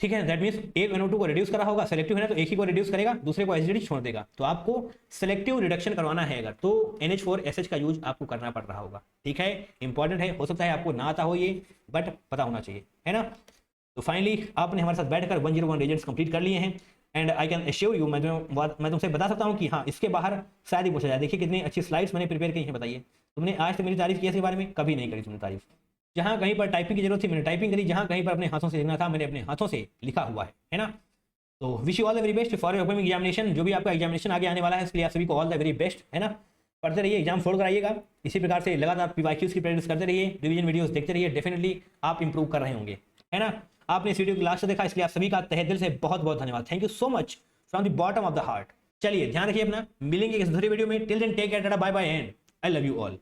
ठीक है, दैट मीन्स एक NO2 को रिड्यूस करा होगा, सेलेक्टिव है ना तो एक ही को रिड्यूस करेगा, दूसरे को एसिडिटी छोड़ देगा। तो आपको सेलेक्टिव रिडक्शन करवाना है अगर, तो NH4SH का यूज आपको करना पड़ रहा होगा। ठीक है, इंपॉर्टेंट है, हो सकता है आपको ना आता हो ये, बट पता होना चाहिए, है ना। तो फाइनली आपने हमारे साथ बैठकर 101 रीजन्स कंप्लीट कर लिए हैं and I can assure you, मैं तुमसे बता सकता हूँ कि हाँ इसके बाहर शायद ही पूछा जाए। देखिए कितनी अच्छी स्लाइड्स मैंने प्रिपेयर की हैं, बताइए तुमने आज तक मेरी तारीफ की इसके बारे में? कभी नहीं करी तुमने तारीफ। जहाँ कहीं पर टाइपिंग की जरूरत थी मैंने टाइपिंग करी, जहाँ कहीं पर अपने हाथों से लिखना था मैंने अपने हाथों से लिखा हुआ है ना। तो wish you all the very best for your upcoming examination. जो भी आपका एग्जामिनेशन आगे आने वाला है इसके लिए आप सभी को ऑल द वेरी बेस्ट, है ना। पढ़ते रहिए, एग्जाम फोड़ कराइएगा, इसी प्रकार से लगातार PYQs की प्रैक्टिस करते रहिए, रिवीजन वीडियोस देखते रहिए, डेफिनेटली आप इंप्रूव कर रहे होंगे, है ना। आपने इस वीडियो को लास्ट से देखा इसलिए आप सभी का तहे दिल से बहुत बहुत धन्यवाद। Thank you so much from the bottom of the heart. चलिए ध्यान रखिए अपना, मिलेंगे इस दूसरी वीडियो में। Till then take care, ta-ta bye bye and I love you all.